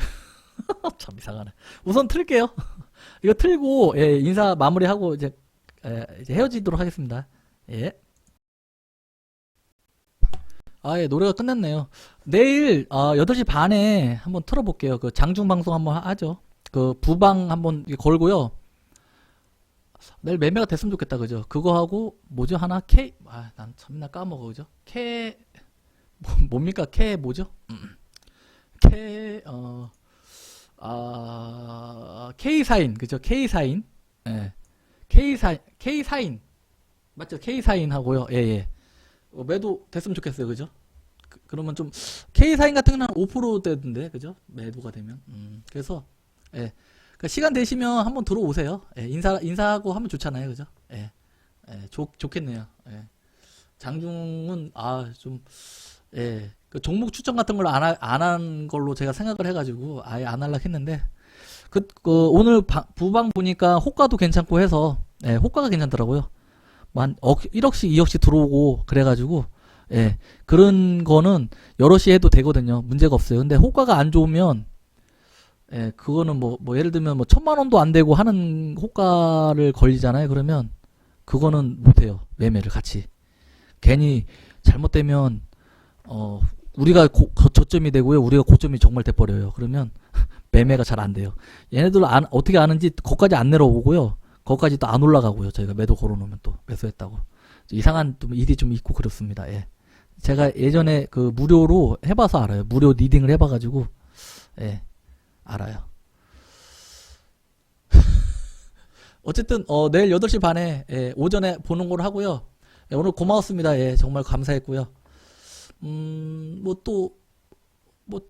참 이상하네. 우선 틀게요. 이거 틀고, 예, 인사 마무리하고 이제 헤어지도록 하겠습니다. 예. 아, 예, 노래가 끝났네요. 내일, 8시 반에 한번 틀어볼게요. 그 장중 방송 한번 하죠. 그 부방 한번 걸고요. 내일 매매가 됐으면 좋겠다, 그죠? 그거 하고, 뭐죠? 하나? 난 참나 까먹어, 그죠? 뭡니까? 뭐죠? K, K사인, 그죠? K사인. 예. K사인. 맞죠? K사인 하고요. 예, 예. 매도 됐으면 좋겠어요, 그죠? 그러면 좀, K사인 같은 경우는 한 5% 되던데, 그죠? 매도가 되면. 그래서, 예. 그 시간 되시면 한번 들어오세요. 예, 인사하고 하면 좋잖아요, 그죠? 예. 예, 좋겠네요. 예. 장중은, 좀, 예. 그 종목 추천 같은 걸 안 한 걸로 제가 생각을 해가지고, 아예 안 하려고 했는데, 오늘 부방 보니까 호가도 괜찮고 해서, 예, 호가가 괜찮더라고요. 뭐 한 1억씩, 2억씩 들어오고, 그래가지고, 예, 그런 거는 여럿이 해도 되거든요. 문제가 없어요. 근데 호가가 안 좋으면, 예, 그거는 예를 들면 1,000만 원도 안 되고 하는 호가를 걸리잖아요. 그러면, 그거는 못해요. 매매를 같이. 괜히 잘못되면, 우리가 저점이 되고요. 우리가 고점이 정말 돼버려요. 그러면, 매매가 잘 안 돼요. 얘네들 어떻게 아는지, 거기까지 안 내려오고요. 거기까지 또 안 올라가고요. 저희가 매도 걸어놓으면 또 매수했다고. 이상한 또 일이 좀 있고 그렇습니다. 예. 제가 예전에 그 무료로 해봐서 알아요. 무료 리딩을 해봐가지고, 예, 알아요. 어쨌든, 내일 8시 반에, 예, 오전에 보는 걸로 하고요. 예, 오늘 고마웠습니다. 예, 정말 감사했고요.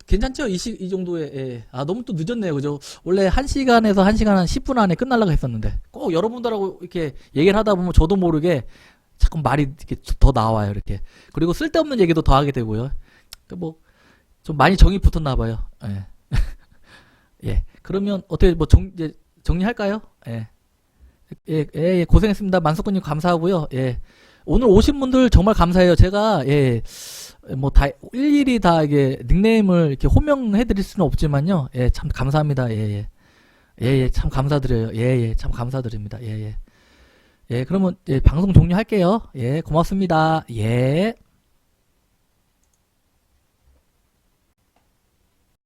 괜찮죠? 이 정도에, 예. 너무 또 늦었네요. 그죠? 원래 1시간에서 1시간 한 10분 안에 끝나려고 했었는데, 꼭 여러분들하고 이렇게 얘기를 하다 보면 저도 모르게 자꾸 말이 이렇게 더 나와요. 이렇게. 그리고 쓸데없는 얘기도 더 하게 되고요. 좀 많이 정이 붙었나 봐요. 예. 예. 그러면 어떻게 이제 정리할까요? 예. 예, 예, 예, 고생했습니다. 만석군님 감사하고요. 예. 오늘 오신 분들 정말 감사해요. 제가, 예, 일일이 다 이게 닉네임을 이렇게 호명해드릴 수는 없지만요. 예, 참 감사합니다. 예, 예. 예, 예, 참 감사드려요. 예, 예, 참 감사드립니다. 예, 예. 예, 그러면, 예, 방송 종료할게요. 예, 고맙습니다. 예.